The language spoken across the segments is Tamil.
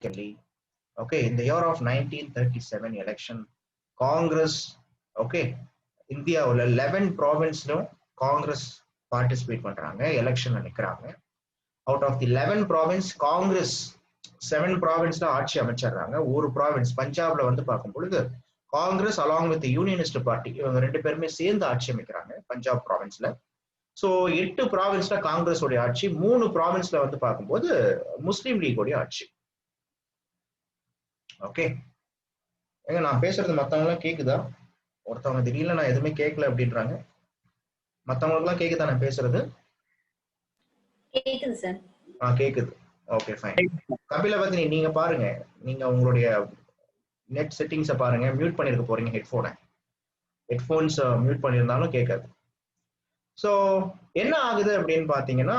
Okay, in the year of 1937 election, Congress, okay, India 11 province Congress participate பண்றாங்க எலெக்ஷன்ல நிக்கிறாங்க. Out of the 11 province, Congress 7 province ஆட்சி அமைச்சிடுறாங்க. ஒரு province பஞ்சாப்ல வந்து பார்க்கும் பொழுது Congress along with the unionist party இவங்க ரெண்டு பேருமே சேர்ந்து ஆட்சி அமைக்கிறாங்க பஞ்சாப் ப்ராவின்ஸ்ல. ஸோ 8 ப்ராவின்ஸ்ல காங்கிரஸ் உடைய ஆட்சி, 3 ப்ராவின்ஸ்ல வந்து பார்க்கும்போது முஸ்லீம் லீக் உடைய ஆட்சி. ஓகே, ஏங்க நான் பேசுறது மத்தவங்க எல்லாம் கேக்குதா? ஒருத்தவங்க திடீர்னு நான் எதுவுமே கேட்கல அப்படின்றாங்க. மத்தவங்களுக்கு எல்லாம் கேக்குதா நான் பேசுறது? கேக்குது சார். கேக்குது. Okay fine. கபிலவர்தினி நீங்க பாருங்க, நீங்க உங்களுடைய நெட் செட்டிங்ஸை பாருங்க, மியூட் பண்ணிருக்க போறீங்க ஹெட்ஃபோன்ஸ் மியூட் பண்ணியிருந்தாலும் கேட்காது. ஸோ என்ன ஆகுது அப்படின்னு பாத்தீங்கன்னா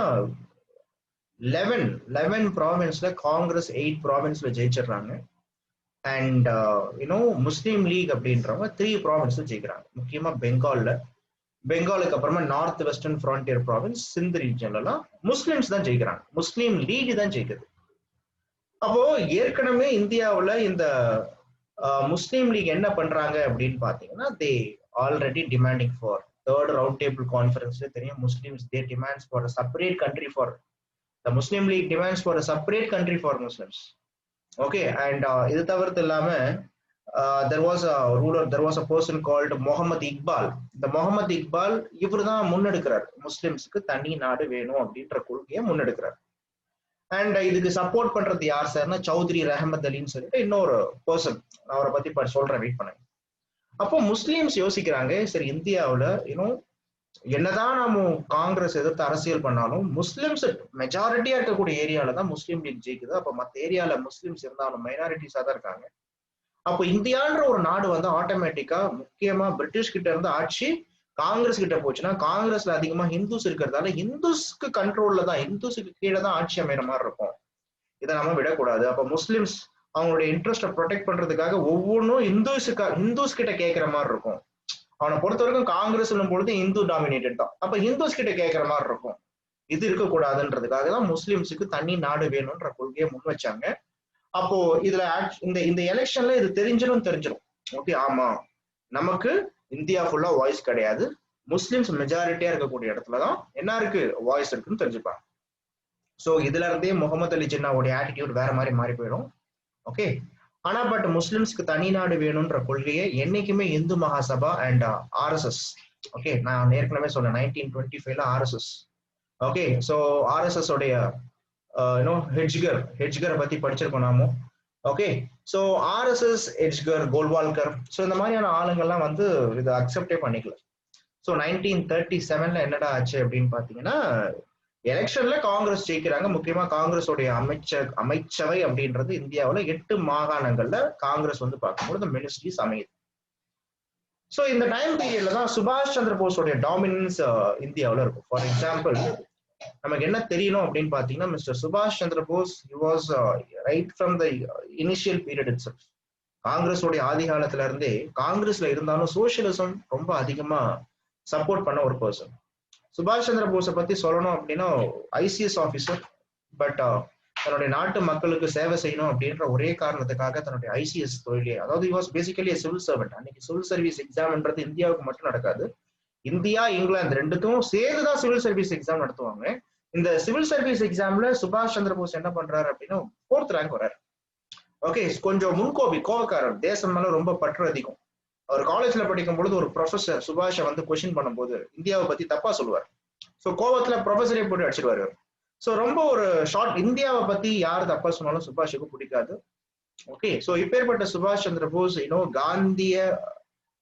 11 ப்ராவின்ஸ்ல காங்கிரஸ் 8 ப்ராவின்ஸ்ல ஜெயிச்சிடுறாங்க. அண்ட் முஸ்லீம் லீக் அப்படின்றவங்க 3 ப்ராவின்ஸ்ல ஜெயிக்கிறாங்க. முக்கியமா பெங்காலுக்கு அப்புறமா நார்த் வெஸ்டர்ன் ஃப்ரான்டியர் ப்ராவின்ஸ், சிந்த் ரீஜன்லாம் முஸ்லிம்ஸ் தான் ஜெயிக்கிறாங்க. முஸ்லீம் லீக் தான் ஜெயிக்குது. அப்போ ஏற்கனவே இந்தியாவில் இந்த முஸ்லீம் லீக் என்ன பண்றாங்க அப்படின்னு பாத்தீங்கன்னா, they already demanding for third round table கான்ஃபரன்ஸ்ல தெரியும், Muslims they demands for a separate country for the Muslim League demands for a separate country for Muslims. Okay, and இது தவிர்த்து இல்லாம there was a person called Mohammed Iqbal. இந்த முகமது இக்பால் இவர் தான் முன்னெடுக்கிறார், முஸ்லிம்ஸுக்கு தனி நாடு வேணும் அப்படின்ற கொள்கையை முன்னெடுக்கிறார். அண்ட் இதுக்கு சப்போர்ட் பண்றது யார் சார்னா சௌத்ரி ரஹமத் அலின்னு சொல்லிட்டு இன்னொரு பர்சன், அவரை பத்தி சொல்றேன், வெயிட் பண்ணுங்க. அப்போ முஸ்லிம்ஸ் யோசிக்கிறாங்க, சரி இந்தியாவில் என்னதான் நம்ம காங்கிரஸ் எதிர்த்து அரசியல் பண்ணாலும் முஸ்லிம்ஸ் மெஜாரிட்டியா இருக்கக்கூடிய ஏரியால தான் முஸ்லீம் லீக் ஜெயிக்குது. அப்ப மற்ற ஏரியால முஸ்லிம்ஸ் இருந்தாலும் மைனாரிட்டிஸா தான் இருக்காங்க. அப்போ இந்தியான்ற ஒரு நாடு வந்து ஆட்டோமேட்டிக்கா முக்கியமா பிரிட்டிஷ் கிட்ட இருந்து ஆட்சி காங்கிரஸ் கிட்ட போச்சுன்னா, காங்கிரஸ்ல அதிகமா ஹிந்துஸ் இருக்கிறதால ஹிந்துஸ்க்கு கண்ட்ரோல்ல தான், ஹிந்துஸுக்கு கீழே தான் ஆட்சி அமைகிற மாதிரி இருக்கும். இதை நம்ம விடக்கூடாது. அப்ப முஸ்லிம்ஸ் அவங்களுடைய இன்ட்ரெஸ்ட்டை ப்ரொடெக்ட் பண்றதுக்காக ஒவ்வொன்றும் ஹிந்துஸ் கிட்ட கேட்கிற மாதிரி இருக்கும். அவனை பொறுத்த வரைக்கும் காங்கிரஸ் பொழுது இந்து டாமினேட்டட் தான். அப்ப ஹிந்துஸ் கிட்ட கேட்கிற மாதிரி இருக்கும். இது இருக்கக்கூடாதுன்றதுக்காக தான் முஸ்லிம்ஸுக்கு தனி நாடு வேணும்ன்ற கொள்கையை முன் வச்சாங்க. அப்போ இதுல இந்த எலெக்ஷன்ல இது தெரிஞ்சிடும். ஓகே, ஆமா நமக்கு இந்தியா ஃபுல்லா வாய்ஸ் கிடையாது, முஸ்லிம்ஸ் மெஜாரிட்டியா இருக்கக்கூடிய இடத்துலதான் என்ன இருக்கு, வாய்ஸ் இருக்குன்னு தெரிஞ்சுப்பாங்க. ஸோ இதுல இருந்தே முகமது அலி ஜின்னாவுடைய ஆட்டிடியூட் வேற மாதிரி மாறி போயிடும். ஓகே, ஆனா பட் முஸ்லிம்ஸ்க்கு தனி நாடு வேணும்ன்ற கொள்கையை என்னைக்குமே Hindu Mahasabha and RSS, okay நான் ஏற்கனவே சொன்னேன் 1925 ஆர்எஸ்எஸ், ஓகே ஸோ ஆர்எஸ்எஸ் உடைய ஹெட்ஜ்கரை பத்தி படிச்சிருக்கோம் நாம. Okay, so RSS, Hedgewar, Golwalkar, so இந்த மாதிரியான ஆளுங்கள்லாம் வந்து இதை அக்செப்டே பண்ணிக்கல. ஸோ 1937 என்னடா ஆச்சு அப்படின்னு பாத்தீங்கன்னா, எலெக்ஷன்ல காங்கிரஸ் ஜெயிக்கிறாங்க. முக்கியமா காங்கிரஸோடைய அமைச்சவை அப்படின்றது இந்தியாவில் 8 மாகாணங்கள்ல காங்கிரஸ் வந்து பார்க்கும்போது மினிஸ்ட்ரிஸ் அமையுது. ஸோ இந்த டைம் பீரியட்ல தான் சுபாஷ் சந்திர போஸோடைய டாமினன்ஸ் இந்தியாவில் இருக்கும். ஃபார் எக்ஸாம்பிள் நமக்கு என்ன தெரியணும் அப்படின்னு பாத்தீங்கன்னா, மிஸ்டர் சுபாஷ் Chandra Bose was right from the initial period itself, காங்கிரஸோடைய ஆதி காலத்துல இருந்தே காங்கிரஸ்ல இருந்தாலும் சோசியலிசம் ரொம்ப அதிகமா சப்போர்ட் பண்ண ஒரு பர்சன். சுபாஷ் சந்திர போஸை பத்தி சொல்லணும் அப்படின்னா ஐசிஎஸ் ஆஃபீஸர், பட் தன்னுடைய நாட்டு மக்களுக்கு சேவை செய்யணும் அப்படின்ற ஒரே காரணத்துக்காக தன்னுடைய ஐசிஎஸ் தொழிலே, அதாவது he was basically a civil servant. அன்னைக்கு சிவில் சர்வீஸ் எக்ஸாம்ன்றது இந்தியாவுக்கு மட்டும் நடக்காது, இந்தியா இங்கிலாந்து ரெண்டுக்கும் சேர்ந்துதான் சிவில் சர்வீஸ் எக்ஸாம் நடத்துவாங்க. இந்த சிவில் சர்வீஸ் எக்ஸாம்ல சுபாஷ் சந்திர போஸ் என்ன பண்றாரு அப்படின்னா 4th ரேங்க் வர்றாரு. ஓகே, கொஞ்சம் கோவக்காரர், தேசம் மேல ரொம்ப பற்று அதிகம். அவர் காலேஜ்ல படிக்கும் பொழுது ஒரு ப்ரொஃபசர் சுபாஷை வந்து கொஸ்டின் பண்ணும்போது இந்தியாவை பத்தி தப்பா சொல்லுவார். ஸோ கோவத்துல ப்ரொஃபஸரே போட்டு அடிச்சிருவாரு. ஸோ ரொம்ப ஒரு ஷார்ட், இந்தியாவை பத்தி யாரு தப்பா சொன்னாலும் சுபாஷுக்கு பிடிக்காது. ஓகே, ஸோ இப்பேற்பட்ட சுபாஷ் சந்திர போஸ் காந்திய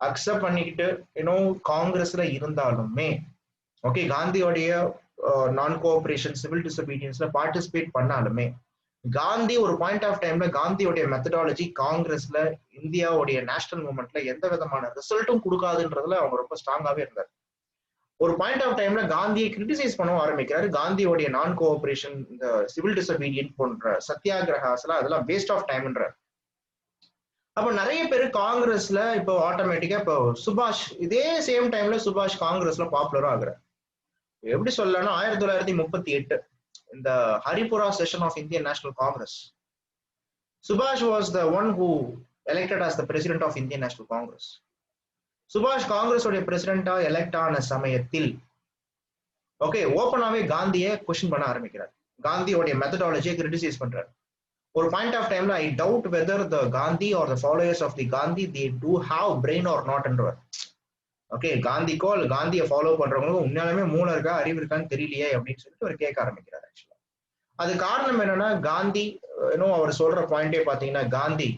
அக்செப்ட் பண்ணிக்கிட்டு காங்கிரஸ்ல இருந்தாலுமே, ஓகே காந்தியோடைய நான் கோஆபரேஷன், சிவில் டிசபீடியன்ஸ்ல பார்ட்டிசிபேட் பண்ணாலுமே, காந்தி ஒரு பாயிண்ட் ஆஃப் டைம்ல காந்தியோடைய மெத்தடாலஜி காங்கிரஸ்ல இந்தியாவுடைய நேஷனல் மூவ்மெண்ட்ல எந்த விதமான ரிசல்ட்டும் கொடுக்காதுன்றதுல அவங்க ரொம்ப ஸ்ட்ராங்காவே இருந்தார். ஒரு பாயிண்ட் ஆஃப் டைம்ல காந்தியை கிரிட்டிசைஸ் பண்ண ஆரம்பிக்கிறாரு. காந்தியோடைய நான் கோஆபரேஷன், இந்த சிவில் டிசபீடியன்ட் போன்ற சத்தியாகிரகாஸ் அதெல்லாம் வேஸ்ட் ஆஃப் டைம்ன்றார். அப்ப நிறைய பேர் காங்கிரஸ்ல இப்போ ஆட்டோமேட்டிக்கா இப்போ சுபாஷ் இதே சேம் டைம்ல சுபாஷ் காங்கிரஸ்ல பாப்புலரா ஆகுறாரு. எப்படி சொல்லலாம்னா 1938 இந்த Haripura session of Indian National Congress, Subhash was the one who elected as the president of Indian National Congress. Subhash Congress உடைய பிரசிடென்டா எலெக்ட் ஆன சமயத்தில் ஓகே ஓப்பனாவே காந்தியை கொஸ்டின் பண்ண ஆரம்பிக்கிறார். காந்தியோடைய மெத்தடாலஜியை கிரிட்டிசைஸ் பண்றாரு. ஒரு பாயிண்ட் ஆஃப் டைம்ல I doubt whether the Gandhi or the followers of the Gandhi they do have brain or not என்றவர். ஓகே காந்திக்கோ அல்ல காந்தியை ஃபாலோ பண்றவங்களுக்கும் உண்மையாலுமே மூளை இருக்கா அறிவு இருக்கான்னு தெரியலையே அப்படின்னு சொல்லிட்டு அவர் கேட்க ஆரம்பிக்கிறார். ஆக்சுவலா அது காரணம் என்னன்னா காந்தி அவர் சொல்ற பாயிண்டே பாத்தீங்கன்னா Gandhi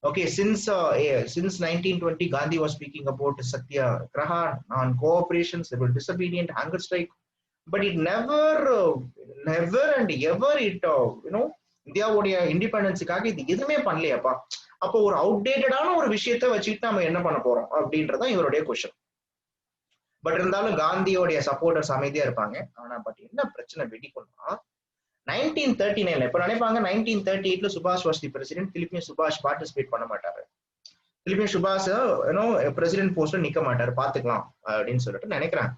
okay since 1920 Gandhi was speaking about satyagraha, non-cooperation, civil disobedience, hunger strike, but it never and ever it இந்தியாவுடைய இண்டிபெண்டன்ஸுக்காக இது எதுவுமே பண்ணலையாப்பா. அப்போ ஒரு அவுடேட்டடான ஒரு விஷயத்த வச்சுட்டு நம்ம என்ன பண்ண போறோம் அப்படின்றதான் இவருடைய கொஸ்டின். பட் இருந்தாலும் காந்தியோடைய சப்போர்ட்டர்ஸ் அமைதியா இருப்பாங்க. ஆனா பட் என்ன பிரச்சனை வெடிக்கும்னா 1939 இப்ப நினைப்பாங்க 1938 சுபாஷ் வாஸ் தி பிரசிடென்ட், திருப்பியும் சுபாஷ் பார்ட்டிசிபேட் பண்ண மாட்டாரு, திருப்பியும் சுபாஷ் பிரசிடென்ட் போஸ்ட்ல நிக்க மாட்டாரு, பாத்துக்கலாம் அப்படின்னு சொல்லிட்டு நினைக்கிறாங்க.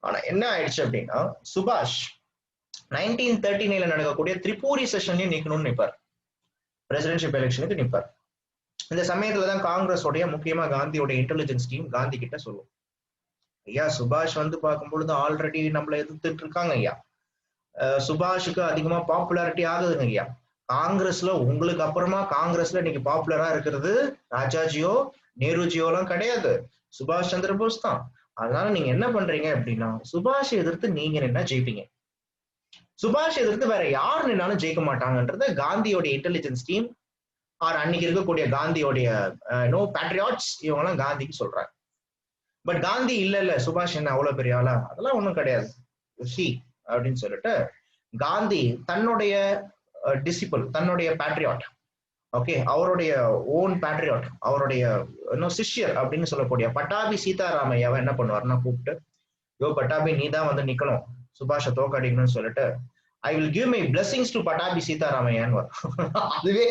ஆனா என்ன ஆயிடுச்சு அப்படின்னா சுபாஷ் 1939 நடக்கக்கூடிய திரிபுரி செஷன்லயும் நிக்கணும்னு நிப்பார், பிரசிடென்ஷிப் எலெக்ஷனுக்கு நிப்பார். இந்த சமயத்துலதான் காங்கிரஸ் உடைய முக்கியமா காந்தியோட இன்டெலிஜென்ஸ் டீம் காந்தி கிட்ட சொல்லுவோம், ஐயா சுபாஷ் பார்க்கும் பொழுது ஆல்ரெடி நம்மள எதிர்த்துட்டு இருக்காங்க ஐயா, சுபாஷுக்கு அதிகமா பாப்புலாரிட்டி ஆகுதுங்க ஐயா, காங்கிரஸ்ல உங்களுக்கு அப்புறமா காங்கிரஸ்ல இன்னைக்கு பாப்புலரா இருக்கிறது ராஜாஜியோ நேருஜியோ எல்லாம் கிடையாது, சுபாஷ் சந்திர போஸ் தான். அதனால நீங்க என்ன பண்றீங்க அப்படின்னா சுபாஷ் எதிர்த்து நீங்க நின்னா ஜெயிப்பீங்க, சுபாஷ் எதிர்த்து வேற யார் நின்னாலும் ஜெயிக்க மாட்டாங்கன்றத காந்தியோடைய இன்டெலிஜென்ஸ் டீம் ஆர் அன்னைக்கு இருக்கக்கூடிய காந்தியோடைய பேட்ரியாட்ஸ் இவங்க எல்லாம் காந்திக்கு சொல்றாங்க. பட் காந்தி இல்ல சுபாஷ் என்ன அவ்வளவு பெரிய ஆளா, அதெல்லாம் ஒண்ணும் கிடையாது அப்படின்னு சொல்லிட்டு காந்தி தன்னுடைய டிசிபிள், தன்னுடைய பேட்ரியாட், ஓகே அவருடைய ஓன் பேட்ரியாட், அவருடைய சிஷ்யர் அப்படின்னு சொல்லக்கூடிய பட்டாபி சீதாராமையாவை என்ன பண்ணுவாருன்னா கூப்பிட்டு, யோ பட்டாபி நீ தான் வந்து நிக்கணும் சுபாஷை தோக்கடிக்கணும்னு சொல்லிட்டு, I will give my blessings to Pattabhi சீதாராமையான்னு வரும். அதுவே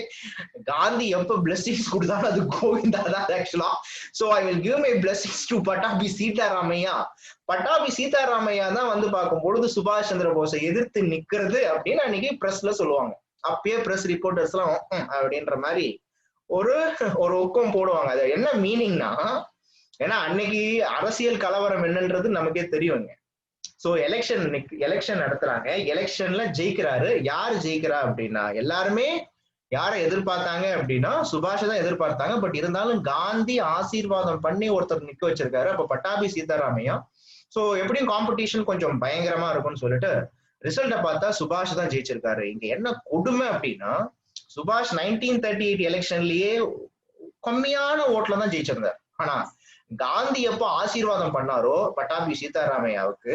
காந்தி எப்ப பிளெஸிங்ஸ் கொடுத்தாலும் அது கோவிந்தா தான் ஆக்சுவலா. So I will give my blessings to Pattabhi Sitaramayya. Pattabhi Sitaramayya தான் வந்து பார்க்கும் பொழுது சுபாஷ் சந்திர போஸை எதிர்த்து நிக்கிறது அப்படின்னு அன்னைக்கு பிரஸ்ல சொல்லுவாங்க. அப்பயே பிரஸ் ரிப்போர்ட்டர்ஸ் எல்லாம் அப்படின்ற மாதிரி ஒரு ஒக்கம் போடுவாங்க. அது என்ன மீனிங்னா, ஏன்னா அன்னைக்கு அரசியல் கலவரம் என்னன்றது நமக்கே தெரியுங்க. சோ எலெக்ஷன் நடத்துறாங்க, எலெக்ஷன்ல ஜெயிக்கிறாரு. யாரு ஜெயிக்கிறா அப்படின்னா எல்லாருமே யாரை எதிர்பார்த்தாங்க அப்படின்னா சுபாஷை தான் எதிர்பார்த்தாங்க. பட் இருந்தாலும் காந்தி ஆசீர்வாதம் பண்ணி ஒருத்தர் நிக்க வச்சிருக்காரு, அப்ப பட்டாபி சீதாராமையா. சோ எப்படியும் காம்படிஷன் கொஞ்சம் பயங்கரமா இருக்கும்னு சொல்லிட்டு ரிசல்ட்டை பார்த்தா சுபாஷ் தான் ஜெயிச்சிருக்காரு. இங்க என்ன கொடுமை அப்படின்னா சுபாஷ் 1938 எலெக்ஷன்லயே கம்மியான ஓட்டுல தான் ஜெயிச்சிருந்தார். ஆனா காந்தி எப்போ ஆசீர்வாதம் பண்ணாரோ பட்டாபி சீதாராமையாவுக்கு,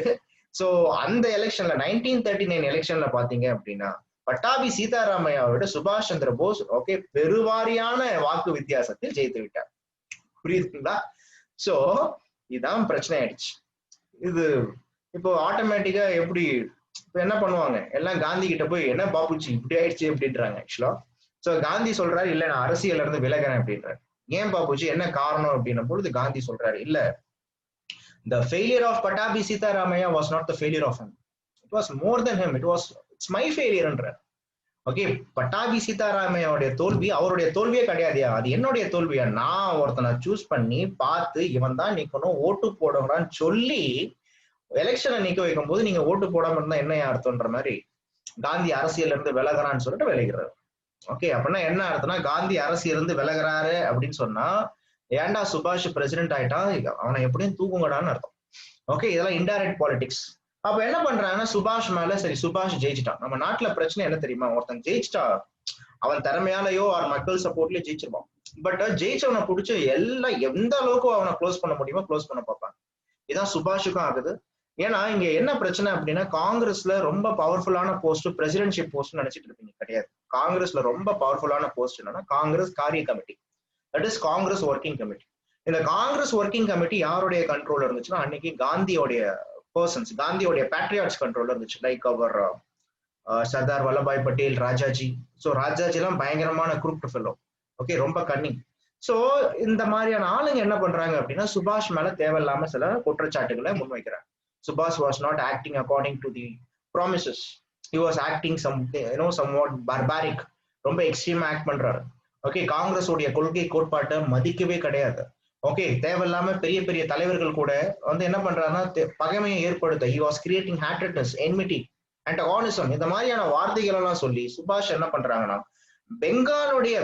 சோ அந்த எலெக்ஷன்ல 1939 எலெக்ஷன்ல பாத்தீங்க அப்படின்னா பட்டாபி சீதாராமையாவோட சுபாஷ் சந்திர போஸ் ஓகே பெருவாரியான வாக்கு வித்தியாசத்தில் ஜெயித்து விட்டார். புரியுதுங்களா? சோ இதுதான் பிரச்சனை ஆயிடுச்சு. இது இப்போ ஆட்டோமேட்டிக்கா எப்படி என்ன பண்ணுவாங்க, எல்லாம் காந்தி கிட்ட போய் என்ன பாப்புச்சி இப்படி ஆயிடுச்சு அப்படின்றாங்க ஆக்சுவலா. சோ காந்தி சொல்றாரு இல்ல நான் அரசியல்ல இருந்து விலகிறேன் அப்படின்றாரு. ஏன் பாப்புச்சி என்ன காரணம் அப்படின்னும் பொழுது காந்தி சொல்றாரு, இல்ல the failure of Patabi Sitharamaiah was not the failure of him, it was more than him, it's my failure என்றார். ஓகே பட்டாபி சீதாராமையோடைய தோல்வி அவருடைய தோல்வியே கிடையாதுயா, அது என்னுடைய தோல்வியா, நான் ஒருத்தனை சூஸ் பண்ணி பார்த்து இவன் தான் நிக்கணும் ஓட்டு போடுறான்னு சொல்லி எலெக்ஷனை நிக்க வைக்கும் போது நீங்க ஓட்டு போடாம இருந்தா என்ன அர்த்தம்ன்ற மாதிரி காந்தி அரசியல் இருந்து விலகிறான்னு சொல்லிட்டு விலகிறாரு. ஓகே அப்படின்னா என்ன அர்த்தம்னா காந்தி அரசியல் இருந்து விலகிறாரு அப்படின்னு சொன்னா ஏன்டா சுபாஷ் பிரசிடென்ட் ஆயிட்டான் அவனை எப்படியும் தூக்குங்கடான்னு அர்த்தம். ஓகே இதெல்லாம் இன்டைரக்ட் பாலிடிக்ஸ். அப்ப என்ன பண்றாங்கன்னா சுபாஷ் மேல சரி சுபாஷ் ஜெயிச்சிட்டான். நம்ம நாட்டுல பிரச்சனை என்ன தெரியுமா, ஒருத்தன் ஜெயிச்சிட்டா அவன் திறமையாலேயோ அவர் மக்கள் சப்போர்ட்லயோ ஜெயிச்சிருப்பான். பட் ஜெயிச்சவனை பிடிச்சி எல்லாம் எந்த அளவுக்கு அவனை க்ளோஸ் பண்ண முடியுமோ க்ளோஸ் பண்ண பார்ப்பாங்க. இதான் சுபாஷுக்கும் ஆகுது. ஏன்னா இங்க என்ன பிரச்சனை அப்படின்னா காங்கிரஸ்ல ரொம்ப பவர்ஃபுல்லான போஸ்ட் பிரசிடென்ட்ஷிப் போஸ்ட் நினைச்சிட்டு இருப்பீங்க, கிடையாது. காங்கிரஸ்ல ரொம்ப பவர்ஃபுல்லான போஸ்ட் என்னன்னா காங்கிரஸ் காரிய committee, that is Congress working committee. இந்த காங்கிரஸ் ஒர்க்கிங் கமிட்டி யாருடைய கண்ட்ரோல் இருந்துச்சுன்னா அன்னைக்கு காந்தியோடைய பர்சன்ஸ், காந்தியோடைய பேட்ரியாட்ஸ் கண்ட்ரோல் இருந்துச்சு. லைக் அவர் சர்தார் வல்லபாய் பட்டேல், ராஜாஜி. ஸோ ராஜாஜி எல்லாம் பயங்கரமான குரூப்ட் ஃபெல்லோ, ஓகே ரொம்ப கன்னிங். ஸோ இந்த மாதிரியான ஆளுங்க என்ன பண்றாங்க அப்படின்னா சுபாஷ் மேல தேவையில்லாம சில குற்றச்சாட்டுகளை முன்வைக்கிறாங்க. Subhash was not acting according to the promises. He was acting somewhat barbaric. ரொம்ப எக்ஸ்ட்ரீமா ஆக்ட் பண்றாரு. ஓகே, காங்கிரஸ் உடைய கொள்கை கோட்பாட்டை மதிக்கவே கிடையாது. ஓகே, தேவையில்லாம பெரிய பெரிய தலைவர்கள் கூட வந்து என்ன பண்றாருன்னா பகைமையை ஏற்படுத்த he was creating hatredness, enmity, antagonism இந்த மாதிரியான வார்த்தைகள் எல்லாம் சொல்லி சுபாஷ் என்ன பண்றாங்கன்னா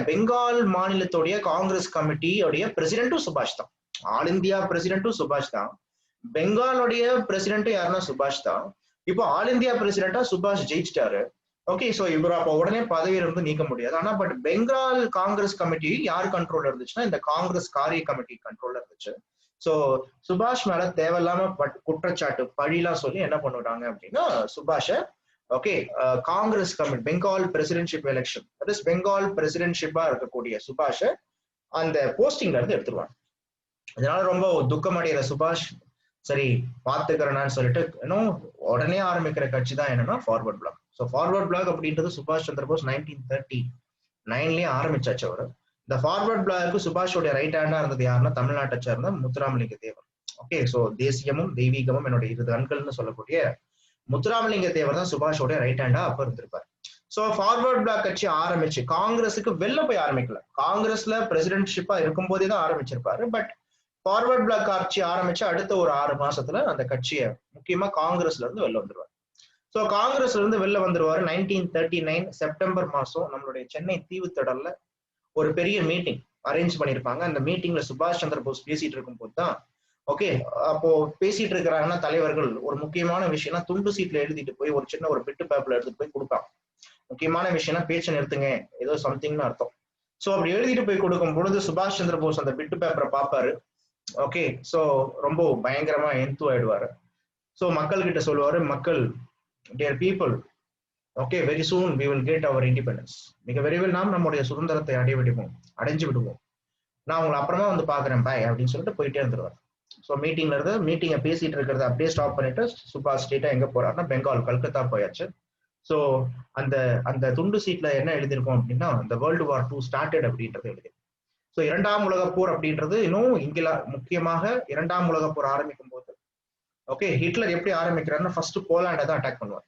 பெங்கால் மாநிலத்துடைய காங்கிரஸ் கமிட்டியோடைய பிரசிடென்ட்டும் சுபாஷ் தான், ஆல் இந்தியா பிரசிடென்ட்டும் சுபாஷ் தான், பெங்காலுடைய பிரசிடென்ட்டும் யாருன்னா சுபாஷ் தான். இப்போ ஆல் இந்தியா பிரசிடென்டா சுபாஷ் ஜெயிச்சிட்டாரு. ஓகே, சோ இவர் அப்ப உடனே பதவியில இருந்து நீக்க முடியாது. ஆனா பட் பெங்கால் காங்கிரஸ் கமிட்டி யார் கண்ட்ரோல் இருந்துச்சுன்னா இந்த காங்கிரஸ் காரிய கமிட்டி கண்ட்ரோல்ல இருந்துச்சு. சோ சுபாஷ் மேல தேவையில்லாம குற்றச்சாட்டு பழிலாம் சொல்லி என்ன பண்ணுறாங்க அப்படின்னா சுபாஷ okay Congress committee Bengal presidentship election that is Bengal பிரசிடென்ட்ஷிப்பா இருக்கக்கூடிய சுபாஷ அந்த போஸ்டிங்ல இருந்து எடுத்துருவாங்க. இதனால ரொம்ப துக்கம் அடைகிற சுபாஷ் சரி பாத்துக்கிறேன்னு சொல்லிட்டு இன்னும் உடனே ஆரம்பிக்கிற கட்சி தான் என்னன்னா ஃபார்வர்ட் பிளாக். ஸோ ஃபார்வர்ட் பிளாக் அப்படின்றது சுபாஷ் சந்திர போஸ் 1939 ஆரம்பிச்சாச்சு அவரு. இந்த ஃபார்வர்ட் பிளாக்கு சுபாஷோட ரைட் ஹேண்டா இருந்தது யாருன்னா தமிழ்நாட்டை சேர்ந்த முத்துராமலிங்க தேவர். ஓகே, ஸோ தேசியமும் தெய்வீகமும் என்னுடைய இரு கண்கள்னு சொல்லக்கூடிய முத்துராமலிங்க தேவர் தான் சுபாஷோட ரைட் ஹேண்டா அப்ப இருந்திருப்பாரு. சோ ஃபார்வர்ட் பிளாக் கட்சி ஆரம்பிச்சு காங்கிரஸுக்கு வெளில போய் ஆரம்பிக்கல, காங்கிரஸ்ல பிரசிடென்ட்ஷிப்பா இருக்கும் போதே தான் ஆரம்பிச்சிருப்பாரு. பட் ஃபார்வர்ட் பிளாக் ஆட்சி ஆரம்பிச்சு அடுத்த ஒரு 6 மாசத்துல அந்த கட்சியை முக்கியமா காங்கிரஸ்ல இருந்து வெளில வந்துருவாரு. சோ காங்கிரஸ்ல இருந்து வெளில வந்துருவாரு. 1939 செப்டம்பர் மாசம் நம்மளுடைய சென்னை தீவுத்திடல்ல ஒரு பெரிய மீட்டிங் அரேஞ்ச் பண்ணிருப்பாங்க. அந்த மீட்டிங்ல சுபாஷ் சந்திர போஸ் பேசிட்டு இருக்கும் போது தான் ஓகே அப்போ பேசிட்டு இருக்கிறாங்கன்னா தலைவர்கள் ஒரு முக்கியமான விஷயம்னா துண்டு சீட்ல எழுதிட்டு போய் ஒரு சின்ன ஒரு பிட்டு பேப்பர்ல எடுத்துட்டு போய் கொடுப்பாங்க. முக்கியமான விஷயம்னா பேச்சை நிறுத்துங்க ஏதோ சம்திங்னு அர்த்தம். சோ அப்படி எழுதிட்டு போய் கொடுக்கும் பொழுது சுபாஷ் சந்திர போஸ் அந்த பிட்டு பேப்பரை பார்ப்பாரு. ஓகே, சோ ரொம்ப பயங்கரமா எந்து ஆயிடுவாரு. சோ மக்கள் கிட்ட சொல்லுவாரு, மக்கள் dear people okay very soon we will get our independence, மிக விரைவில் நாம் நம்முடைய சுதந்திரத்தை அடைஞ்சு விடுவோம், நான் உங்களை அப்புறமா வந்து பாக்குறேன் பாய் அப்படின்னு சொல்லிட்டு போயிட்டே இருந்துருவார். ஸோ மீட்டிங்ல இருந்து மீட்டிங்கை பேசிட்டு இருக்கிறத அப்படியே ஸ்டாப் பண்ணிட்டு சுபாஷ் ஸ்ட்ரெயிட்டா எங்க போறாருன்னா பெங்கால் கல்கத்தா போயாச்சு. ஸோ அந்த அந்த துண்டு சீட்ல என்ன எழுதியிருக்கோம் அப்படின்னா இந்த வேர்ல்டு வார் 2 ஸ்டார்டட் அப்படின்றது எழுதி. ஸோ 2ஆம் உலகப் போர் அப்படின்றது இன்னும் முக்கியமாக 2ஆம் உலகப் போர் ஆரம்பிக்கும் போது ஓகே ஹிட்லர் எப்படி ஆரம்பிக்கிறாருன்னா ஃபர்ஸ்ட் போலாண்டை தான் அட்டாக் பண்ணுவார்.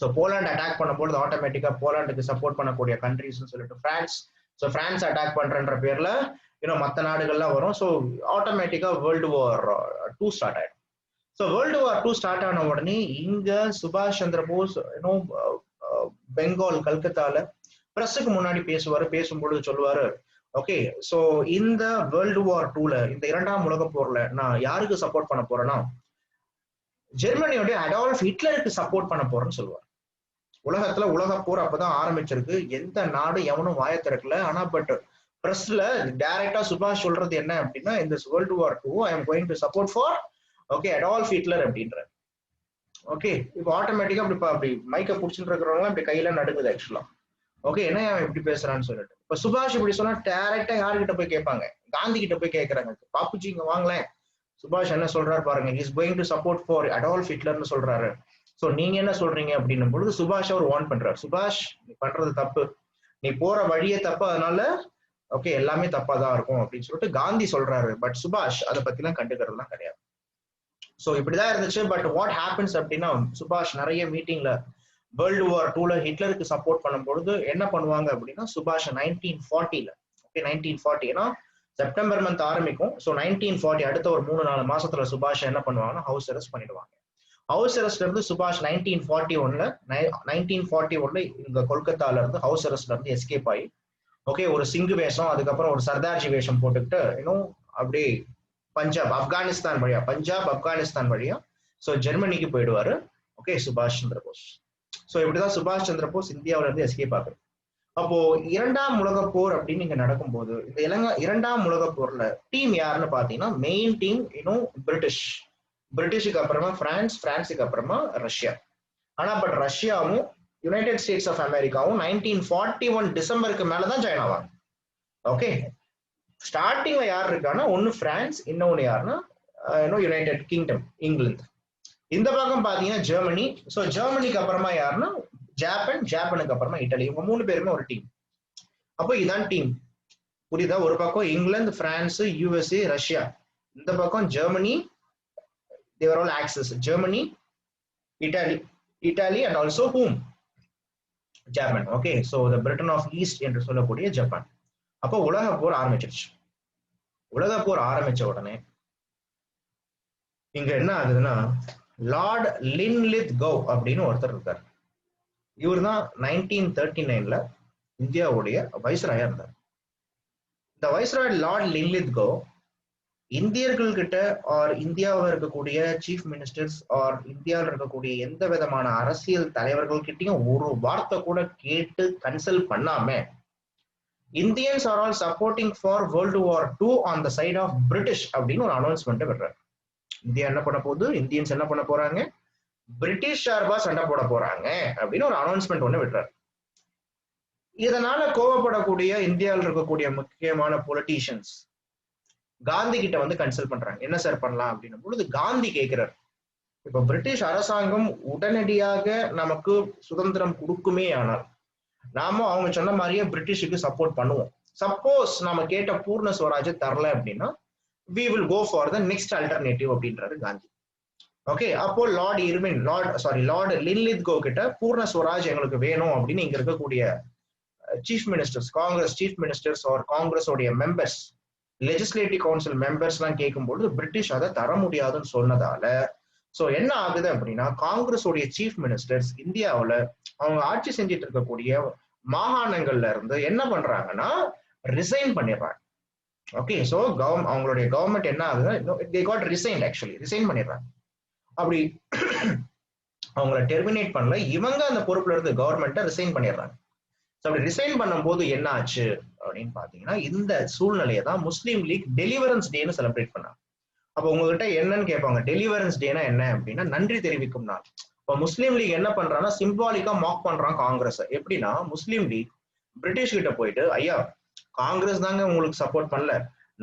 ஸோ போலாண்ட் அட்டாக் பண்ணும்போது ஆட்டோமேட்டிக்கா போலாண்டுக்கு சப்போர்ட் பண்ணக்கூடிய கண்ட்ரிஸ்ன்னு சொல்லிட்டு பிரான்ஸ், ஸோ பிரான்ஸ் அட்டாக் பண்றன்ற பேர்ல இன்னும் மற்ற நாடுகள்லாம் வரும். ஸோ ஆட்டோமேட்டிக்கா வேர்ல்டு வார் 2 ஸ்டார்ட் ஆயிடும். ஸோ வேர்ல்டு வார் 2 ஸ்டார்ட் ஆன உடனே இங்க சுபாஷ் சந்திர போஸ் இன்னும் பெங்கால் கல்கத்தால பிரஸுக்கு முன்னாடி பேசும்பொழுது சொல்லுவாரு ஓகே சோ இந்த வேர்ல்டு வார் 2ல இந்த 2ஆம் உலக போர்ல நான் யாருக்கு சப்போர்ட் பண்ண போறேன்னா ஜெர்மனியோட அடால்ஃப் ஹிட்லருக்கு சப்போர்ட் பண்ண போறேன்னு சொல்லுவார். உலகத்துல உலக போர் அப்பதான் ஆரம்பிச்சிருக்கு, எந்த நாடு எவனும் வாய திறக்கல. ஆனா பட் பிரஸ்ல டைரக்டா சுபாஷ் சொல்றது என்ன அப்படின்னா இந்த world war 2 I am going to support for okay Adolf Hitler அப்படின்ற. ஓகே இப்போ ஆட்டோமேட்டிக்கா அப்படி மைக்க புடிச்சுட்டு இருக்கிறவங்க அப்படி கையில நடுக்குது ஆக்சுவலா. ஓகே என்ன இப்படி பேசுறான்னு சொல்லிட்டு இப்ப சுபாஷ் இப்படி சொன்னா டைரக்டா யாருக்கிட்ட போய் கேட்பாங்க, காந்தி கிட்ட போய் கேட்கறாங்க, பாப்புஜி இங்க வாங்கலேன் சுபாஷ் என்ன சொல்றாரு பாருங்க, is going to support for Adolf ஹிட்லர்னு சொல்றாரு, சோ நீங்க என்ன சொல்றீங்க அப்படின்னும் பொழுது சுபாஷ் அவர் வார்ன் பண்றாரு, சுபாஷ் நீ பண்றது தப்பு, நீ போற வழியே தப்பு, அதனால ஓகே எல்லாமே தப்பா தான் இருக்கும் அப்படின்னு சொல்லிட்டு காந்தி சொல்றாரு. பட் சுபாஷ் அதை பத்தி எல்லாம் கண்டுக்கிறதுலாம் கிடையாது. சோ இப்படிதான் இருந்துச்சு. பட் வாட் ஹேப்பன்ஸ் அப்படின்னா சுபாஷ் நிறைய மீட்டிங்ல வேர்ல்டு வார் 2ல ஹிட்லருக்கு சப்போர்ட் பண்ணும் பொழுது என்ன பண்ணுவாங்க அப்படின்னா சுபாஷ் 1940ல ஓகே 1940 ஏன்னா செப்டம்பர் மந்த் ஆரம்பிக்கும். ஸோ 1940 அடுத்த ஒரு 3-4 மாசத்துல சுபாஷ் என்ன பண்ணுவாங்கன்னா ஹவுஸ் அரெஸ்ட் பண்ணிடுவாங்க. ஹவுஸ் அரெஸ்ட்ல இருந்து சுபாஷ் 1941ல இங்க கொல்கத்தால இருந்து ஹவுஸ் அரெஸ்ட்ல இருந்து எஸ்கேப் ஆகி ஓகே ஒரு சிங்கு வேஷம் அதுக்கப்புறம் ஒரு சர்தார்ஜி வேஷம் போட்டுக்கிட்டு இன்னும் அப்படியே பஞ்சாப் ஆப்கானிஸ்தான் வழியா ஸோ ஜெர்மனிக்கு போயிடுவாரு ஓகே சுபாஷ் சந்திர போஸ். ஸோ இப்படிதான் சுபாஷ் சந்திர போஸ் இந்தியாவில இருந்து எஸ்கேப் ஆகுது. அப்போ 2ஆம் உலகப் போர் அப்படின்னு இங்க நடக்கும்போது இந்த 2ஆம் உலகப் போர்ல டீம் யாருன்னு பாத்தீங்கன்னா மெயின் டீம் இன்னும் பிரிட்டிஷுக்கு அப்புறமா பிரான்ஸுக்கு அப்புறமா ரஷ்யா. ஆனா பட் ரஷ்யாவும் யுனைடெட் ஸ்டேட்ஸ் ஆஃப் அமெரிக்காவும் 1941 டிசம்பருக்கு மேலதான் ஜாயின் ஆவாங்க. ஓகே ஸ்டார்டிங்ல யார் இருக்கான்னா ஒன்னு பிரான்ஸ், இன்னொன்னு யாருன்னா யுனைடெட் கிங்டம் இங்கிலாந்து. இந்த பக்கம் பாத்தீங்கன்னா ஜெர்மனி. ஸோ ஜெர்மனிக்கு அப்புறமா யாருன்னா ஜப்பானுக்கு அப்புறமா இட்டலி. இவங்க 3 பேருமே ஒரு டீம். அப்போ இதான் டீம் புரியுதா? ஒரு பக்கம் இங்கிலாந்து, பிரான்ஸ், யூஎஸ்ஏ, ரஷ்யா. இந்த பக்கம் Germany, they were all axis Germany, Italy and also hmm Japan. Okay, so the Britain of east என்று சொல்லக்கூடிய ஜப்பான். அப்போ உலக போர் ஆரம்பிச்சிருச்சு. உலக போர் ஆரம்பிச்ச உடனே இங்க என்ன ஆகுதுன்னா, லார்ட் லின்லித் கோ அப்படின்னு ஒருத்தர் இருக்கார். இவர் தான் 1939 இந்தியாவுடைய வைஸ்ராயா இருந்தார். இந்த வைஸ்ராய் லார்ட் லின்லித் கோ இந்தியர்கள் கிட்ட ஆர் இந்தியாவில் இருக்கக்கூடிய சீஃப் மினிஸ்டர்ஸ் ஆர் இந்தியாவில் இருக்கக்கூடிய எந்த விதமான அரசியல் தலைவர்கள் கிட்டையும் ஒரு வார்த்தை கூட கேட்டு கன்சல்ட் பண்ணாம Indians are all supporting for world war 2 on the side of British அப்படின்னு ஒரு அனௌன்ஸ்மெண்ட் விடுறாரு. இந்தியா என்ன பண்ண போகுது, இந்தியன்ஸ் என்ன பண்ண போறாங்க, பிரிட்டிஷ் சார்பா சண்டை போட போறாங்க அப்படின்னு ஒரு அனௌன்ஸ்மெண்ட் ஒண்ணு விடுறாரு. இதனால கோவப்படக்கூடிய இந்தியாவில் இருக்கக்கூடிய முக்கியமான பொலிட்டீஷியன்ஸ் காந்தி கிட்ட வந்து கன்சல்ட் பண்றாங்க, என்ன சார் பண்ணலாம் அப்படின்னும் பொழுது காந்தி கேட்கிறார், இப்ப பிரிட்டிஷ் அரசாங்கம் உடனடியாக நமக்கு சுதந்திரம் கொடுக்குமே ஆனால் நாம அவங்க சொன்ன மாதிரியே பிரிட்டிஷுக்கு சப்போர்ட் பண்ணுவோம். சப்போஸ் நாம கேட்ட பூர்ண ஸ்வராஜ் தரல அப்படின்னா we will go for the next alternative அப்படின்றாரு காந்தி. ஓகே, அப்போ லார்ட் லின்லித் கோ கிட்ட பூர்ண ஸ்வராஜ் எங்களுக்கு வேணும் அப்படின்னு இங்க இருக்கக்கூடிய chief ministers, Congress chief ministers or Congress உடைய மெம்பர்ஸ், லெஜிஸ்லேட்டிவ் கவுன்சில் மெம்பர்ஸ் எல்லாம் கேட்கும்போது பிரிட்டிஷ் அதை தர முடியாதுன்னு சொன்னதால சோ என்ன ஆகுது அப்படின்னா, காங்கிரஸ் உடைய சீஃப் மினிஸ்டர்ஸ் இந்தியாவில் அவங்க ஆட்சி செஞ்சிட்டு இருக்கக்கூடிய மாகாணங்கள்ல இருந்து என்ன பண்றாங்கன்னா ரிசைன் பண்ணிடுறாங்க. ஓகே, சோ அவங்களுடைய கவர்மெண்ட் என்ன ஆகுதுன்னா they got resigned, actually resign பண்ணிடுறாங்க. அப்படி அவங்கள டெர்மினேட் பண்ணல, இவங்க அந்த பொறுப்புல இருந்து கவர்மெண்ட்டை ரிசைன் பண்ணிடுறாங்க. அப்படி ரிசைன் பண்ணும்போது என்ன ஆச்சு அப்படின்னு பாத்தீங்கன்னா, இந்த சூழ்நிலையை தான் முஸ்லீம் லீக் டெலிவரன்ஸ் டேன்னு செலிப்ரேட் பண்ணாங்க. அப்ப உங்ககிட்ட என்னன்னு கேட்பாங்க, டெலிவரன்ஸ் டேனா என்ன அப்படின்னா நன்றி தெரிவிக்கும் நாள். இப்ப முஸ்லீம் லீக் என்ன பண்றாங்கன்னா சிம்பாலிக்கா மார்க் பண்றான் காங்கிரஸ். எப்படின்னா முஸ்லீம் லீக் பிரிட்டிஷ் கிட்ட போயிட்டு, ஐயா காங்கிரஸ் தாங்க உங்களுக்கு சப்போர்ட் பண்ணல,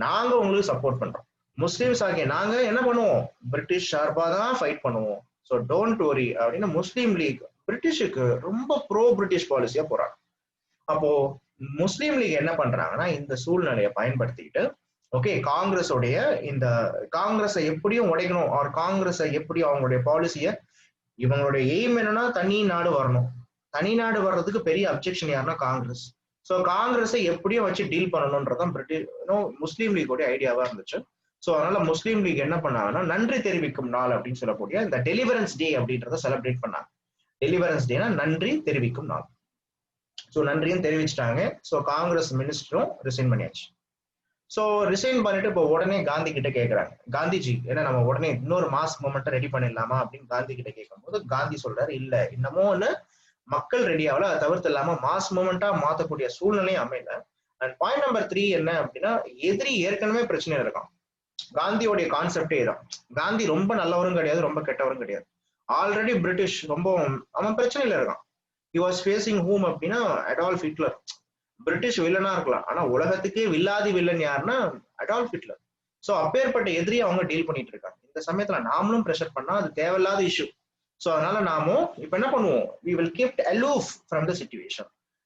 நாங்க உங்களுக்கு சப்போர்ட் பண்றோம், முஸ்லீம்ஸ் ஆகிய நாங்க என்ன பண்ணுவோம், பிரிட்டிஷ் சார்பா தான் ஃபைட் பண்ணுவோம், ஸோ டோன்ட் வரி அப்படின்னு முஸ்லீம் லீக் பிரிட்டிஷுக்கு ரொம்ப ப்ரோ பிரிட்டிஷ் பாலிசியா போறாங்க. அப்போ முஸ்லீம் லீக் என்ன பண்றாங்கன்னா இந்த சூழ்நிலையை பயன்படுத்திக்கிட்டு, ஓகே காங்கிரஸோடைய இந்த காங்கிரஸை எப்படியும் உடைக்கணும், ஆர் காங்கிரஸை எப்படி அவங்களுடைய பாலிசியை, இவங்களுடைய எய்ம் என்னன்னா தனி நாடு வரணும், தனி நாடு வர்றதுக்கு பெரிய அப்செக்ஷன் யாருன்னா காங்கிரஸ். ஸோ காங்கிரஸை எப்படியும் வச்சு டீல் பண்ணணும்ன்றதான் முஸ்லீம் லீகோடைய ஐடியாவா இருந்துச்சு. ஸோ அதனால முஸ்லீம் லீக் என்ன பண்ணாங்கன்னா நன்றி தெரிவிக்கும் நாள் அப்படின்னு சொல்லக்கூடிய இந்த டெலிவரன்ஸ் டே அப்படின்றத செலிப்ரேட் பண்ணாங்க. டெலிவரன்ஸ் டேனா நன்றி தெரிவிக்கும் நாள். ஸோ நன்றியும் தெரிவிச்சிட்டாங்க. ஸோ காங்கிரஸ் மினிஸ்டரும் ரிசைன் பண்ணியாச்சு. ஸோ ரிசைன் பண்ணிட்டு இப்போ உடனே காந்தி கிட்ட கேட்கறாங்க, காந்திஜி ஏன்னா நம்ம உடனே இன்னொரு மாஸ் மூமெண்ட்டை ரெடி பண்ணிடலாமா அப்படின்னு காந்தி கிட்ட கேட்கும் போது காந்தி சொல்றாரு, இல்ல இன்னமும் ஒண்ணு மக்கள் ரெடி ஆகல, அதை தவிர்த்து இல்லாம மாஸ் மூமெண்டா மாத்தக்கூடிய சூழ்நிலையும் அமையல. அண்ட் பாயிண்ட் நம்பர் 3 என்ன அப்படின்னா, எதிரி ஏற்கனவே பிரச்சனையில இருக்கான். காந்தியோடைய கான்செப்டே தான், காந்தி ரொம்ப நல்லவரும் கிடையாது ரொம்ப கெட்டவரும் கிடையாது, ஆல்ரெடி பிரிட்டிஷ் ரொம்ப அவன் பிரச்சனையில இருக்கான். ஹி வாஸ் ஃபேசிங் ஹூம் அப்படின்னா அடால்ஃப் ஹிட்லர். பிரிட்டிஷ் வில்லனா இருக்கலாம், ஆனா உலகத்துக்கே வில்லாதி வில்லன் யாருன்னா அடால்ஃப் ஹிட்லர். சோ அப்பேற்பட்ட எதிரியை அவங்க டீல் பண்ணிட்டு இருக்காங்க. இந்த சமயத்துல நாமளும் ப்ரெஷர் பண்ணா அது தேவையில்லாத இஷ்யூ. சோ அதனால நாமும் இப்ப என்ன பண்ணுவோம், we will keep aloof from the situation.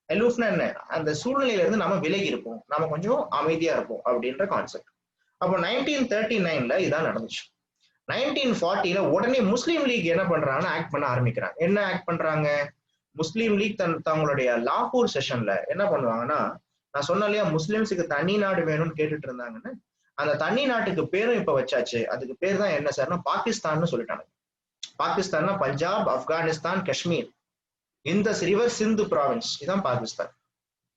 அலூஃப்னா என்ன, அந்த சூழ்நிலையில இருந்து நாம விலகி இருப்போம், நாம கொஞ்சம் அமைதியா இருப்போம் அப்படின்ற கான்செப்ட். அப்போ 1939 இதான் நடந்துச்சு. 1940 உடனே முஸ்லீம் லீக் என்ன பண்றாங்கன்னா ஆக்ட் பண்ண ஆரம்பிக்கிறாங்க. என்ன ஆக்ட் பண்றாங்க, முஸ்லீம் லீக் தங்களுடைய லாகூர் செஷன்ல என்ன பண்ணுவாங்கன்னா, நான் சொன்ன இல்லையா முஸ்லிம்ஸுக்கு தனி நாடு வேணும்னு கேட்டுட்டு இருந்தாங்கன்னு, அந்த தனி நாட்டுக்கு பேரும் இப்ப வச்சாச்சு. அதுக்கு பேர் தான் என்ன சார்னா பாகிஸ்தான்னு சொல்லிட்டாங்க. பாகிஸ்தான்னா பஞ்சாப், ஆப்கானிஸ்தான், காஷ்மீர், இந்த ரிவர் சிந்து ப்ராவின்ஸ் இதான் Pakistan.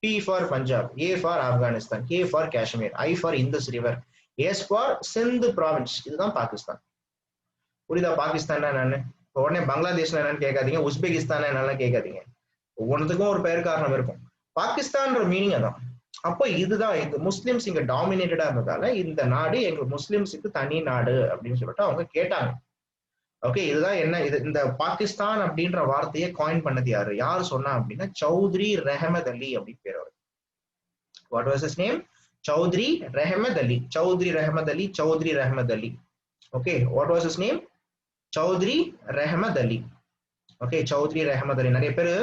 P for Punjab, A for Afghanistan, K for Kashmir, I for Indus river, S for Sindhu province, இதுதான் பாகிஸ்தான். புரியுதா பாகிஸ்தான் என்னன்னு? உடனே பங்களாதேஷ்ல என்னன்னு கேட்காதீங்க, உஸ்பெகிஸ்தான் என்னன்னு கேட்காதீங்க, ஒவ்வொன்றுத்துக்கும் ஒரு பெயர் காரணம் இருக்கும். பாகிஸ்தான் மீனிங் அதான். அப்போ இதுதான் இது முஸ்லிம்ஸ் இங்க டாமினேட்டடா இருந்ததால இந்த நாடு எங்க முஸ்லிம்ஸுக்கு தனி நாடு அப்படின்னு சொல்லிட்டு அவங்க கேட்டாங்க. ஓகே, இதுதான் என்ன, இது இந்த பாகிஸ்தான் அப்படின்ற வார்த்தையை காயின் பண்ணது யாரு, யார் சொன்னா அப்படின்னா சௌத்ரி ரஹமத் அலி அப்படின்னு பேர் அவரு. What was his name, Choudhry Rahmat Ali, Choudhry Rahmat Ali, Choudhry Rahmat Ali. Okay, what was his name, Choudhry Rahmat Ali. Okay, Chowdhury Rahmat அலி. நிறைய பேரு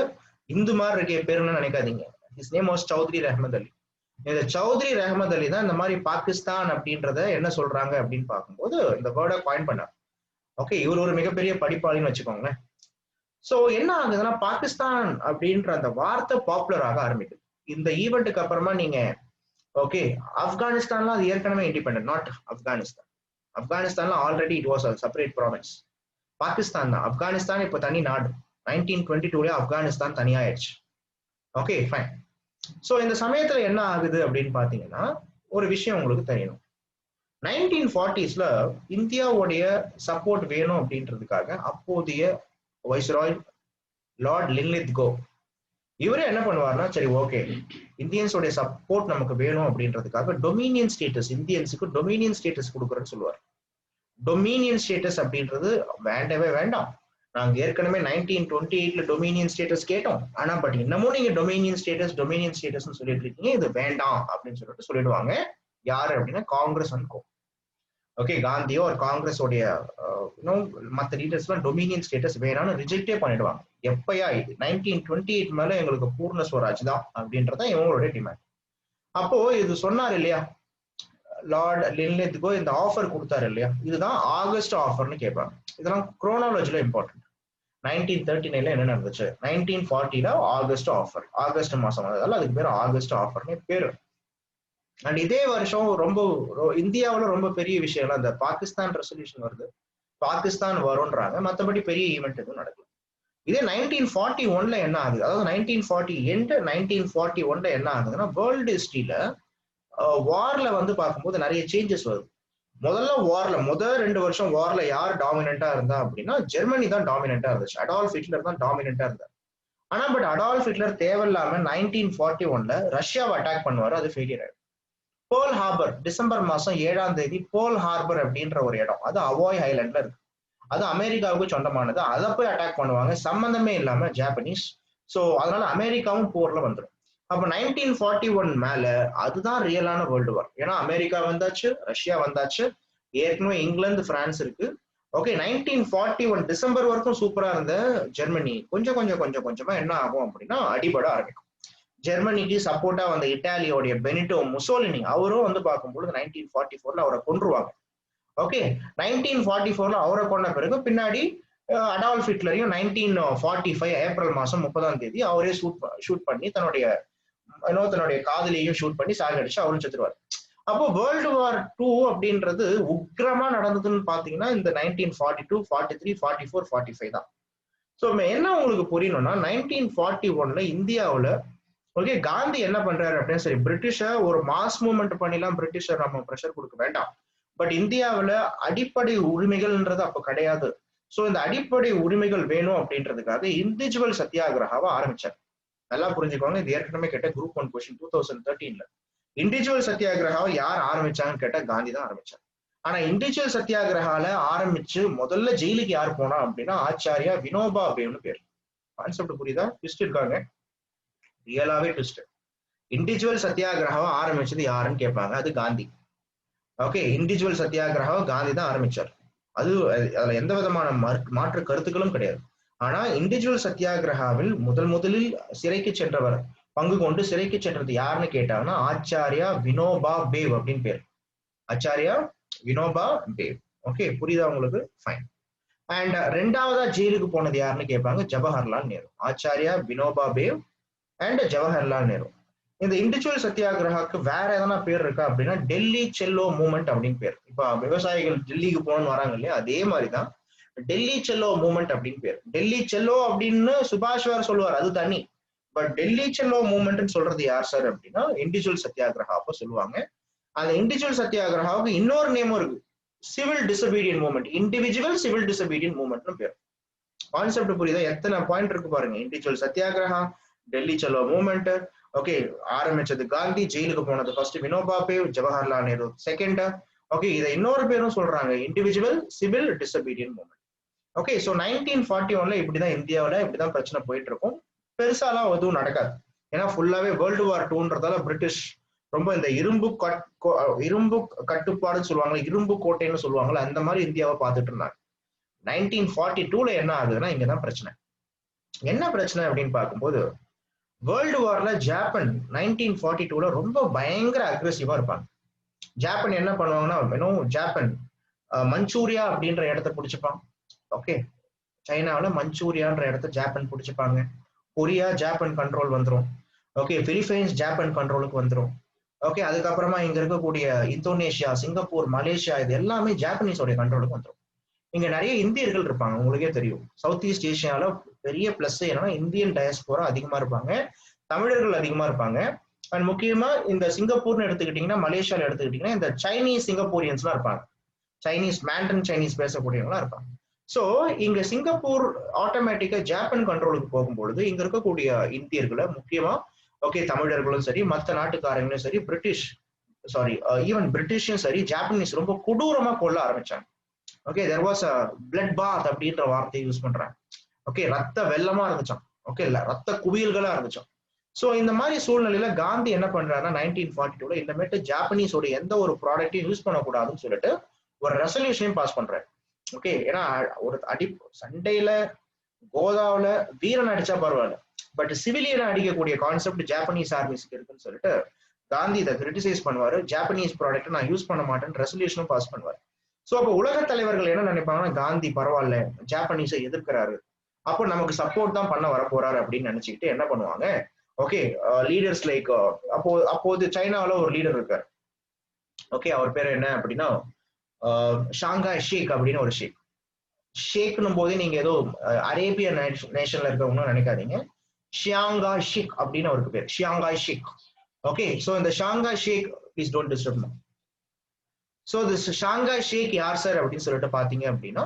இந்து மாதிரி இருக்க பேருன்னு நினைக்காதீங்க, his name was Chowdhury Rahmat அலி. இந்த சௌத்ரி ரஹமத் அலி தான் இந்த மாதிரி பாகிஸ்தான் அப்படின்றத என்ன சொல்றாங்க அப்படின்னு பார்க்கும்போது இந்த வேர்டை காயின் பண்ணார். ஓகே, இவர் ஒரு மிகப்பெரிய படிப்பாளின்னு வச்சுக்கோங்களேன். சோ என்ன ஆகுதுன்னா பாகிஸ்தான் அப்படின்ற அந்த வார்த்தை பாப்புலர் ஆக ஆரம்பிக்குது. இந்த ஈவெண்ட்டுக்கு அப்புறமா நீங்க ஓகே ஆப்கானிஸ்தான்லாம் அது ஏற்கனவே இண்டிபெண்டன்ட், நாட் ஆப்கானிஸ்தான். ஆப்கானிஸ்தான்ல already it was a separate province. Pakistan தான். ஆப்கானிஸ்தான் இப்போ தனி நாடு. 1922 ஆப்கானிஸ்தான் தனியாயிடுச்சு. Okay fine. ஸோ இந்த சமயத்துல என்ன ஆகுது அப்படின்னு பாத்தீங்கன்னா ஒரு விஷயம் உங்களுக்கு தெரியணும். 1940s இந்தியாவுடைய சப்போர்ட் வேணும் அப்படின்றதுக்காக அப்போதைய வைஸ்ராய் லார்ட் லின்லித்கோ இவரே என்ன பண்ணுவார்னா, சரி ஓகே இந்தியன்ஸோடைய சப்போர்ட் நமக்கு வேணும் அப்படின்றதுக்காக டொமினியன் ஸ்டேட்டஸ், இந்தியன்ஸுக்கு டொமினியன் ஸ்டேட்டஸ் கொடுக்குறேன்னு சொல்லுவார். டொமினியன் ஸ்டேட்டஸ் அப்படின்றது வேண்டவே வேண்டாம், நாங்க ஏற்கனவே 1928 டொமினியன் ஸ்டேட்டஸ் கேட்டோம், ஆனா பட் இன்னமும் நீங்க டொமினியன் ஸ்டேட்டஸ் சொல்லிட்டு இருக்கீங்க, இது வேண்டாம் அப்படின்னு சொல்லிட்டு சொல்லிடுவாங்க. யாரு அப்படின்னா காங்கிரஸ் அண்ட் கோ. ஓகே, காந்தியோ ஒரு காங்கிரஸோடைய மற்ற லீடர்ஸ்லாம் டொமினியன் ஸ்டேட்டஸ் வேணாம்னு ரிஜெக்டே பண்ணிடுவாங்க. எப்பயா இது 1928 மேல எங்களுக்கு பூர்ண ஸ்வராஜ் தான் அப்படின்றதான் இவங்களுடைய டிமாண்ட். அப்போ இது சொன்னார் இல்லையா லார்ட் லின்லித்கோ, இந்த ஆஃபர் கொடுத்தாரு இல்லையா, இதுதான் ஆகஸ்ட் ஆஃபர்னு கேட்பாங்க. இதெல்லாம் குரோனாலஜில இம்பார்ட்டன்ட். 1939 என்ன நடந்துச்சு, 1940 ஆகஸ்ட் ஆஃபர், ஆகஸ்ட் மாசம் வந்ததால அதுக்கு பேர் ஆகஸ்ட் ஆஃபர்னு பேரு. அண்ட் இதே வருஷம் ரொம்ப இந்தியாவில ரொம்ப பெரிய விஷயம் இந்த பாகிஸ்தான் ரெசல்யூஷன் வருது, பாகிஸ்தான் வரும்ன்றாங்க, மற்றபடி பெரிய ஈவெண்ட் எதுவும் நடக்கல. இதே 1941 என்ன ஆகுது, அதாவது 1941 என்ன ஆகுதுன்னா வேர்ல்டு ஹிஸ்டரியில வார்ல பார்க்கும்போது நிறைய சேஞ்சஸ் வருது. வார்ல முதல் 2 வருஷம் வார்ல யார் டாமினண்டா இருந்தா அப்படின்னா ஜெர்மனி தான் டாமினண்டா இருந்துச்சு. அடால்ஃப் ஹிட்லர் தான் டாமினண்டா இருந்தார். ஆனா பட் அடால்ஃப் ஹிட்லர் தேவையில்லாம 1941 ரஷ்யாவை அட்டாக் பண்ணுவாரு, அது ஃபெயிலியர் ஆயிடும். பேர்ல் ஹார்பர் டிசம்பர் மாசம் 7ஆம் தேதி பேர்ல் ஹார்பர் அப்படின்ற ஒரு இடம், அது அவாய் ஐலாண்ட்ல இருக்கு, அது அமெரிக்காவுக்கு சொந்தமானது. அதை போய் அட்டாக் பண்ணுவாங்க சம்பந்தமே இல்லாம ஜாப்பனீஸ். சோ அதனால அமெரிக்காவும் போர்ல வந்துடும். அப்ப 1941 மேல அதுதான் ரியலான வேர்ல்டு வார். ஏன்னா அமெரிக்கா வந்தாச்சு, ரஷ்யா வந்தாச்சு, ஏற்கனவே இங்கிலாந்து பிரான்ஸ் இருக்கு. ஓகே, 1941 டிசம்பர் வரைக்கும் சூப்பரா இருந்த ஜெர்மனி கொஞ்சமா என்ன ஆகும் அப்படின்னா அடிபட ஆரம்பிக்கும். ஜெர்மனிக்கு சப்போர்ட்டா வந்த இட்டாலியோடைய பெனிட்டோ முசோலினி அவரும் பார்க்கும்போது 1944 அவரை கொன்றுவாங்க. ஓகே, 1944 அவரை கொண்ட பிறகு பின்னாடி அடால்ஃப் ஹிட்லரையும் 1945 ஏப்ரல் மாசம் 30ஆம் தேதி அவரே ஷூட் பண்ணி தன்னுடைய காதலியையும் ஷூட் பண்ணி சாகடிச்சு அவரும் செத்துருவார். அப்போ வேர்ல்டு வார் 2 அப்படின்றது உக்ரமா நடந்ததுன்னு பாத்தீங்கன்னா இந்த 1942, 43, 44, 45 தான். ஸோ என்ன உங்களுக்கு புரியணும்னா 1941 இந்தியாவில் ஓகே காந்தி என்ன பண்றாரு அப்படின்னு, சரி பிரிட்டிஷை ஒரு மாஸ் மூவ்மெண்ட் பண்ணிலாம் பிரிட்டிஷர் நம்ம ப்ரெஷர் கொடுக்க வேண்டாம், பட் இந்தியாவில் அடிப்படை உரிமைகள்ன்றது அப்போ கிடையாது. ஸோ இந்த அடிப்படை உரிமைகள் வேணும் அப்படின்றதுக்காக இண்டிவிஜுவல் சத்தியாகிரகாவை ஆரம்பிச்சார். நல்லா புரிஞ்சுக்கோங்க, இது ஏற்கனவே கேட்ட குரூப் 1 கொஸ்டின் 2013. இண்டிவிஜுவல் சத்தியாகிரகாவை யார் ஆரம்பிச்சாங்கன்னு கேட்டா காந்தி தான் ஆரம்பிச்சார். ஆனா இண்டிவிஜுவல் சத்தியாகிரகால ஆரம்பிச்சு முதல்ல ஜெயிலுக்கு யார் போனா அப்படின்னா ஆச்சாரியா வினோபா பேவ்னு பேர். கான்செப்ட் புரியுதா? ட்விஸ்ட் இருக்காங்க, ரியலாவே ட்விஸ்ட். இண்டிவிஜுவல் சத்தியாகிரகாவை ஆரம்பிச்சது யாருன்னு கேட்பாங்க, அது காந்தி. ஓகே, இண்டிவிஜுவல் சத்தியாகிரகாவை காந்தி தான் ஆரம்பிச்சார். அதுல எந்த விதமான மாற்று கருத்துக்களும் கிடையாது. ஆனா இண்டிவிஜுவல் சத்தியாகிரகாவில் முதலில் சிறைக்கு சென்றவர், பங்கு கொண்டு சிறைக்கு சென்றது யாருன்னு கேட்டாங்கன்னா ஆச்சாரியா வினோபா பேவ் அப்படின்னு பேர். ஆச்சாரியா வினோபா பேவ். ஓகே, புரியுதா உங்களுக்கு? ஃபைன். அண்ட் ரெண்டாவதா ஜெயிலுக்கு போனது யாருன்னு கேட்பாங்க, ஜவஹர்லால் நேரு. ஆச்சாரியா வினோபா பேவ் அண்ட் ஜவஹர்லால் நேரு. இந்த இண்டிவிஜுவல் சத்தியாகிரகாக்கு வேற எதனா பேர் இருக்கா அப்படின்னா டெல்லி செல்லோ மூவ்மெண்ட் அப்படின்னு பேர். இப்ப விவசாயிகள் டெல்லிக்கு போகணும்னு வராங்க இல்லையா, அதே மாதிரிதான் டெல்லி செல்லோ மூவ்மெண்ட் அப்படின்னு பேர். டெல்லி செல்லோ அப்படின்னு சுபாஷ் வேற சொல்லுவார், அது தனி. பட் டெல்லி செல்லோ மூவ்மெண்ட் சொல்றது யார் சார் அப்படின்னா இண்டிவிஜுவல் சத்தியாகிரகா அப்ப சொல்லுவாங்க. அந்த இண்டிவிஜுவல் சத்தியாகிரகாவுக்கு இன்னொரு நேமும் இருக்கு, civil disobedience movement. Individual civil disobedience மூவ்மெண்ட்னு பேர். கான்செப்ட் புரியுதா? எத்தனை பாயிண்ட் இருக்கு பாருங்க. Individual Satyagraha, Delhi Chalo movement. Okay, ஆரம்பிச்சது காந்தி, ஜெயிலுக்கு போனது first Vinoba Bhave, Jawaharlal Nehru second. Okay, இதை இன்னொரு பேரும் சொல்றாங்க, individual civil disobedience movement. Okay, so 1941 இப்படிதான் இந்தியாவில இப்படிதான் பிரச்சனை போயிட்டு இருக்கும். பெருசாலாம் எதுவும் நடக்காது. ஏன்னா ஃபுல்லாவே வேர்ல்டு வார் 2ன்றதால பிரிட்டிஷ் ரொம்ப இந்த இரும்பு கட்டுப்பாடுன்னு சொல்லுவாங்க, இரும்பு கோட்டைன்னு சொல்லுவாங்கல்ல, அந்த மாதிரி இந்தியாவை பார்த்துட்டு இருந்தாங்க. 1942 என்ன ஆகுதுன்னா இங்கதான் பிரச்சனை. என்ன பிரச்சனை அப்படின்னு பார்க்கும்போது வேர்ல்டு வார்ல ஜப்பான் 1942 ரொம்ப பயங்கர அக்ரெசிவா இருப்பாங்க. ஜப்பான் என்ன பண்ணுவாங்கன்னா ஜப்பான் மஞ்சூரியா அப்படின்ற இடத்த பிடிச்சுப்பான். ஓகே, சைனாவில மஞ்சூரியான்ற இடத்த ஜப்பான் பிடிச்சிப்பாங்க. கொரியா ஜப்பான் கண்ட்ரோல் வந்துடும். ஓகே, பிலிப்பைன்ஸ் ஜப்பான் கண்ட்ரோலுக்கு வந்துடும். ஓகே, அதுக்கப்புறமா இங்க இருக்கக்கூடிய இந்தோனேஷியா, சிங்கப்பூர், மலேசியா இது எல்லாமே ஜாப்பனீஸோடைய கண்ட்ரோலுக்கு வந்துடும். இங்க நிறைய இந்தியர்கள் இருப்பாங்க, உங்களுக்கே தெரியும். சவுத் ஈஸ்ட் ஏஷியால பெரிய பிளஸ் என்னன்னா இந்தியன் டயஸ்போரா அதிகமா இருப்பாங்க, தமிழர்கள் அதிகமா இருப்பாங்க. அண்ட் முக்கியமா இந்த சிங்கப்பூர்னு எடுத்துக்கிட்டீங்கன்னா, மலேசியால எடுத்துக்கிட்டீங்கன்னா இந்த சைனீஸ் சிங்கப்பூரியன்ஸ் எல்லாம் இருப்பாங்க. சைனீஸ் மேண்டன் சைனீஸ் பேசக்கூடியவங்களா இருப்பாங்க. சோ இங்க சிங்கப்பூர் ஆட்டோமேட்டிக்கா ஜப்பான் கண்ட்ரோலுக்கு போகும்பொழுது இங்க இருக்கக்கூடிய இந்தியர்களை முக்கியமா ஓகே தமிழர்களும் சரி, மற்ற நாட்டுக்காரங்களும் சரி, ஈவன் பிரிட்டிஷும் சரி, ஜாப்பனீஸ் ரொம்ப கொடூரமா கொல்ல ஆரம்பிச்சாங்க. Okay, there was a blood bath அப்படின்ற வார்த்தையை யூஸ் பண்றாங்க. ஓகே, ரத்த வெள்ளமா இருந்துச்சான். ஓகே, இல்ல ரத்த குவியல்களா இருந்துச்சான். சோ இந்த மாதிரி சூழ்நிலையில காந்தி என்ன பண்றாருன்னா 1942 இந்தமேட்டு ஜாப்பனீஸோட எந்த ஒரு ப்ராடக்டையும் யூஸ் பண்ணக்கூடாதுன்னு சொல்லிட்டு ஒரு ரெசல்யூஷனையும் பாஸ் பண்றாரு. ஓகே, ஏன்னா ஒரு சண்டையில கோதாவில வீரன் அடிச்சா பரவாயில்ல, பட் சிவிலியனை அடிக்கக்கூடிய கான்செப்ட் ஜாப்பனீஸ் ஆர்மிஸ்க்கு இருக்குன்னு சொல்லிட்டு காந்தி இதை கிரிட்டிசைஸ் பண்ணுவாரு. ஜாப்பனீஸ் ப்ராடக்ட் நான் யூஸ் பண்ண மாட்டேன்னு ரெசல்யூஷனும் பாஸ் பண்ணுவாரு. சோ அப்ப உலக தலைவர்கள் என்ன நினைப்பாங்கன்னா, காந்தி பரவாயில்ல ஜாப்பனீஸை எதிர்க்கிறாரு, அப்போ நமக்கு சப்போர்ட் தான் பண்ண வர போறாரு அப்படின்னு நினைச்சுக்கிட்டு என்ன பண்ணுவாங்க, ஓகே லீடர்ஸ் லைக் அப்போது சைனாவில ஒரு லீடர் இருக்காரு. ஓகே, அவர் பேர் என்ன அப்படின்னா ஷாங்காய் ஷேக் அப்படின்னு ஒரு ஷேக். ஷேக்னும் போதே நீங்க ஏதோ அரேபிய நேஷன்ல இருக்கவங்க நினைக்காதீங்க. ஷியாங்காய் ஷேக் அப்படின்னு அவருக்கு பேர், ஷியாங்காய் ஷேக். ஓகே, சோ இந்த Chiang Kai Shek please don't disturb me. So this Chiang Kai Shek யார் சார் அப்படின்னு சொல்லிட்டு பாத்தீங்க அப்படின்னா,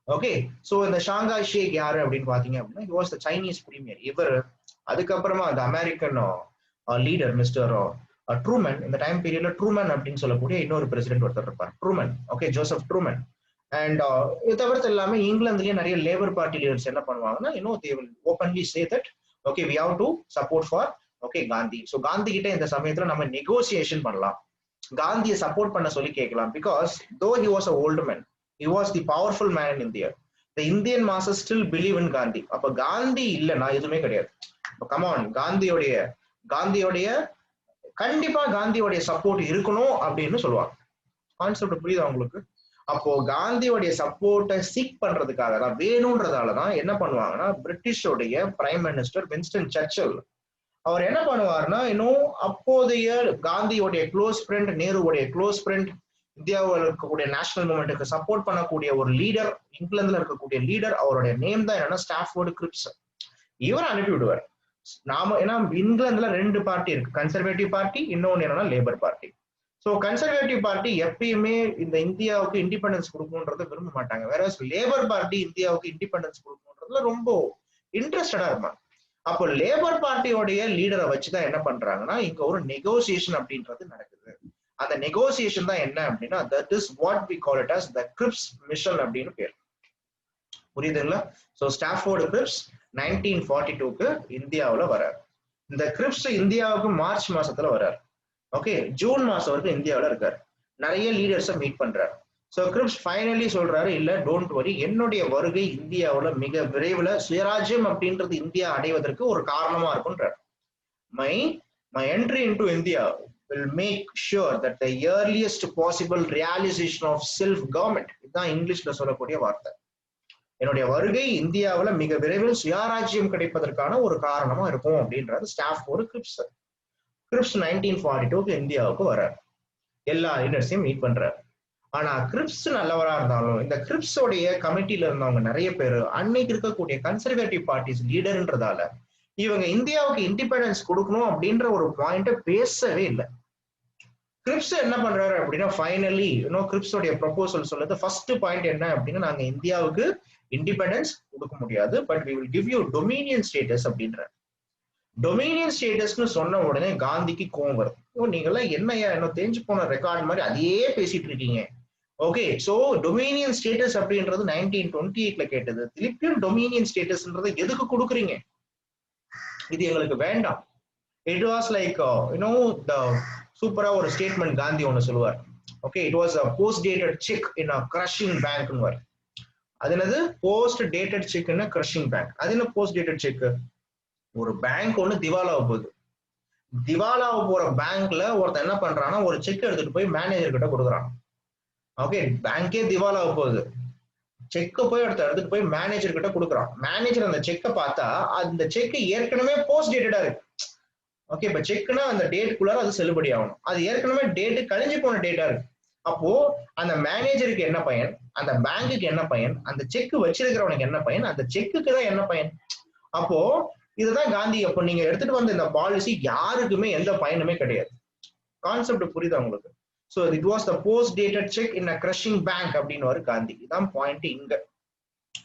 ஓகே சோ இந்த ஷாங்காய் ஷேக் யாரு அப்படின்னு பாத்தீங்க அப்படின்னா, he was the Chinese premier. இவர் அதுக்கப்புறமா அந்த அமெரிக்கன் லீடர் மிஸ்டர் ட்ரூமன், இந்த டைம் பீரியட்ல ட்ரூமன் அப்படின்னு சொல்லக்கூடிய இன்னொரு பிரசிடென்ட் ஒருத்தர் இருப்பார், Truman. Okay, Joseph Truman. And இது தவிர்த்து எல்லாமே இங்கிலாந்துலயே நிறைய லேபர் பார்ட்டி லீடர்ஸ் என்ன பண்ணுவாங்கன்னா, they will openly say that okay we have to support for okay Gandhi. So Gandhi கிட்ட இந்த சமயத்துல நம்ம நெகோசியேஷன் பண்ணலாம், காந்தியை சப்போர்ட் பண்ண சொல்லி கேட்கலாம். Because though he was a old man, he was the powerful man in India. The Indian masses still believe in Gandhi. அப்ப காந்தி இல்லைன்னா எதுவுமே கிடையாது. கமான், காந்தியோடைய கண்டிப்பா காந்தியோடைய சப்போர்ட் இருக்கணும் அப்படின்னு சொல்லுவாங்க. கான்செப்ட் புரியுதா உங்களுக்கு? அப்போ காந்தியோடைய சப்போர்ட்டை சீக் பண்றதுக்காக தான், வேணும்ன்றதாலதான் என்ன பண்ணுவாங்கன்னா, பிரிட்டிஷோடைய பிரைம் மினிஸ்டர் வின்ஸ்டன் சர்ச்சில் அவர் என்ன பண்ணுவாருன்னா, இன்னும் அப்போதைய காந்தியோடைய க்ளோஸ் ஃப்ரெண்ட், நேருவோடைய க்ளோஸ் ஃப்ரெண்ட், இந்தியாவில் இருக்கக்கூடிய நேஷனல் மூவ்மெண்ட்டுக்கு சப்போர்ட் பண்ணக்கூடிய ஒரு லீடர், இங்கிலாந்துல இருக்கக்கூடிய லீடர், அவருடைய நேம் தான் என்னன்னா ஸ்டாஃபோர்டு கிரிப்ஸ். இவர் அனுப்பி விடுவார். நாம ஏன்னா இங்கிலாந்துல ரெண்டு பார்ட்டி இருக்கு, கன்சர்வேட்டிவ் பார்ட்டி, இன்னொன்னு என்னன்னா labour party. So conservative party எப்பயுமே இந்த இந்தியாவுக்கு இண்டிபெண்டன்ஸ் கொடுக்கணுன்றத விரும்ப மாட்டாங்க. வேற லேபர் பார்ட்டி இந்தியாவுக்கு இண்டிபெண்டன்ஸ் கொடுக்கணுன்றதுல ரொம்ப இன்ட்ரெஸ்டடா இருப்பாங்க. அப்போ லேபர் பார்ட்டியோடைய லீடரை வச்சுதான் என்ன பண்றாங்கன்னா, இங்க ஒரு நெகோசியேஷன் அப்படின்றது நடக்குது. அந்த நெகோசியேஷன் தான் என்ன அப்படின்னா, that is what we call it as the Cripps mission அப்படின்னு பேர். புரியுதுங்களா? ஸோ ஸ்டாஃபோர்டு கிரிப்ஸ் 1942க்கு இந்தியாவில் வர்றாரு. இந்த கிரிப்ஸ் இந்தியாவுக்கு மார்ச் மாசத்துல வர்றாரு. ஓகே, ஜூன் மாசம் வரைக்கும் இந்தியாவில் இருக்காரு, நிறைய லீடர்ஸை மீட் பண்றாரு. ஸோ கிரிப்ஸ் ஃபைனலி சொல்றாரு, இல்ல டோன்ட் வரி, என்னுடைய வருகை இந்தியாவில் மிக விரைவில் சுயராஜ்யம் அப்படின்றது இந்தியா அடைவதற்கு ஒரு காரணமா இருக்குன்றார். My entry into India will make sure that the earliest possible realization of self government, இதுதான் இங்கிலீஷ்ல சொல்லக்கூடிய வார்த்தை. என்னுடைய வருகை இந்தியாவில் மிக விரைவில் சுயராஜ்யம் கிடைப்பதற்கான ஒரு காரணமா இருக்கும் அப்படின்றது ஸ்டாஃபோர்டு கிரிப்ஸ். கிரிப்ஸ் 1942க்கு இந்தியாவுக்கு வர்றாரு, எல்லா லீடர்ஸையும் மீட் பண்றாரு. ஆனா கிரிப்ஸ் நல்லவரா இருந்தாலும் இந்த கிரிப்ஸோடைய கமிட்டியில இருந்தவங்க நிறைய பேர் அன்னைக்கு இருக்கக்கூடிய கன்சர்வேட்டிவ் பார்ட்டிஸ் லீடர்ன்றதால இவங்க இந்தியாவுக்கு இண்டிபெண்டன்ஸ் கொடுக்கணும் அப்படின்ற ஒரு பாயிண்ட பேசவே இல்லை. கிரிப்ஸ் என்ன பண்றாரு அப்படின்னா, ஃபைனலி கிரிப்ஸோடைய ப்ரொபோசல் சொல்லுது, ஃபர்ஸ்ட் பாயிண்ட் என்ன அப்படின்னா, நாங்க இந்தியாவுக்கு இண்டிபெண்டன்ஸ் கொடுக்க முடியாது, but we will give you dominion status அப்படின்ற. டொமினியன் ஸ்டேட்டஸ்னு சொன்ன உடனே காந்திக்கு கோவம் வருது. நீங்களாம் என்னையா என்ன தெரிஞ்சு போன ரெக்கார்ட் மாதிரி அதையே பேசிட்டு இருக்கீங்க. ஓகே, சோ டொமினியன் ஸ்டேட்டஸ் அப்படின்றது 1928ல கேட்டது, திருப்பியும் டொமினியன் ஸ்டேட்டஸ்ன்றதை எதுக்கு கொடுக்குறீங்க? இது எங்களுக்கு வேண்டாம். இட் வாஸ் லைக் சூப்பரா ஒரு ஸ்டேட்மெண்ட் காந்தி ஒன்னு சொல்லுவார். Okay, it was a post dated cheque in a crashing பேங்க்னு. அது என்னது? Post dated cheque in a crashing bank. அது என்ன போஸ்ட் டேட்டட் செக்? ஒரு பேங்க் ஒண்ணு திவாலாக போகுது, திவாலாக போற பேங்க்ல ஒருத்தன் என்ன பண்றான்னா, ஒரு செக் எடுத்துட்டு போய் மேனேஜர் கிட்ட கொடுக்குறான். ஓகே, பேங்கே திவாலாக போகுது, செக்கை போய் எடுத்துட்டு போய் மேனேஜர் கிட்ட கொடுக்குறான். மேனேஜர் அந்த செக்கை பார்த்தா அந்த செக் ஏற்கனவே போஸ்ட் டேட்டடா இருக்கு. ஓகே, இப்ப செக்னா அந்த டேட்டுக்குள்ளார அது செல்லுபடி ஆகணும். அது ஏற்கனவே டேட்டு கழிஞ்சு போன டேட்டா இருக்கு. அப்போ அந்த மேனேஜருக்கு என்ன பயன், அந்த பேங்குக்கு என்ன பயன், அந்த செக் வச்சிருக்கிறவனுக்கு என்ன பயன், அந்த செக்குக்கு தான் என்ன பயன். அப்போ இதுதான் காந்தி. அப்போ நீங்க எடுத்துட்டு வந்த இந்த பாலிசி யாருக்குமே எந்த பயனுமே கிடையாது. கான்செப்ட் புரியுதா உங்களுக்கு? So it was the post dated cheque in a crashing bank அப்படின்னு ஒரு காந்தி. இதான் பாயிண்ட் இங்க.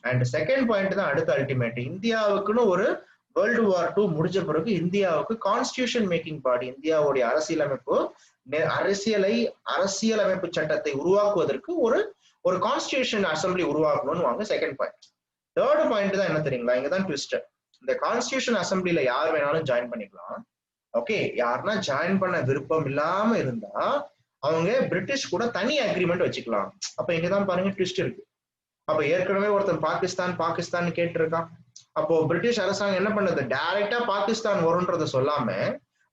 அண்ட் செகண்ட் பாயிண்ட் தான் அடுத்த அல்டிமேட். இந்தியாவுக்குன்னு ஒரு வேர்ல்டு வார் 2 முடிஞ்ச பிறகு இந்தியாவுக்கு கான்ஸ்டிடியூஷன் மேக்கிங் பாடி, இந்தியாவுடைய அரசியலமைப்பு சட்டத்தை உருவாக்குவதற்கு ஒரு கான்ஸ்டிடியூஷன் அசம்பிளி உருவாக்கணும்னு வாங்க. Second point. தேர்ட் பாயிண்ட் தான் என்ன தெரியுங்களா? இங்கதான் ட்விஸ்ட். இந்த கான்ஸ்டிடியூஷன் அசம்பிளில யார் வேணாலும் ஜாயின் பண்ணிக்கலாம். ஓகே, யாருன்னா ஜாயின் பண்ண விருப்பம் இல்லாம இருந்தா அவங்க பிரிட்டிஷ் கூட தனி அக்ரிமெண்ட் வச்சுக்கலாம். அப்ப இங்கதான் பாருங்க ட்விஸ்ட் இருக்கு. அப்ப ஏற்கனவே ஒருத்தன் பாகிஸ்தான் கேட்டு இருக்கான். அப்போ பிரிட்டிஷ் அரசாங்கம் என்ன பண்ணது? டைரக்டா பாகிஸ்தான் வரும்ன்றத சொல்லாம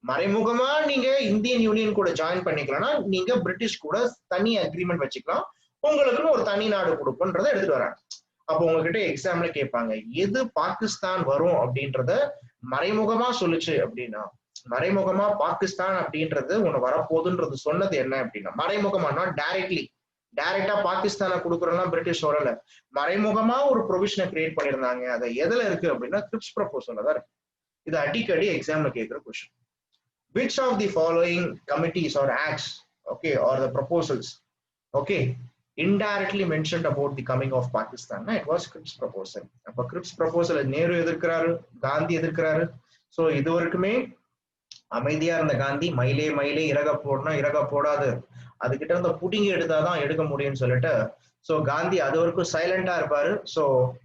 மறைமுகமா நீங்க இந்தியன் யூனியன் கூட ஜாயின் பண்ணிக்கலாம்னா நீங்க பிரிட்டிஷ் கூட தனி அக்ரிமெண்ட் வச்சுக்கலாம், உங்களுக்குன்னு ஒரு தனி நாடு கொடுப்போன்றத எடுத்துட்டு வராங்க. அப்போ உங்ககிட்ட எக்ஸாம்ல கேட்பாங்க, எது பாகிஸ்தான் வரும் அப்படின்றத மறைமுகமா சொல்லுச்சு அப்படின்னா, மறைமுகமா பாகிஸ்தான் அப்படின்றது ஒண்ணு வரப்போகுதுன்றது சொன்னது என்ன அப்படின்னா, மறைமுகமா நாட் டைரக்டா பாகிஸ்தானை கொடுக்குறோம்னா பிரிட்டிஷ் வரல, மறைமுகமா ஒரு ப்ரொவிஷனை கிரியேட் பண்ணிருந்தாங்க. அது எதுல இருக்கு அப்படின்னா கிரிப்ஸ் ப்ரொபோசல்ல தான் இருக்கு. இது அடிக்கடி எக்ஸாம்ல கேட்கிற question. Which of the following committees or acts, okay, or the proposals, okay, indirectly mentioned about the coming of Pakistan? It was Cripps proposal. அப்ப Cripps proposal நேரு எதிர்க்கிறாரு, காந்தி எதிர்க்கிறாரு. சோ இது வரைக்குமே அமைதியா இருந்த காந்தி மயிலே இறக போடனா இறக போடாது, அதுகிட்ட இருந்த புடிங்கி எடுத்தாதான் எடுக்க முடியும்னு சொல்லிட்டு சோ காந்தி அது வரைக்கும் சைலண்டா இருப்பாரு. சோ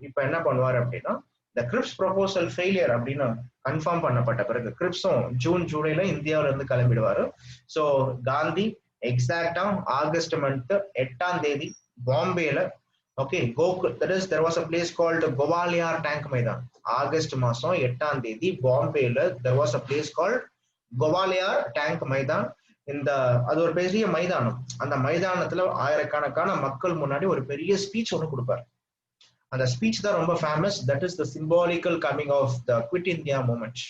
இப்ப என்ன பண்ணுவாரு அப்படின்னா, இந்த கிரிப்ஸ் ப்ரொபோசல் ஃபெயிலியர் அப்படின்னு கன்ஃபார்ம் பண்ணப்பட்ட பிறகு கிரிப்ஸும் ஜூலைல இந்தியாவில இருந்து கிளம்பிடுவாரு. சோ காந்தி எக்ஸாக்டா ஆகஸ்ட் மந்த் 8ஆம் தேதி பாம்பேல, okay, there was a place called Gwalior tank maidan. August மாசம் 8ஆம் தேதி பாம்பேல there was a place called Gwalior tank maidan. அது ஒரு பெரிய மைதானம். அந்த மைதானத்துல ஆயிரக்கணக்கான மக்கள் முன்னாடி ஒரு பெரிய ஸ்பீச் ஒன்று கொடுப்பாரு. அந்த ஸ்பீச் தான் ரொம்ப famous. That is the symbolical coming of the quit India movement.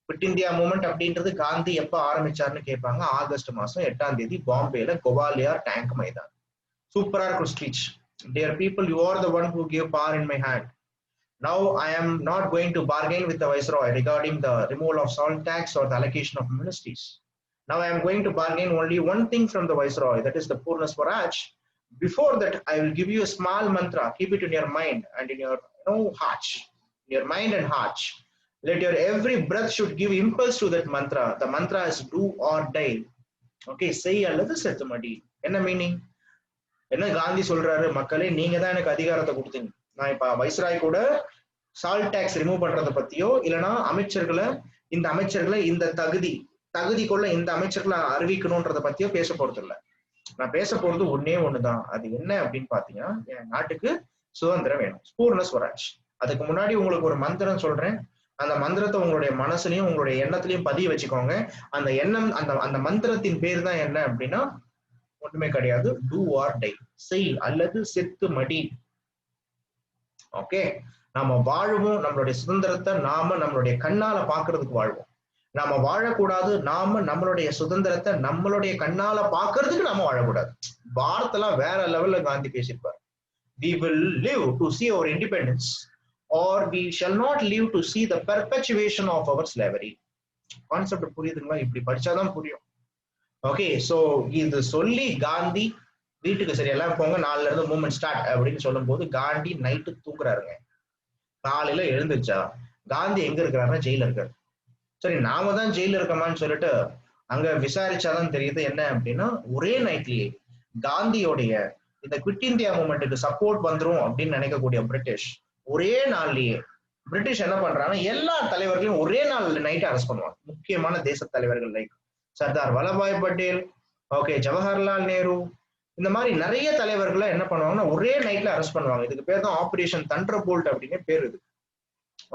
Quit India movement அப்படின்றது காந்தி எப்ப ஆரம்பிச்சாருன்னு கேட்பாங்க. ஆகஸ்ட் மாசம் 8ஆம் தேதி பாம்பேல கோவாலியார் டேங்க் மைதான். சூப்பரா இருக்கும் speech. Dear people, you are the one who gave power in my hand. Now I am not going to bargain with the viceroy regarding the removal of salt tax or the allocation of ministries. Now I am going to bargain only one thing from the viceroy, that is the Purna Swaraj. Before that, I will give you a small mantra. Keep it in your mind and in your heart. In your mind and heart. Let your every breath should give impulse to that mantra. The mantra is do or die. Okay, say அல்லது செத்து மடி. என்ன மீனிங்? என்ன காந்தி சொல்றாரு? மக்களே, நீங்க தான் எனக்கு அதிகாரத்தை கொடுத்தீங்க. நான் இப்ப வைஸ்ராய் கூட சால்ட் டாக்ஸ் ரிமூவ் பண்றதை பத்தியோ இல்லைன்னா இந்த அமைச்சர்களை இந்த தகுதிக்குள்ள இந்த அமைச்சர்களை அறிவிக்கணும்ன்றத பத்தியோ பேச போறது இல்லை. நான் பேச போறது ஒண்ணுதான். அது என்ன அப்படின்னு பாத்தீங்கன்னா, என் நாட்டுக்கு சுதந்திரம் வேணும், பூர்ண ஸ்வராஜ். அதுக்கு முன்னாடி உங்களுக்கு ஒரு மந்திரம் சொல்றேன். அந்த மந்திரத்தை உங்களுடைய மனசுலயும் உங்களுடைய எண்ணத்திலையும் பதிய வச்சுக்கோங்க. அந்த எண்ணம் அந்த மந்திரத்தின் பேர் தான் என்ன அப்படின்னா ஒண்ணுமே கிடையாது, டூ ஆர் டை, செய் அல்லது செத்து மடி. ஓகே, நாம வாழ்வோம் நம்மளுடைய சுதந்திரத்தை நாம நம்மளுடைய கண்ணால பாக்குறதுக்கு வாழ்வோம். நாம வாழக்கூடாது, நாம நம்மளுடைய சுதந்திரத்தை நம்மளுடைய கண்ணால பாக்குறதுக்கு நாம வாழக்கூடாது. வார்த்தைலாம் வேற லெவல்ல காந்தி பேசியிருப்பார். We will live to see our independence or we shall not live to see the perpetuation of our slavery. Concept புரியுதுங்களா? இப்படி படிச்சாதான் புரியும். ஓகே, சோ இது சொல்லி காந்தி வீட்டுக்கு சரி எல்லாம் போங்க, நாலுல இருந்து மூவ்மெண்ட் ஸ்டார்ட் அப்படின்னு சொல்லும் போது காந்தி நைட்டு தூங்குறாருங்க. காலையில எழுந்துச்சா காந்தி எங்க இருக்கிறாருன்னா ஜெயில இருக்காரு. சரி, நாம தான் ஜெயில இருக்கமான்னு சொல்லிட்டு அங்க விசாரிச்சாதான் தெரியுது என்ன அப்படின்னா, ஒரே நைட்லயே காந்தியோடைய இந்த குவிட் இந்தியா மூவ்மெண்ட்டுக்கு சப்போர்ட் வந்துரும் அப்படின்னு நினைக்கக்கூடிய பிரிட்டிஷ் ஒரே நாள்லயே பிரிட்டிஷ் என்ன பண்றாங்கன்னா எல்லா தலைவர்களையும் ஒரே நாள் நைட்டு அரெஸ்ட் பண்ணுவாங்க. முக்கியமான தேச தலைவர்கள் லைக் சர்தார் வல்லபாய் பட்டேல், ஓகே, ஜவஹர்லால் நேரு, இந்த மாதிரி நிறைய தலைவர்களை என்ன பண்ணுவாங்கன்னா ஒரே நைட்ல அரெஸ்ட் பண்ணுவாங்க. இதுக்கு பேர் தான் ஆபரேஷன் தண்டர் போல்ட் அப்படின்னு பேர். இது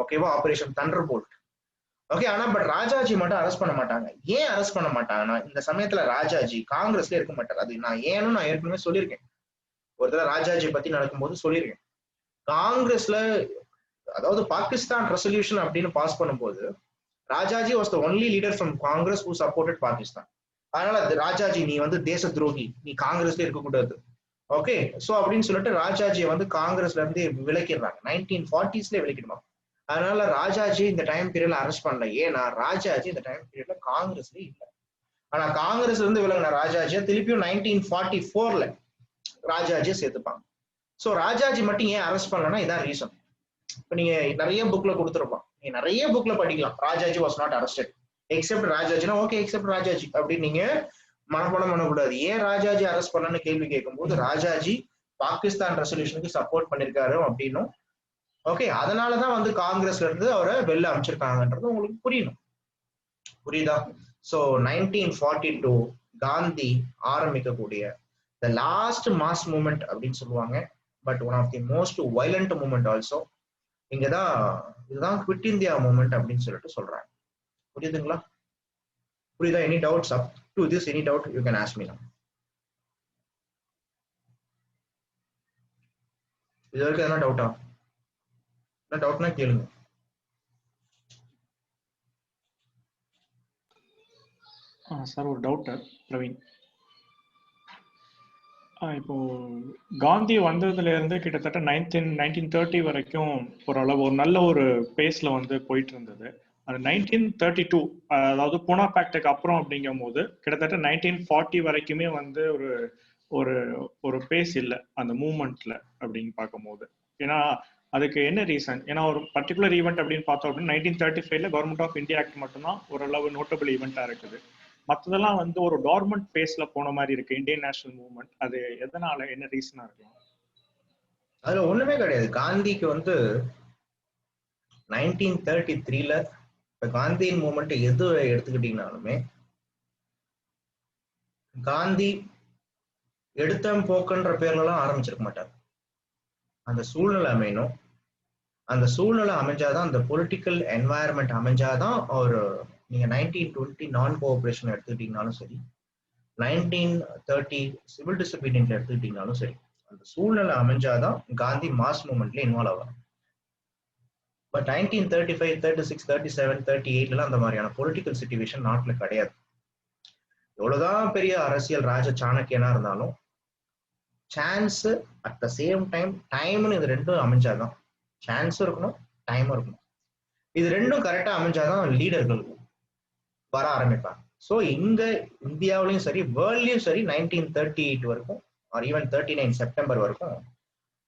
ஓகேவா, ஆபரேஷன் தண்டர் போல்ட். ஓகே, ஆனா பட் ராஜாஜி மட்டும் அரெஸ்ட் பண்ண மாட்டாங்க. ஏன் அரெஸ்ட் பண்ண மாட்டாங்கன்னா, இந்த சமயத்துல ராஜாஜி காங்கிரஸ்ல இருக்க மாட்டார். அது நான் ஏற்கனவே சொல்லியிருக்கேன். ஒரு தடவை ராஜாஜி பத்தி நடக்கும்போது சொல்லியிருக்கேன். காங்கிரஸ்ல அதாவது பாகிஸ்தான் ரெசல்யூஷன் அப்படின்னு பாஸ் பண்ணும்போது Rajaji was the only leader from Congress who supported Pakistan. அதனால ராஜாஜி நீ வந்து தேச துரோகி, நீ காங்கிரஸ்ல இருக்கக்கூடாது, ஓகே சோ அப்படின்னு சொல்லிட்டு ராஜாஜியை வந்து காங்கிரஸ்ல இருந்து விலக்கிடுறாங்க. 1940s விலக்கிடுவாங்க. அதனால ராஜாஜி இந்த டைம் பீரியட்ல அரெஸ்ட் பண்ணல. ஏன்னா ராஜாஜி இந்த டைம் பீரியட்ல காங்கிரஸ்ல இல்லை. ஆனா காங்கிரஸ்ல இருந்து விலகின ராஜாஜியை திருப்பியும் 1944 ராஜாஜியை சேர்த்துப்பாங்க. சோ ராஜாஜி மட்டும் ஏன் அரெஸ்ட் பண்ணலன்னா இதான் ரீசன். இப்ப நீங்க நிறைய புக்ல கொடுத்துருப்பான், நீங்க நிறைய புக்ல படிக்கலாம் Rajaji was not arrested except ராஜாஜினா ஓகே எக்ஸெப்ட் ராஜாஜி அப்படின்னு நீங்க மனப்பாடம் பண்ணக்கூடாது. ஏன் ராஜாஜி அரெஸ்ட் பண்ணனு கேள்வி கேட்கும் போது ராஜாஜி பாகிஸ்தான் ரெசல்யூஷனுக்கு சப்போர்ட் பண்ணிருக்காரு அப்படின்னும், ஓகே அதனாலதான் வந்து காங்கிரஸ்ல இருந்து அவரை வெளில அமைச்சிருக்காங்கன்றது உங்களுக்கு புரியணும். புரியுதா? சோ 1942 காந்தி ஆரம்பிக்கக்கூடிய த லாஸ்ட் மாஸ் மூவ்மெண்ட் அப்படின்னு சொல்லுவாங்க. But one of the most violent movement also. இங்கதான் இதுதான் குவிட் இந்தியா மூவ்மெண்ட் அப்படின்னு சொல்லிட்டு சொல்றாங்க. புரியுதுங்களா? புரியுதா? Any doubts up to this? Any doubt you can ask me நவ. இது வரைக்கும் எதனா டவுட்டா? என்ன டவுட்னா கேளுங்க. சார் ஒரு டவுட் பிரவீன். இப்போ காந்தி வந்ததுல இருந்து கிட்டத்தட்ட 1930 வரைக்கும் ஓரளவு ஒரு நல்ல ஒரு பேஸ்ல வந்து போயிட்டு இருந்தது. அது 1932 அதாவது பூனா பேக்டுக்கு அப்புறம் அப்படிங்கும் போது கிட்டத்தட்ட 1940 வரைக்குமே வந்து ஒரு ஒரு ஒரு பேஸ் இல்லை அந்த மூவ்மெண்ட்ல அப்படின்னு பார்க்கும்போது. ஏன்னா அதுக்கு என்ன ரீசன்? ஏன்னா ஒரு பர்டிகுலர் ஈவெண்ட் அப்படின்னு பார்த்தோம் அப்படின்னா 1935 கவர்மெண்ட் ஆஃப் இந்தியா ஆக்ட் மட்டும்தான் ஓரளவு நோட்டபிள் ஈவெண்டா இருக்குது. மற்றதெல்லாம் வந்து ஒரு டார்மண்ட் பேஸ்ல போன மாதிரி இருக்கு இந்தியன் நேஷனல் மூவ்மெண்ட். அது எதனால, என்ன ரீசனா இருக்கலாம்? அதுல ஒண்ணுமே கிடையாது. காந்திக்கு வந்து 1933 இப்ப காந்தியின் மூவ்மெண்ட் எது எடுத்துக்கிட்டீங்கன்னாலுமே காந்தி எடுத்த போக்குன்ற பேர்ல எல்லாம் ஆரம்பிச்சிருக்க மாட்டார். அந்த சூழ்நிலை அமையணும். அந்த சூழ்நிலை அமைஞ்சாதான், அந்த பொலிட்டிக்கல் என்வாயர்மெண்ட் அமைஞ்சாதான் ஒரு நீங்க 1920 நான் கோஆபரேஷன் எடுத்துக்கிட்டீங்கனாலும் சரி, 1930 சிவில் டிசிப்ளின்ல எடுத்துக்கிட்டீங்கனாலும் சரி, அந்த சூழ்நிலை அமைஞ்சாதான் காந்தி மாஸ் மூவ்மெண்ட்ல இன்வால்வ் ஆவார். பட் 1935, 36, 37, 38 அந்த மாதிரியான பொலிட்டிக்கல் சிச்சுவேஷன் நாட்டுல கிடையாது. எவ்வளவுதான் பெரிய அரசியல் ராஜ சாணக்கியனா இருந்தாலும் சான்ஸ் அட் த சேம் டைம்னு இது ரெண்டும் அமைஞ்சாதான், சான்ஸும் இருக்கணும் டைமும் இருக்கணும். இது ரெண்டும் கரெக்டா அமைஞ்சாதான் லீடர்கள் வர ஆரம்பிப்பாங்க. ஸோ இங்க இந்தியாவிலையும் சரி வேர்ல்ட்லயும் சரி 1938 வரைக்கும் ஆர் ஈவன் 39 செப்டம்பர் வரைக்கும்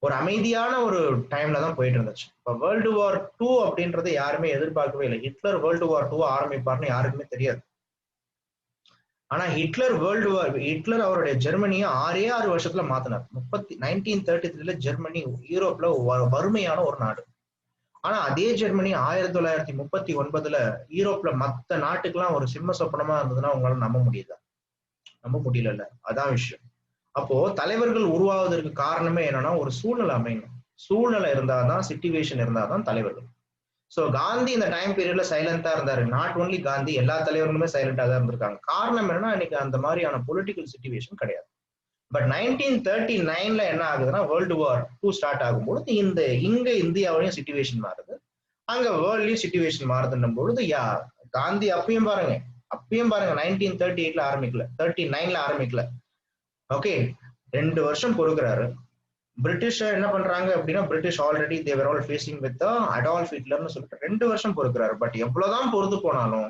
ஒரு அமைதியான ஒரு டைம்ல தான் போயிட்டு இருந்துச்சு. இப்போ வேர்ல்டு வார் 2 அப்படின்றத யாருமே எதிர்பார்க்கவே இல்லை. ஹிட்லர் வேர்ல்டு வார் 2 ஆரம்பிப்பார்னு யாருக்குமே தெரியாது. ஆனா ஹிட்லர் அவருடைய ஜெர்மனியை 6 வருஷத்துல மாத்தினார். 1933 ஜெர்மனி யூரோப்ல வறுமையான ஒரு நாடு. ஆனா அதே ஜெர்மனி 1939 யூரோப்ல மத்த நாட்டுக்கெல்லாம் ஒரு சிம்ம சொப்பனமா இருந்ததுன்னா உங்களால நம்ப முடியுதா? நம்ப முடியல. அதான் விஷயம். அப்போ தலைவர்கள் உருவாவதற்கு காரணமே என்னன்னா ஒரு சூழ்நிலை அமையணும். சூழ்நிலை இருந்தாதான், சிச்சுவேஷன் இருந்தாதான் தலைவர்கள். சோ காந்தி இந்த டைம் பீரியட்ல சைலண்டா இருந்தாரு. நாட் ஒன்லி காந்தி, எல்லா தலைவர்களுமே சைலண்டா தான் இருந்திருக்காங்க. காரணம் என்னன்னா இன்னைக்கு அந்த மாதிரியான பொலிட்டிக்கல் சிச்சுவேஷன் கிடையாது. பட் 1939 என்ன ஆகுதுன்னா வேர்ல்டு வார் 2 ஸ்டார்ட் ஆகும்போது இங்க இந்தியாவிலையும் சிச்சுவேஷன் மாறுது, அங்க வேர்ல்ட்லயும் சிச்சுவேஷன் மாறுதுன்னும் பொழுது காந்தி அப்பயும் பாருங்க 1938 ஆரம்பிக்கல, 39 ஆரம்பிக்கல. ஓகே 2 வருஷம் பொறுக்கிறாரு. பிரிட்டிஷ் என்ன பண்றாங்க அப்படின்னா, British already they were all facing with Adolf ஹிட்லர்னு சொல்லிட்டு 2 வருஷம் பொறுக்கிறாரு. பட் எவ்வளவுதான் பொறுத்து போனாலும்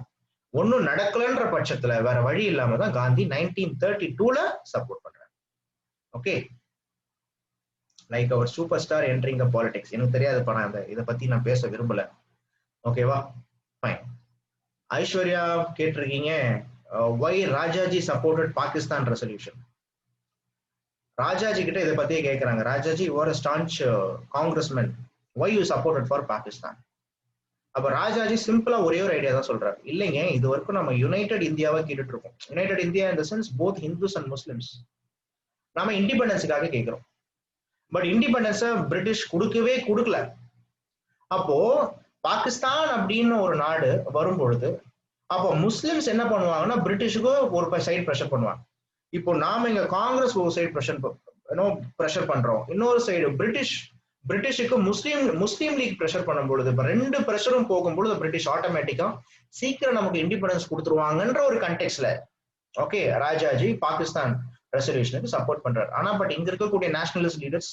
ஒன்னும் நடக்கலன்ற பட்சத்துல வேற வழி இல்லாம தான் காந்தி 1932 சப்போர்ட் பண்றாரு. ஓகே, லைக் அவர் super star entering the politics. எனக்கு தெரியாது பணம், இதை பத்தி நான் பேச விரும்பல. ஓகேவா, ஃபைன். ஐஸ்வர்யா கேட்டிருக்கீங்க why Rajaji supported Pakistan resolution. Rajaji கிட்ட இதை பத்தியே கேட்கிறாங்க. ராஜாஜி ஒரு staunch congressman, why you supported for Pakistan. அப்ப ராஜாஜி சிம்பிளா ஒரே ஒரு ஐடியா தான் சொல்றாரு. இல்லைங்க, இது வரைக்கும் நம்ம யுனைடெட் இந்தியாவை கேட்டுட்டு இருக்கோம். United India in the sense both Hindus and Muslims. நாம இண்டிபெண்டன்ஸுக்காக கேட்கிறோம். பட் இண்டிபெண்டன்ஸை பிரிட்டிஷ் கொடுக்கல. அப்போ பாகிஸ்தான் அப்படின்னு ஒரு நாடு வரும் பொழுது அப்போ முஸ்லிம்ஸ் என்ன பண்ணுவாங்கன்னா பிரிட்டிஷுக்கு ஒரு சைடு ப்ரெஷர் பண்ணுவாங்க. இப்போ நாம இங்க காங்கிரஸ் ஒரு சைடு ப்ரெஷர் பண்றோம், இன்னொரு சைடு பிரிட்டிஷுக்கு முஸ்லீம் லீக் ப்ரெஷர் பண்ணும்பொழுது, இப்ப 2 ப்ரெஷரும் போகும்பொழுது பிரிட்டிஷ் ஆட்டோமேட்டிக்கா சீக்கிரம் நமக்கு இண்டிபெண்டன்ஸ் கொடுத்துருவாங்கன்ற ஒரு கண்டெக்ஸ்ல ஓகே ராஜாஜி பாகிஸ்தான் ரெசல்யூஷனுக்கு சப்போர்ட் பண்றாரு. ஆனா பட் இங்க இருக்கக்கூடிய நேஷனலிஸ்ட் லீடர்ஸ்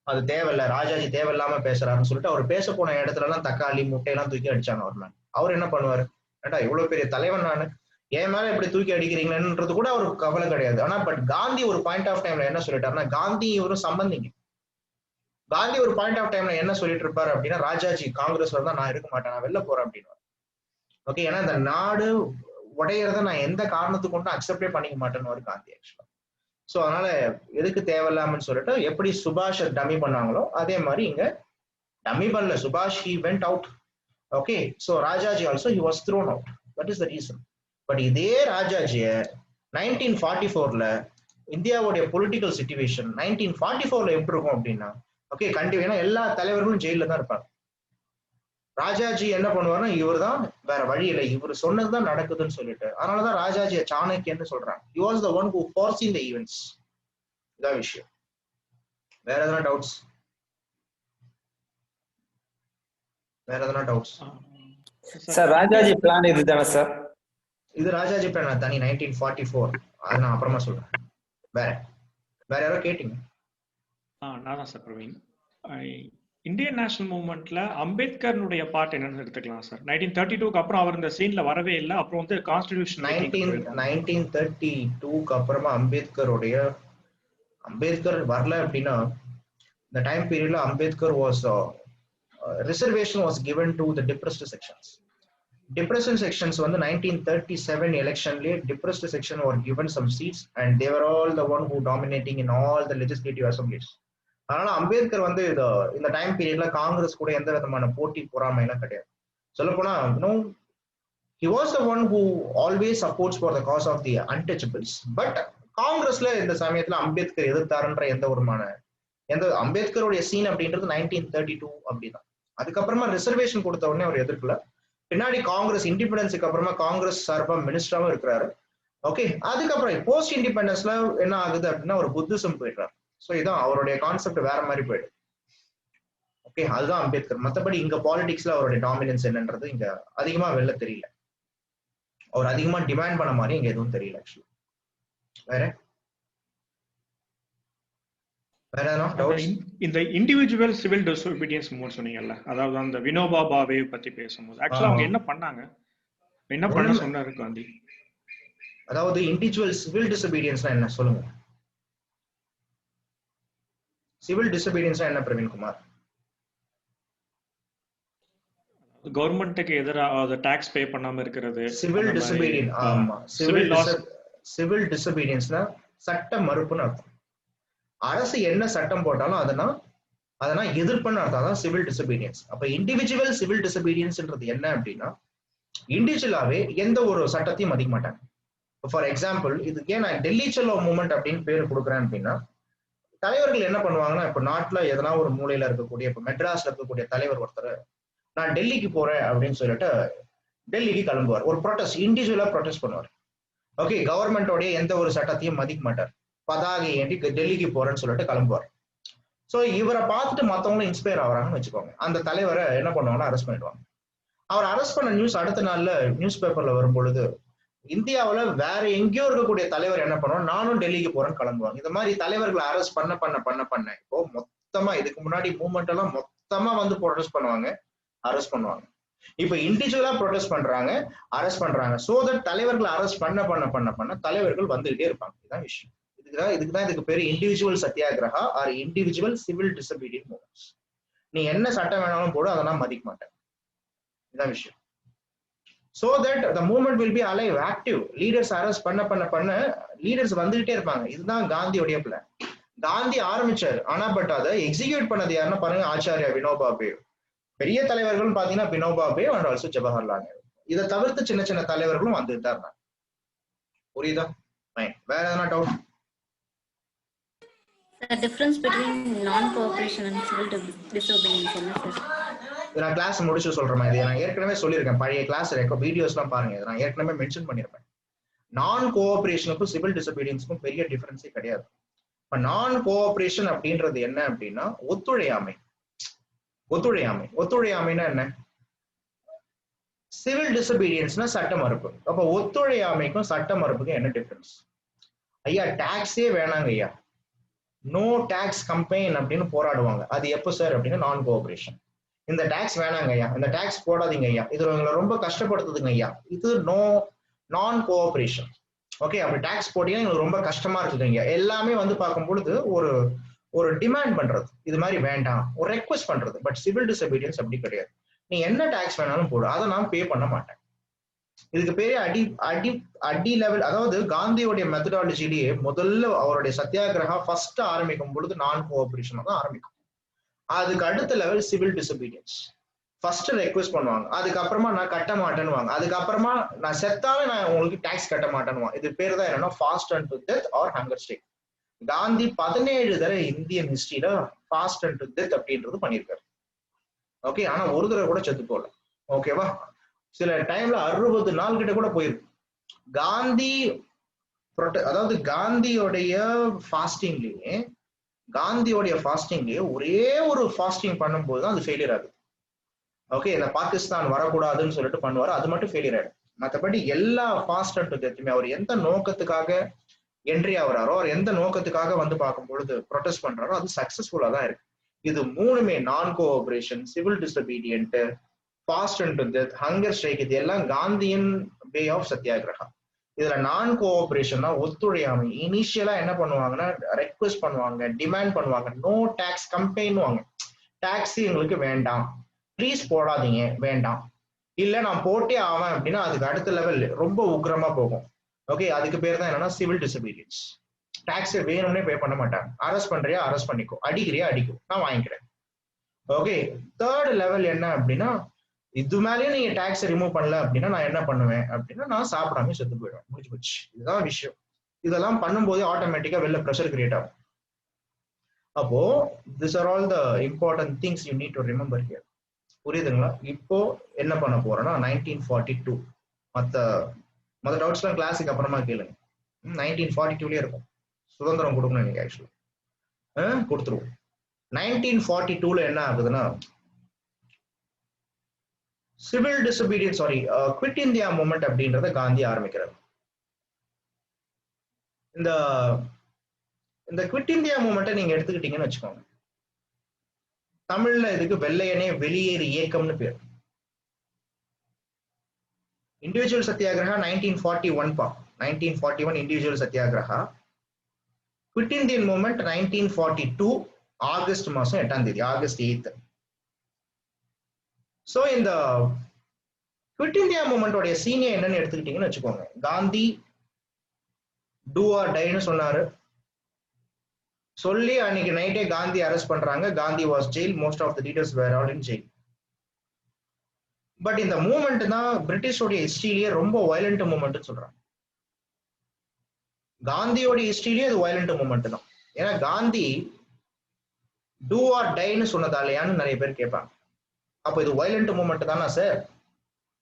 அது தேவையில்ல, ராஜாஜி தேவையில்லாம பேசுறாருன்னு சொல்லிட்டு அவர் பேச போன இடத்துல எல்லாம் தக்காளி முட்டையெல்லாம் தூக்கி அடிச்சாங்க அவர் மேல. அவர் என்ன பண்ணுவாரு, ஏட்டா இவ்வளவு பெரிய தலைவன் நானு, என் மேல இப்படி தூக்கி அடிக்கிறீங்கன்றது கூட அவருக்கு கவலை கிடையாது. ஆனா பட் காந்தி ஒரு பாயிண்ட் ஆஃப் டைம்ல என்ன சொல்லிட்டாருன்னா, காந்தி இவரும் சம்பந்திங்க. காந்தி ஒரு பாயிண்ட் ஆஃப் டைம்ல என்ன சொல்லிட்டு இருப்பாரு அப்படின்னா, ராஜாஜி காங்கிரஸ்ல தான் நான் இருக்க மாட்டேன், நான் வெளில போறேன் அப்படின்னு. ஓகே, ஏன்னா இந்த நாடு உடையறத நான் எந்த காரணத்துக்கு கொண்டு அக்செப்டே பண்ணிக்க மாட்டேன்னு ஒரு காந்தி ஆக்சுவலா. சோ அதனால எதுக்கு தேவையில்லாமன்னு சொல்லிட்டு எப்படி சுபாஷ் டம்மி பண்ணாங்களோ அதே மாதிரி இங்க டம்மி பண்ணல சுபாஷ், he went out. Okay, so Rajaji also he was thrown out. That is the reason. But இதே ராஜாஜிய 1944ல இந்தியாவுடைய பொலிட்டிக்கல் சிச்சுவேஷன் 1944ல எப்படி இருக்கும் அப்படின்னா, ஓகே கண்டிப்பா எல்லா தலைவர்களும் ஜெயில தான் இருப்பாங்க. ராஜாஜி என்ன பண்ணுவாருன்னா, இவர் தான் வேற வழி இல்லை, இவர் சொன்னதுதான் நடக்குதுன்னு சொல்லிட்டு, அதனாலதான் ராஜாஜிய சாணக்கியன்னு சொல்றாங்க. He was the one who foreseen the events. இதான் விஷயம். வேற எதனா டவுட்ஸ்? வேற எதனா டவுட்ஸ்? சார் ராஜாஜி பிளான் இதுதானே சார்? இது ராஜாஜி பிளான் தனி 1944, அது நான் அப்புறமா சொல்றேன். வேற வேற யாரோ கேட்டீங்க? நான் தான் சார் பிரவீன். இந்தியன் நேஷனல் மூவ்மெண்ட்ல அம்பேத்கருடைய பார்ட் என்னன்னு எடுத்துக்கலாம் சார். 1932க்கு அப்புறம் அவர் இந்த சீன்ல வரவே இல்லை. அப்புறம் வந்து கான்ஸ்டிடியூஷன் 1932க்கு அப்புறமா அம்பேத்கர் வரல அப்படின்னா, இந்த டைம் பீரியட்ல Ambedkar was reservation was given to the depressed sections. Depressed sections வந்து 1937 எலெக்ஷன்லயே depressed section were given some seats and they were all the one who dominating in all the legislative assemblies. அதனால அம்பேத்கர் வந்து இந்த டைம் பீரியட்ல காங்கிரஸ் கூட எந்த விதமான போட்டி பொறாமை எல்லாம் கிடையாது. சொல்ல போனா he was the one who always supports for the cause of the untouchables. But காங்கிரஸ்ல இந்த சமயத்துல அம்பேத்கர் எதிர்த்தாருன்ற எந்த அம்பேத்கருடைய சீன் அப்படின்றது 1932 அப்படிதான். அதுக்கப்புறமா ரிசர்வேஷன் கொடுத்த உடனே அவர் எதிர்க்கல. பின்னாடி காங்கிரஸ் இண்டிபெண்டன்ஸுக்கு அப்புறமா காங்கிரஸ் சார்பா மினிஸ்டராவும் இருக்கிறாரு. ஓகே, அதுக்கப்புறம் போஸ்ட் இண்டிபெண்டன்ஸ்ல என்ன ஆகுது அப்படின்னா ஒரு புத்திசம் போயிடுறாரு. சோ இதான் அவருடைய கான்செப்ட் வேற மாதிரி போயிடுது. ஓகே, அதுதான் அம்பேத்கர். மற்றபடி இங்க பாலிடிக்ஸ்ல அவருடைய டாமினன்ஸ் என்னன்றது இங்க அதிகமா வெளில தெரியல. அவர் அதிகமா டிமாண்ட் பண்ண மாதிரி இங்க எதுவும் தெரியல ஆக்சுவலி. வேற இந்த இண்டிவிஜுவல் சிவில் டிசோபீடியன்ஸ் மூவ்மெண்ட் சொன்னீங்கல்ல, அதாவது அந்த வினோபா பாவே பத்தி பேசும்போது ஆக்சுவலா அவங்க என்ன பண்ணாங்க, என்ன பண்ண சொன்னாரு காந்தி? அதாவது இண்டிவிஜுவல் சிவில் டிசோபீடியன்ஸ்னா என்ன சொல்லுங்க? சிவில் டிசோபீடியன்ஸ்னா என்ன பிரவீன்குமார்? கவர்மெண்ட்டுக்கு எதிராக டாக்ஸ் பே பண்ணாம இருக்கிறது சிவில் டிசோபீடியன்ஸ். ஆமா, சிவில் டிசோபீடியன்ஸ்னா சட்ட மறுப்புன்னு அர்த்தம். அரசு என்ன சட்டம் போட்டாலும் அதனா எதிர்ப்புன்னு அர்த்தம். அதான் சிவில் டிசோபீடியன்ஸ். அப்ப இண்டிவிஜுவல் சிவில் டிசோபீடியன்ஸ்ன்றது என்ன அப்படின்னா, இண்டிவிஜுவலாவே எந்த ஒரு சட்டத்தையும் மதிக்க மாட்டாங்க. ஃபார் எக்ஸாம்பிள், இதுக்கு ஏன் நான் டெல்லி செல்லோ மூவ்மெண்ட் அப்படின்னு பேர் கொடுக்குறேன் அப்படின்னா, தலைவர்கள் என்ன பண்ணுவாங்கன்னா, இப்ப நாட்டுல எதனா ஒரு மூலையில இருக்கக்கூடிய, இப்ப மெட்ராஸ்ல இருக்கக்கூடிய தலைவர் ஒருத்தர் நான் டெல்லிக்கு போறேன் அப்படின்னு சொல்லிட்டு டெல்லிக்கு கிளம்புவார். ஒரு ப்ரொடெஸ்ட், இண்டிவிஜுவலா ப்ரொடெஸ்ட் பண்ணுவார். ஓகே, கவர்மெண்டோடைய எந்த ஒரு சட்டத்தையும் மதிக்க மாட்டார். பதாகை ஏண்டி டெல்லிக்கு போறேன்னு சொல்லிட்டு கிளம்புவார். சோ இவரை பார்த்துட்டு மத்தவங்களும் இன்ஸ்பயர் ஆகிறாங்கன்னு வச்சுக்கோங்க. அந்த தலைவரை என்ன பண்ணுவாங்கன்னா அரெஸ்ட் பண்ணிடுவாங்க. அவர் அரெஸ்ட் பண்ண நியூஸ் அடுத்த நாள்ல நியூஸ் பேப்பர்ல வரும் பொழுது, இந்தியாவில வேற எங்கேயோ இருக்கக்கூடிய தலைவர் என்ன பண்ணுவாங்க, நானும் டெல்லிக்கு போறேன்னு கிளம்புவாங்க. இந்த மாதிரி தலைவர்களை அரெஸ்ட் பண்ண இப்போ மொத்தமா இதுக்கு முன்னாடி மூவ்மெண்ட் எல்லாம் மொத்தமா வந்து ப்ரொடெஸ்ட் பண்ணுவாங்க, அரெஸ்ட் பண்ணுவாங்க. இப்ப இண்டிவிஜுவலா ப்ரொடெஸ்ட் பண்றாங்க, அரெஸ்ட் பண்றாங்க. சோ தட் தலைவர்களை அரெஸ்ட் பண்ண தலைவர்கள் வந்துகிட்டே இருப்பாங்க. இதுதான் விஷயம். இதுக்கு பேரு individual satyagraha or individual civil disobedient movements. நீ என்ன சட்டம் வேணாலும் போடு, அதெல்லாம் மதிக்க மாட்டேன். இதுதான் விஷயம். So that the movement will be alive, active. Leaders arrest பண்ண லீடர்ஸ் வந்துகிட்டே இருப்பாங்க. இதுதான் காந்தியோடைய பிளான். காந்தி ஆரம்பிச்சாரு, ஆனா பட் அதை எக்ஸிக்யூட் பண்ணது யாருன்னா பாருங்க, ஆச்சாரியா வினோபா பாவே. பெரிய தலைவர்கள் பாத்தீங்கன்னா வினோபா பாவே அண்ட் ஆல்சோ ஜவஹர்லால் நேரு. இதை தவிர்த்து சின்ன சின்ன தலைவர்களும் வந்துட்டு தான் இருந்தாங்க. புரியுதா? வேற எதனா doubt? The difference between non-cooperation and civil disobedience என்ன சார்? நான் கிளாஸ் முடிச்சு சொல்றேன். இது நான் ஏற்கனவே சொல்லியிருக்கேன், பழைய கிளாஸ் வீடியோஸ் எல்லாம் பாருங்க. இதை நான் ஏற்கனவே மென்ஷன் பண்ணிருப்பேன். நான் கோஆபரேஷனுக்கும் சிவில் டிசோபீடியன்ஸுக்கும் பெரிய டிஃபரன்ஸே கிடையாது. இப்ப நான் கோஆபரேஷன் அப்படின்றது என்ன அப்படின்னா ஒத்துழையாமை. ஒத்துழையாமைன்னா என்ன? சிவில் டிசபீடியன்ஸ்னா சட்ட மறுப்பு. அப்ப ஒத்துழையாமைக்கும் சட்ட மறுப்புக்கும் என்ன டிஃபரன்ஸ்? ஐயா டாக்ஸே வேணாங்க ஐயா, நோ டாக்ஸ் கம்பெயின் அப்படின்னு போராடுவாங்க. அது எப்போ சார் அப்படின்னா நான் கோஆபரேஷன். இந்த டாக்ஸ் வேணாங்க ஐயா, இந்த டாக்ஸ் போடாதீங்க ஐயா, இது உங்களை ரொம்ப கஷ்டப்படுத்துதுங்க ஐயா, இது நான் கோஆபரேஷன். ஓகே, அப்படி டாக்ஸ் போட்டீங்கன்னா எங்களுக்கு ரொம்ப கஷ்டமா இருக்குதுங்க. எல்லாமே வந்து பார்க்கும் பொழுது ஒரு டிமாண்ட் பண்றது, இது மாதிரி வேண்டாம், ஒரு ரெக்வஸ்ட் பண்றது. பட் சிவில் டிசபீடியன்ஸ் அப்படி கிடையாது. நீ என்ன டாக்ஸ் வேணாலும் போடு, அதை நான் பே பண்ண மாட்டேன். இதுக்கு பேரு அடி லெவல். அதாவது காந்தியோடைய மெத்தடாலஜிலேயே முதல்ல அவருடைய சத்தியாகிரகா ஃபர்ஸ்ட் ஆரம்பிக்கும் பொழுது நான் கோஆபரேஷன் தான் ஆரம்பிக்கும். அதுக்கு அடுத்த level civil disobedience. First request பண்ணுவாங்க, அதுக்கப்புறமா நான் கட்ட மாட்டேன்னு, அதுக்கப்புறமா நான் செத்தாலும் நான் உங்களுக்கு டாக்ஸ் கட்ட மாட்டேன்னு. இது பேர் தான் என்னன்னா fast and to death or hunger strike. Gandhi 17 தடவை இந்தியன் ஹிஸ்டரியில ஃபாஸ்ட் அண்ட் டு டெத் அப்படின்றது பண்ணியிருக்காரு. ஓகே, ஆனா ஒரு தடவை கூட செத்து போகல. ஓகேவா? சில டைம்ல 60 நாள் கிட்ட கூட போயிருக்கு. காந்தி அதாவது காந்தியோடைய ஃபாஸ்டிங்லயே ஒரே ஒரு ஃபாஸ்டிங் பண்ணும்போது தான் அது ஃபெயிலியர் ஆகுது. ஓகே, இந்த பாகிஸ்தான் வரக்கூடாதுன்னு சொல்லிட்டு பண்ணுவாரு, அது மட்டும் ஃபெயிலியர் ஆயிடும். மற்றபடி எல்லா ஃபாஸ்ட் அண்ட் டெத்துமே அவர் எந்த நோக்கத்துக்காக என்ட்ரி ஆகுறாரோ, அவர் எந்த நோக்கத்துக்காக வந்து பார்க்கும் பொழுது ப்ரொடெஸ்ட் பண்றாரோ அது சக்சஸ்ஃபுல்லா தான் இருக்கு. இது மூணுமே non cooperation, civil disobedience, fast and death, hunger strike, இது எல்லாம் காந்தியின் வே ஆஃப் சத்தியாகிரகா. இதுல நான் கோஆபரேஷன் தான் ஒத்துழையாமை. இனிஷியலா என்ன பண்ணுவாங்கன்னா ரெக்வெஸ்ட் பண்ணுவாங்க, டிமாண்ட் பண்ணுவாங்க, நோ டாக்ஸ் கம்பெயின்னுவாங்க. டாக்ஸ் எங்களுக்கு வேண்டாம், ப்ளீஸ் போடாதீங்க, வேண்டாம், இல்ல நான் போட்டே ஆவேன் அப்படின்னா அதுக்கு அடுத்த லெவல் ரொம்ப உக்ரமா போகும். ஓகே, அதுக்கு பேர் தான் என்னன்னா சிவில் டிசபீடியன்ஸ். டாக்ஸ் வேணும்னே பே பண்ண மாட்டாங்க. அரெஸ்ட் பண்றியா அரெஸ்ட் பண்ணிக்கோ, அடிக்கிறியா அடிக்கோ, நான் வாங்கிக்கிறேன். ஓகே, தேர்ட் லெவல் என்ன அப்படின்னா இது மேலேயும் நீங்க டாக்ஸ் ரிமூவ் பண்ணல அப்படின்னா நான் என்ன பண்ணுவேன் அப்படின்னா நான் சாப்பிடாம செத்து போயிடுவேன், முடிஞ்சு போச்சு. இதுதான் விஷயம். இதெல்லாம் பண்ணும்போது ஆட்டோமேட்டிக்கா வெளில ப்ரெஷர் கிரியேட் ஆகும். அப்போ this are all the important things you need to remember here. புரியுதுங்களா? இப்போ என்ன பண்ண போறோம்னா 1942 மற்ற டவுட்ஸ்லாம் கிளாஸுக்கு அப்புறமா கேளுங்க. 1942லயே இருக்கும். சுதந்திரம் கொடுக்கணும் நீங்க ஆக்சுவலா கொடுத்துருவோம். 1942ல என்ன ஆகுதுன்னா civil disobedience quit India movement அப்படின்றத காந்தி ஆரம்பிக்கிறார். இந்த குவிட் இந்தியா மூவ்மெண்ட்டை நீங்க எடுத்துக்கிட்டீங்கன்னு வச்சுக்கோங்க, தமிழ்ல இதுக்கு வெள்ளையனே வெளியேறு இயக்கம்னு பேர். Individual satyagraha 1941 individual satyagraha. Quit Indian movement 1942 August மாசம் 8ஆம் தேதி, ஆகஸ்ட் 8. சோ இந்த குவிட் இந்தியா மூவ்மெண்டோடைய சீனியர் என்னன்னு எடுத்துக்கிட்டீங்கன்னு வச்சுக்கோங்க, காந்தி டூ ஆர் டைன்னு சொன்னாரு. சொல்லி அன்னைக்கு நைட்டே காந்தி அரெஸ்ட் பண்றாங்க. Gandhi was jail, most of the leaders were all in jail. But இந்த மூவ்மெண்ட் தான் பிரிட்டிஷோடைய ஹிஸ்டரியிலேயே ரொம்ப வயலண்ட் மூவ்மெண்ட் சொல்றாங்க. காந்தியோட ஹிஸ்டரியிலேயே அது வயலண்ட் மூவ்மெண்ட் தான். ஏன்னா காந்தி டூ ஆர் டைன்னு சொன்னதாலையான்னு நிறைய பேர் கேட்பாங்க. அப்போ இது வயலண்ட் மூவ்மெண்ட் தானா சார்?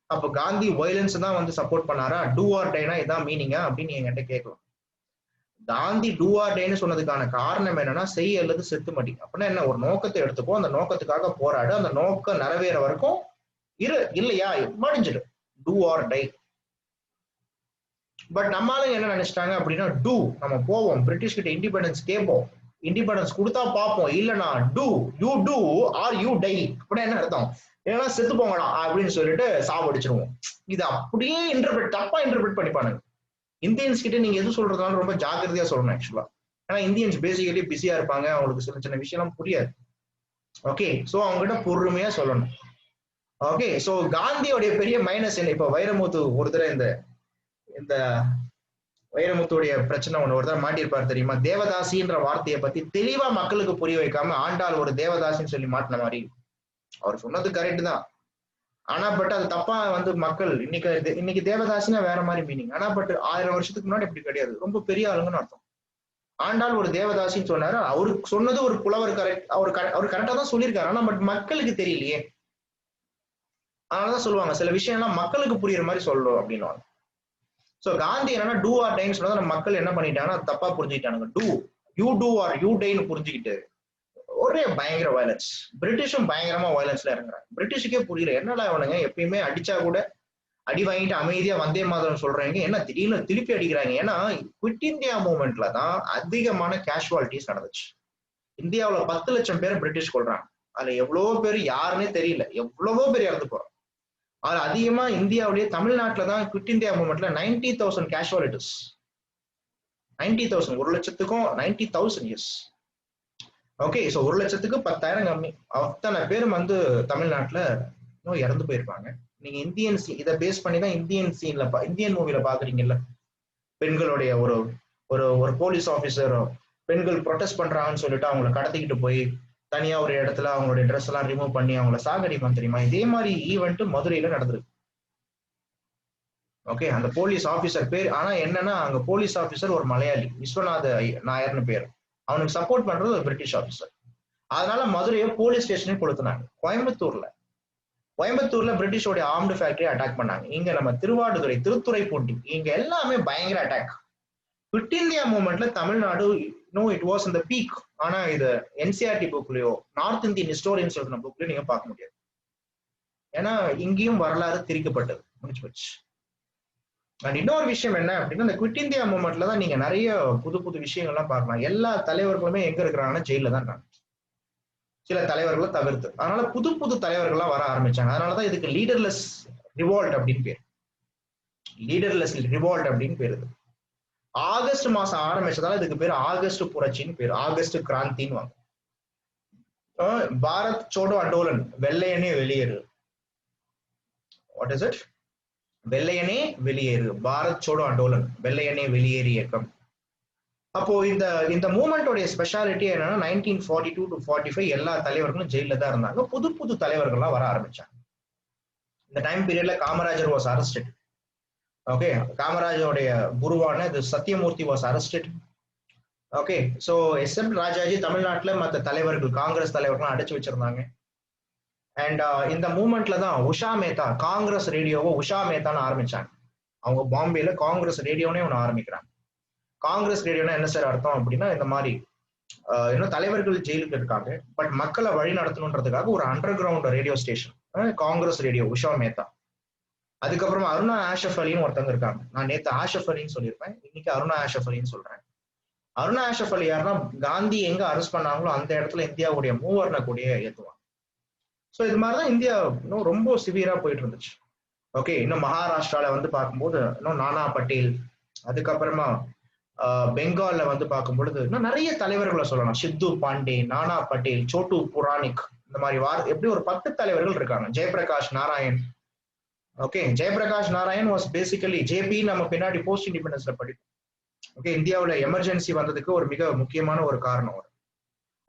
அப்போ காந்தி வயலன்ஸ் தான் வந்து சப்போர்ட் பண்ணாரா? டூ ஆர் டைனா இதான் மீனிங்கா அப்படின்னு என்கிட்ட கேட்கலாம். காந்தி டூ ஆர் டைன்னு சொன்னதுக்கான காரணம் என்னன்னா செய் அல்லது செத்து மடி. அப்படின்னா என்ன? ஒரு நோக்கத்தை எடுத்துக்கோ, அந்த நோக்கத்துக்காக போராடு, அந்த நோக்கம் நிறைவேற வரைக்கும் இல்லையா மடிஞ்சிடு, டூ ஆர் டை. பட் நம்மளால என்ன நினைச்சிட்டாங்க அப்படின்னா நம்ம போவோம், பிரிட்டிஷ் கிட்ட இண்டிபெண்டன்ஸ் கேட்போம், இண்டிபெண்டன்ஸ் கொடுத்தா பார்ப்போம், இல்லைன்னா you do or you die. அப்படின்னா என்ன அர்த்தம்? ஏன்னா செத்து போங்கடா அப்படின்னு சொல்லிட்டு சாவடிச்சிருவோம். இது அப்படியே தப்பா இன்டர்பிரட் பண்ணிப்பானுங்க. இந்தியன்ஸ் கிட்ட நீங்க எது சொல்றதுனால ரொம்ப ஜாக்கிரதையா சொல்லணும் ஆக்சுவலா. ஏன்னா இந்தியன்ஸ் பேசிக்கலி பிஸியா இருப்பாங்க, அவங்களுக்கு சின்ன சின்ன விஷயம் புரியாது. ஓகே, சோ அவங்க கிட்ட பொறுமையா சொல்லணும். ஓகே, சோ காந்தியோடைய பெரிய மைனஸ் என்ன? இப்ப வைரமுத்து ஒருத்தர இந்த வைரமுத்துடைய பிரச்சனை ஒண்ணு ஒருத்தர் மாட்டிருப்பாரு தெரியுமா? தேவதாசின்ற வார்த்தையை பத்தி தெளிவா மக்களுக்கு புரிய வைக்காம ஆண்டாள் ஒரு தேவதாசின்னு சொல்லி மாட்டின மாதிரி. அவர் சொன்னது கரெக்ட் தான், ஆனா பட் அது தப்பா வந்து மக்கள் இன்னைக்கு தேவதாசினா வேற மாதிரி மீனிங். ஆனா பட் 1000 வருஷத்துக்கு முன்னாடி இப்படி கிடையாது, ரொம்ப பெரிய ஆளுங்கன்னு அர்த்தம். ஆண்டாள் ஒரு தேவதாசின்னு சொன்னாரு, அவருக்கு சொன்னது ஒரு புலவர் கரெக்ட், அவர் கரெக்டா தான் சொல்லியிருக்காரு. ஆனா பட் மக்களுக்கு தெரியலையே, அதனாலதான் சொல்லுவாங்க சில விஷயம் எல்லாம் மக்களுக்கு புரியுற மாதிரி சொல்லணும் அப்படின்னு. சோ காந்தி என்னன்னா டூ ஆர் டைன்னு சொன்னா நம்ம மக்கள் என்ன பண்ணிட்டாங்கன்னா தப்பா புரிஞ்சுக்கிட்டானுங்க. யூ டூ ஆர் யூ டைன்னு புரிஞ்சுக்கிட்டு ஒரே பயங்கர வயலன்ஸ். பிரிட்டிஷும் பயங்கரமா வயலன்ஸ்ல இறங்குறாங்க. பிரிட்டிஷுக்கே புரியல என்னடா அவனுங்க எப்பயுமே அடிச்சா கூட அடி வாங்கிட்டு அமைதியா வந்தே மாதம் சொல்றாங்க, என்ன திடீர்னு திருப்பி அடிக்கிறாங்க. ஏன்னா குவிட் இந்தியா மூவ்மெண்ட்ல தான் அதிகமான கேஷுவாலிட்டிஸ் நடந்துச்சு. இந்தியாவுல 10 லட்சம் பேரை பிரிட்டிஷ் கொள்றாங்க. அதுல எவ்வளவோ பேர் யாருன்னே தெரியல, எவ்வளவோ பேர் இறந்து போறோம். அது அதிகமா இந்தியாவிலேயே தமிழ்நாட்டுல தான் குவிட் இந்தியா மூவ்மெண்ட்ல 90,000 கேஷுவாலிட்டிஸ். 90,000, 1,00,000க்கும் 90,000. Yes, okay. ஸோ 1,00,000க்கு 10,000 கம்மி. அத்தனை பேரும் வந்து தமிழ்நாட்டுல இறந்து போயிருப்பாங்க. நீங்க இந்தியன் இதை பேஸ் பண்ணி தான் இந்தியன் மூவில பாக்குறீங்கல்ல, பெண்களுடைய ஒரு ஒரு ஒரு போலீஸ் ஆபீசர் பெண்கள் ப்ரொடெஸ்ட் பண்றாங்கன்னு சொல்லிட்டு அவங்களை கடத்திக்கிட்டு போய் தனியா ஒரு இடத்துல அவங்களுடைய ட்ரெஸ் எல்லாம் ரிமூவ் பண்ணி அவங்கள சாகடிப்பாங்க தெரியுமா? இதே மாதிரி ஈவெண்ட் மதுரையில நடந்திருக்கு. ஓகே, அந்த போலீஸ் ஆபீசர் பேர் ஆனா என்னன்னா, அங்க போலீஸ் ஆபீசர் ஒரு மலையாளி, விஸ்வநாத நாயர்னு பேர். அவனுக்கு சப்போர்ட் பண்றது ஒரு பிரிட்டிஷ் ஆபீசர். அதனால மதுரையை போலீஸ் ஸ்டேஷனே கொளுத்துனாங்க. கோயம்புத்தூர்ல பிரிட்டிஷோட ஆர்ம்டு ஃபேக்டரி அட்டாக் பண்ணாங்க. இங்க நம்ம திருத்துறைப்பூண்டி இங்க எல்லாமே பயங்கர அட்டாக். குவிட் இந்தியா மூவ்மெண்ட்ல தமிழ்நாடு இட் வாஸ் இந்த பீக். ஆனா இது என்சிஆர்டி புக்லயோ நார்த் இந்தியன் ஹிஸ்டோரியன்ஸ் எழுதின புக்லயோ நீங்க பார்க்க முடியாது. ஏன்னா இங்கேயும் வரலாறு திரிக்கப்பட்டது, முடிச்சு போச்சு. அண்ட் இன்னொரு விஷயம் என்ன அப்படின்னா, இந்த குவிட் இந்தியா மூவ்மெண்ட்ல தான் நீங்க நிறைய புது புது விஷயங்கள்லாம் பார்க்கலாம். எல்லா தலைவர்களுமே எங்க இருக்கிறாங்கன்னா ஜெயில தான் இருக்காங்க, சில தலைவர்களை தவிர்த்து. அதனால புது புது தலைவர்கள்லாம் வர ஆரம்பிச்சாங்க. அதனாலதான் இதுக்கு லீடர்லெஸ் ரிவால்ட் அப்படின்னு பேர். லீடர்லெஸ் ரிவால்ட் அப்படின்னு பேரு. ஆகஸ்ட் மாசம் ஆரம்பிச்சதால இதுக்கு பேர் ஆகஸ்ட் புரட்சின்னு பேர், ஆகஸ்ட் கிராந்தின்னு வாங்க. பாரத் சோடோ அண்டோலன், வெள்ளையனே வெளியேறு. What is it? வெள்ளையனே வெளியேறு, பாரத் சோடோ அண்டோலன், வெள்ளையனே வெளியேறு இயக்கம். அப்போ இந்த மூவ்மெண்டோடைய ஸ்பெஷாலிட்டி என்னன்னா, 1942 to 45 எல்லா தலைவர்களும் ஜெயில தான் இருந்தாங்க. புது புது தலைவர்கள்லாம் வர ஆரம்பிச்சாங்க. இந்த டைம் பீரியட்ல காமராஜர் வாஸ் அரெஸ்டட். ஓகே, காமராஜருடைய குருவான Sathyamurthy was arrested. Okay, so SM Rajaji தமிழ்நாட்டுல மற்ற தலைவர்கள், காங்கிரஸ் தலைவர்கள் அடைச்சு வச்சிருந்தாங்க. அண்ட் இந்த மூவ்மெண்ட்ல தான் உஷா மேத்தா காங்கிரஸ் ரேடியோவை உஷா மேத்தான்னு ஆரம்பிச்சாங்க. அவங்க பாம்பேல காங்கிரஸ் ரேடியோனே ஒன்று ஆரம்பிக்கிறாங்க. காங்கிரஸ் ரேடியோனா என்ன சார் அர்த்தம் அப்படின்னா, இந்த மாதிரி இன்னும் தலைவர்கள் ஜெயிலுக்கு இருக்காங்க, பட் மக்களை வழி நடத்தணுன்றதுக்காக ஒரு under ground radio station Congress radio, Usha Mehta. அதுக்கப்புறமா அருணா ஆஷப் அலின்னு ஒருத்தவங்க இருக்காங்க. நான் நேத்து ஆஷப் அலின்னு சொல்லியிருப்பேன், இன்னைக்கு அருணா ஆஷப் அலின்னு சொல்றேன். அருணா ஆஷப் அலி யாருன்னா, காந்தி எங்க அரெஸ்ட் பண்ணாங்களோ அந்த இடத்துல இந்தியாவுடைய மூவர்ண கொடியை ஏற்றுவாங்க. ஸோ இது மாதிரிதான் இந்தியா இன்னும் ரொம்ப சிவியரா போயிட்டு இருந்துச்சு. ஓகே, இன்னும் மகாராஷ்டிரால வந்து பார்க்கும்போது இன்னும் நானா பட்டேல், அதுக்கப்புறமா பெங்கால்ல வந்து பார்க்கும் பொழுது இன்னும் நிறைய தலைவர்களை சொல்லலாம். சித்து பாண்டே, நானா பட்டேல், சோட்டு புராணிக், இந்த மாதிரி எப்படி ஒரு 10 தலைவர்கள் இருக்காங்க. Jayaprakash Narayan. Okay, Jayaprakash Narayan was basically JP. நம்ம பின்னாடி போஸ்ட் இண்டிபெண்டன்ஸ்ல படிப்போம். ஓகே, இந்தியாவில் எமர்ஜென்சி வந்ததுக்கு ஒரு மிக முக்கியமான ஒரு காரணம்.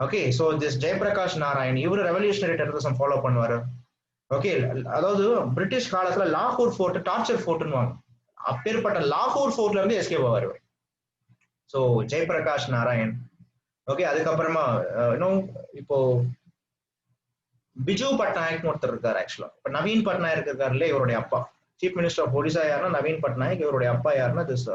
Okay, so this Jayaprakash Narayan இவரு ரெவல்யூஷனரி டெரரிசம் ஃபாலோ பண்ணுவாரு. ஓகே, அதாவது பிரிட்டிஷ் காலத்துல லாகூர் ஃபோர்ட் டார்ச்சர் ஃபோர்ட்னு வாங்க, அப்பேற்பட்ட லாகூர் ஃபோர்ட்ல இருந்து எஸ்கேப் ஆவார். ஸோ ஜெயபிரகாஷ் நாராயண். ஓகே, அதுக்கப்புறமா இன்னும் இப்போ பிஜு பட்நாயக் ஒருத்தர் இருக்காரு. ஆக்சுவலா இப்ப நவீன் பட்நாயக் இருக்காருல்ல, இவருடைய அப்பா. சீஃப் மினிஸ்டர் ஆஃப் ஒடிசா யாருன்னா நவீன் பட்நாயக், இவருடைய அப்பா யாருன்னா திஸ்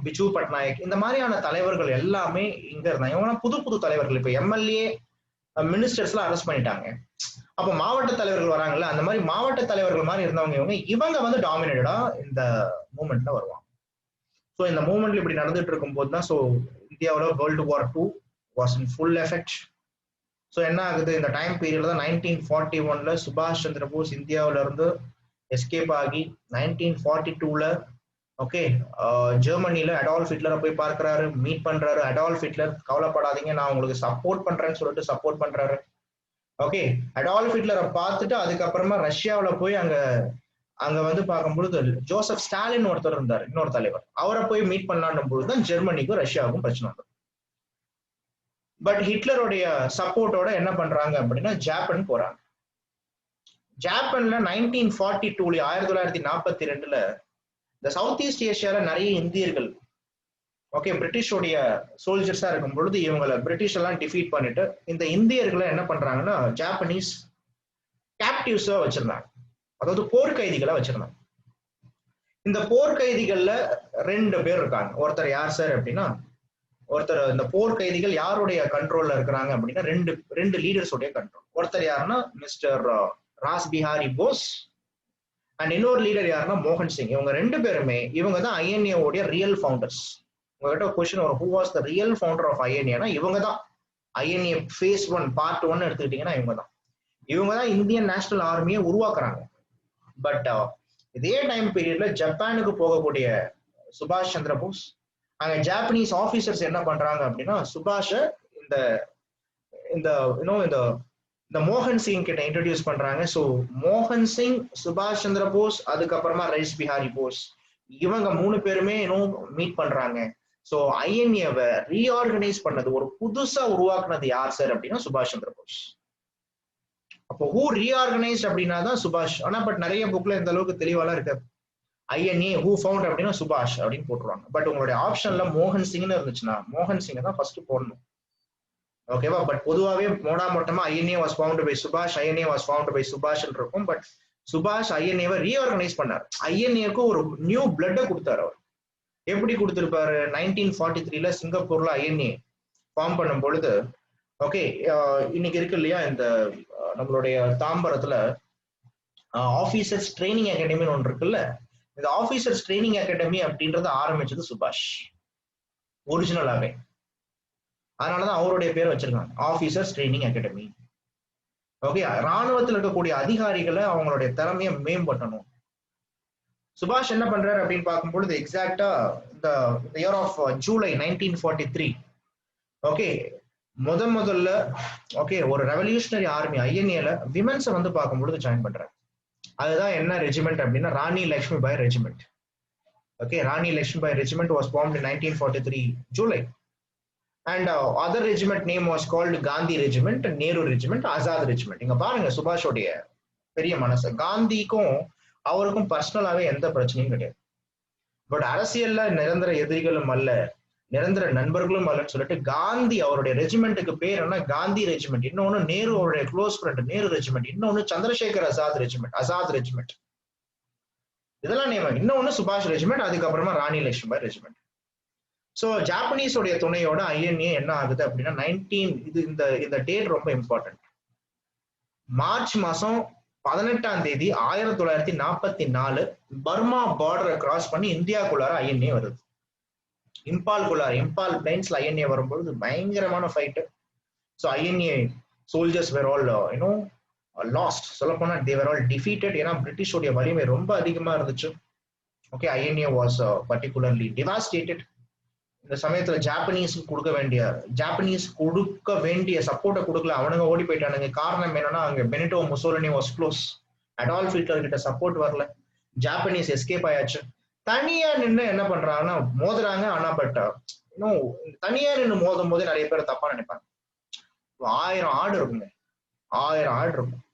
பிஜு பட்நாயக். இந்த மாதிரியான தலைவர்கள் எல்லாமே இங்க இருந்தாங்க. இவங்க புது புது தலைவர்கள். இப்ப எம்எல்ஏ மினிஸ்டர்ஸ் எல்லாம் அரெஸ்ட் பண்ணிட்டாங்க. அப்ப மாவட்ட தலைவர்கள் வராங்கல்ல, அந்த மாதிரி மாவட்ட தலைவர்கள் மாதிரி இருந்தவங்க இவங்க வந்து டாமினேட்டடா இந்த மூவ்மெண்ட்ல வருவாங்க. ஸோ இந்த மூவ்மெண்ட்ல இப்படி நடந்துட்டு இருக்கும் போது தான் இந்தியாவில் World War II was in full effect. So என்ன ஆகுது, இந்த டைம் பீரியட்ல தான் 1941ல சுபாஷ் சந்திர போஸ் இந்தியாவில இருந்து எஸ்கேப் ஆகி 1942ல ஓகே ஜெர்மனில அடால்ஃப் ஹிட்லரை போய் பார்க்கிறாரு, மீட் பண்றாரு. அடால்ஃப் ஹிட்லர் கவலைப்படாதீங்க, நான் உங்களுக்கு சப்போர்ட் பண்றேன்னு சொல்லிட்டு சப்போர்ட் பண்றாரு. ஓகே, அடால்ஃப் ஹிட்லரை பார்த்துட்டு அதுக்கப்புறமா ரஷ்யாவில போய் அங்க வந்து பார்க்கும்பொழுது ஜோசப் ஸ்டாலின் ஒருத்தர் இருந்தார், இன்னொரு தலைவர். அவரை போய் மீட் பண்ணலான்னும் பொழுதுதான் ஜெர்மனிக்கும் ரஷ்யாவுக்கும் பிரச்சனை வந்தது. பட் ஹிட்லருடைய சப்போர்ட்டோட என்ன பண்றாங்க அப்படின்னா ஜப்பான் போறாங்க. ஜப்பான்ல 1942 1942ல இந்த சவுத் ஈஸ்ட் ஏஷியால நிறைய இந்தியர்கள் ஓகே பிரிட்டிஷோடைய சோல்ஜர்ஸா இருக்கும் பொழுது இவங்களை பிரிட்டிஷ் எல்லாம் டிஃபீட் பண்ணிட்டு இந்த இந்தியர்களை என்ன பண்றாங்கன்னா ஜாப்பனீஸ் கேப்டிவ்ஸா வச்சிருந்தாங்க, அதாவது போர்க்கைதிகளை வச்சிருந்தாங்க. இந்த போர்க்கைதிகள்ல 2 பேர் இருக்காங்க. ஒருத்தர் யார் சார் அப்படின்னா ஒருத்தர் இந்த போர் கைதிகள் யாருடைய கண்ட்ரோல்ல இருக்கிறாங்க அப்படின்னா ரெண்டு லீடர்ஸோடைய கண்ட்ரோல். ஒருத்தர் யாருன்னா மிஸ்டர் ராஸ் பிஹாரி போஸ் அண்ட் இன்னொரு லீடர் யாருன்னா மோகன் சிங். இவங்க ரெண்டு பேருமே இவங்க தான் ஐஎன்ஏ ரியல் ஃபவுண்டர்ஸ். உங்ககிட்ட கொஸ்டின் வரும், who was the real founder of ஐஎன்ஏனா இவங்க தான். ஐஎன்ஏ phase 1 part 1 எடுத்துக்கிட்டீங்கன்னா இவங்க தான் இந்தியன் நேஷனல் ஆர்மியை உருவாக்குறாங்க. பட் இதே டைம் பீரியட்ல ஜப்பானுக்கு போகக்கூடிய சுபாஷ் சந்திர போஸ், அங்க ஜாப்பனீஸ் ஆபீசர்ஸ் என்ன பண்றாங்க அப்படின்னா சுபாஷ இந்த மோகன் சிங் கிட்ட இன்ட்ரடியூஸ் பண்றாங்க. ஸோ மோகன் சிங், சுபாஷ் சந்திர போஸ், அதுக்கப்புறமா ரைஸ் பிஹாரி போஸ், இவங்க 3 பேருமே மீட் பண்றாங்க. ஸோ ஐஎன்ஏவை ரீஆர்கனைஸ் பண்ணது, ஒரு புதுசா உருவாக்குனது யார் சார் அப்படின்னா சுபாஷ் சந்திர போஸ். அப்போ ஹூ ரீஆர்கனைஸ் அப்படின்னா தான் சுபாஷ். ஆனா பட் நிறைய புக்ல இந்த அளவுக்கு தெளிவாலாம் இருக்காது. ஐஎன்ஏ ஹூ ஃபவுண்ட் அப்படின்னா சுபாஷ் அப்படின்னு போட்டுருவாங்க. பட் உங்களுடைய ஆப்ஷன்ல மோகன் சிங்னு இருந்துச்சுன்னா மோகன் சிங் தான் ஃபர்ஸ்ட் போடணும். ஓகேவா? பட் பொதுவாகவே மொட்டமா ஐஎன்ஏ வாஸ் ஃபவுண்ட் பை சுபாஷ், ஐஎன்ஏ வாஸ் ஃபவுண்ட் பை சுபாஷ் இருக்கும். பட் சுபாஷ் ஐஎன்ஏவை ரீஆர்கனைஸ் பண்ணார். ஐஎன்ஏக்கு ஒரு நியூ பிளட்டை கொடுத்தாரு. அவர் எப்படி கொடுத்திருப்பாரு? 1943ல சிங்கப்பூர்ல ஐஎன்ஏ ஃபார்ம் பண்ணும் பொழுது, ஓகே, இன்னைக்கு இருக்கு இல்லையா இந்த நம்மளுடைய தாம்பரத்துல ஆபீசர்ஸ் ட்ரைனிங் அகாடமின்னு ஒன்று இருக்குல்ல, இந்த ஆபீசர்ஸ் ட்ரைனிங் அகாடமி அப்படின்றத ஆரம்பிச்சது சுபாஷ் ஒரிஜினலாவே. அதனாலதான் அவருடைய பேர் வச்சிருக்காங்க, ஆபீசர்ஸ் ட்ரைனிங் அகாடமி. ஓகே, ராணுவத்தில் இருக்கக்கூடிய அதிகாரிகளை அவங்களுடைய திறமையை மேம்படுத்தணும். சுபாஷ் என்ன பண்றாரு அப்படின்னு பார்க்கும்பொழுது எக்ஸாக்டா இந்த இயர் ஆஃப் ஜூலை 1943, ஓகே, முதல்ல ஓகே ஒரு ரெவல்யூஷனரி ஆர்மி ஐஎன்ஏல விமென்ஸை பார்க்கும்பொழுது ஜாயின் பண்றாரு. அதுதான் என்ன ரெஜிமெண்ட் அப்படின்னா Rani Lakshmi Bai regiment. Okay, Rani Lakshmi Bai regiment was formed in 1943 July. And other regiment name was called Gandhi Regiment, Nehru Regiment, Azad Regiment. இங்க பாருங்க சுபாஷோடைய பெரிய மனசு. காந்திக்கும் அவருக்கும் பர்சனலாவே எந்த பிரச்சனையும் கிடையாது. பட் அரசியல்ல நிரந்தர எதிரிகளும் அல்ல, நிரந்தர நண்பர்களும் அல்லன்னு சொல்லிட்டு காந்தி அவருடைய ரெஜிமெண்ட்டுக்கு பேர் என்ன? காந்தி ரெஜிமெண்ட். இன்னொன்னு நேரு அவருடைய க்ளோஸ் ஃப்ரெண்ட் நேரு ரெஜிமெண்ட். இன்னொன்னு சந்திரசேகர் ஆசாத் ரெஜிமெண்ட், ஆசாத் ரெஜிமெண்ட். இதெல்லாம் நேம். இன்னொன்னு சுபாஷ் ரெஜிமெண்ட், அதுக்கப்புறமா ராணி லட்சுமிபாய் ரெஜிமெண்ட். ஸோ ஜாப்பனீஸோடைய துணையோட ஐஎன்ஏ என்ன ஆகுது அப்படின்னா இந்த டேட் ரொம்ப இம்பார்ட்டன்ட். மார்ச் மாசம் 18ஆம் தேதி 1944 பர்மா பார்டரை கிராஸ் பண்ணி இந்தியாக்குள்ளார ஐஎன்ஏ வருது. இம்பால் பிளைன்ஸ்ல ஐஎன்ஏ வரும்பொழுது பயங்கரமான ஃபைட்டு. ஸோ ஐஎன்ஏ சோல்ஜர்ஸ் வேர் ஆல் லாஸ்ட். சொல்ல போனா தே வேர் ஆல் டிஃபீட்டட். ஏன்னா பிரிட்டிஷோடைய வலிமை ரொம்ப அதிகமா இருந்துச்சு. Okay, INA was particularly devastated. இந்த சமயத்துல ஜாப்பனீஸ் கொடுக்க வேண்டிய சப்போர்ட்டை கொடுக்கல, அவனுங்க ஓடி போயிட்டானுங்க. காரணம் என்னன்னா அங்க Benito Mussolini was close, Adolf Hitler கிட்ட சப்போர்ட் வரல, ஜாப்பனீஸ் எஸ்கேப் ஆயாச்சு. தனியா நின்று என்ன பண்றாங்கன்னா மோதுறாங்க. ஆனா பட் இன்னும் தனியா நின்று மோதும் போது நிறைய பேர் தப்பா நினைப்பாங்க. 1000 ஆடு இருக்குங்க, 1000 ஆடு இருக்கும்.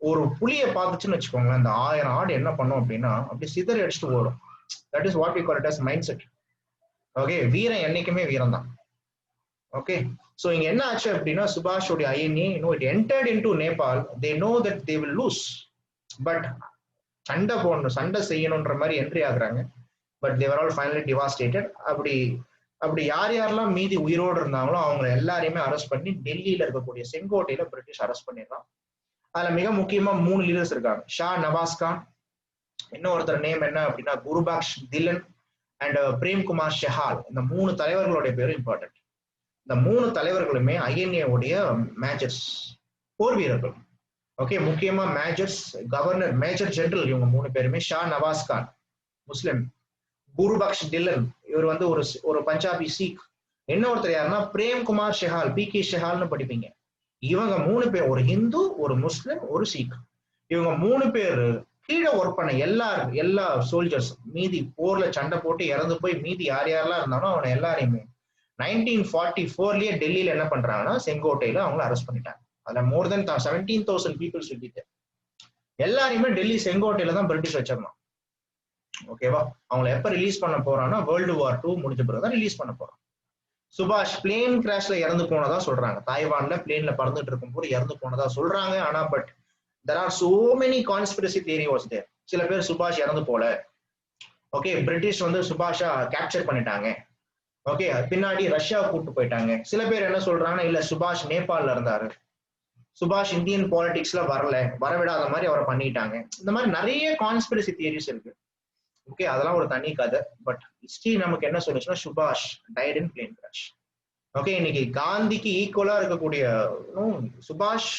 ஒரு புலியை பார்த்துச்சுன்னு வச்சுக்கோங்களேன், அந்த 1000 ஆடு என்ன பண்ணும் அப்படின்னா அப்படி சிதறி அடிச்சுட்டு போடும். That is what we call it as mind set. Okay, வீரன் என்னைக்குமே வீரம் தான். ஓகே, சோ இங்க என்ன ஆச்சு அப்படின்னா சுபாஷோடைய INA it entered into Nepal. They know that they will lose, but சண்டை போடணும், சண்டை செய்யணும்ன்ற மாதிரி என்ட்ரி ஆகுறாங்க. But they were all finally devastated. அப்படி யாரெல்லாம் மீதி உயிரோடு இருந்தாங்களோ அவங்க எல்லாரையுமே அரெஸ்ட் பண்ணி டெல்லியில இருக்கக்கூடிய செங்கோட்டையில பிரிட்டிஷ் அரெஸ்ட் பண்ணிடலாம். அதுல மிக முக்கியமா 3 லீடர்ஸ் இருக்காங்க. ஷா நவாஸ் கான், இன்னொருத்தர் நேம் என்ன அப்படின்னா குருபக்ஷ் தில்லன் அண்ட் பிரேம்குமார் ஷெஹால். இந்த 3 தலைவர்களுடைய பேரும் இம்பார்ட்டன்ட். இந்த 3 தலைவர்களுமே ஐஎன்ஏ உடைய மேஜர்ஸ், போர் வீரர்கள். ஓகே, முக்கியமா மேஜர்ஸ், கவர்னர், மேஜர் ஜெனரல். இவங்க 3 பேருமே. ஷா நவாஸ் கான் முஸ்லிம், குருபக்ஷ் தில்லன் இவர் ஒரு பஞ்சாபி சீக். இன்னொருத்தர் யாருன்னா பிரேம்குமார் ஷெஹால், PK ஷெஹால்னு படிப்பீங்க. இவங்க 3 பேர், ஒரு ஹிந்து, ஒரு முஸ்லிம், ஒரு சீக். இவங்க 3 பேர் கீழே ஒர்க் பண்ண எல்லா சோல்ஜர்ஸ், மீதி போர்ல சண்டை போட்டு இறந்து போய் மீதி யாரெல்லாம் இருந்தாலும் அவனை எல்லாரையுமே 1944லயே டெல்லியில என்ன பண்றாங்கன்னா செங்கோட்டையில அவங்கள அரெஸ்ட் பண்ணிட்டாங்க. அதுல மோர் தென் 17,000 பீப்புள்ஸ் விட்டு எல்லாரையுமே டெல்லி செங்கோட்டையில தான் பிரிட்டிஷ் வச்சிருந்தான். ஓகேவா? அவங்களை எப்ப ரிலீஸ் பண்ண போறான்னா வேர்ல்டு வார் 2 முடிஞ்ச பிறகுதான் ரிலீஸ் பண்ண போறான். சுபாஷ் பிளேன் கிராஷ்ல இறந்து போனதா சொல்றாங்க. தாய்வான்ல பிளேன்ல பறந்துட்டு இருக்கும் போது இறந்து போனதா சொல்றாங்க. ஆனா but there are so many conspiracy theory was there. சில பேர் சுபாஷ் இறந்து போல, ஓகே, பிரிட்டிஷ் சுபாஷா கேப்சர் பண்ணிட்டாங்க, ஓகே, பின்னாடி ரஷ்யா கூப்பிட்டு போயிட்டாங்க. சில பேர் என்ன சொல்றாங்கன்னா, இல்ல சுபாஷ் நேபாள்ல இருந்தாரு, சுபாஷ் இந்தியன் பாலிடிக்ஸ்ல வரவிடாத மாதிரி அவரை பண்ணிட்டாங்க. இந்த மாதிரி நிறைய கான்ஸ்பிரசி தியரிஸ் இருக்கு. ஓகே, அதெல்லாம் ஒரு தனி கதை. பட் ஹிஸ்டரி நமக்கு என்ன சொல்லுச்சுன்னா, சுபாஷ் tight in plane crash. Okay, இன்னைக்கு காந்திக்கு ஈக்குவலா இருக்கக்கூடிய சுபாஷ்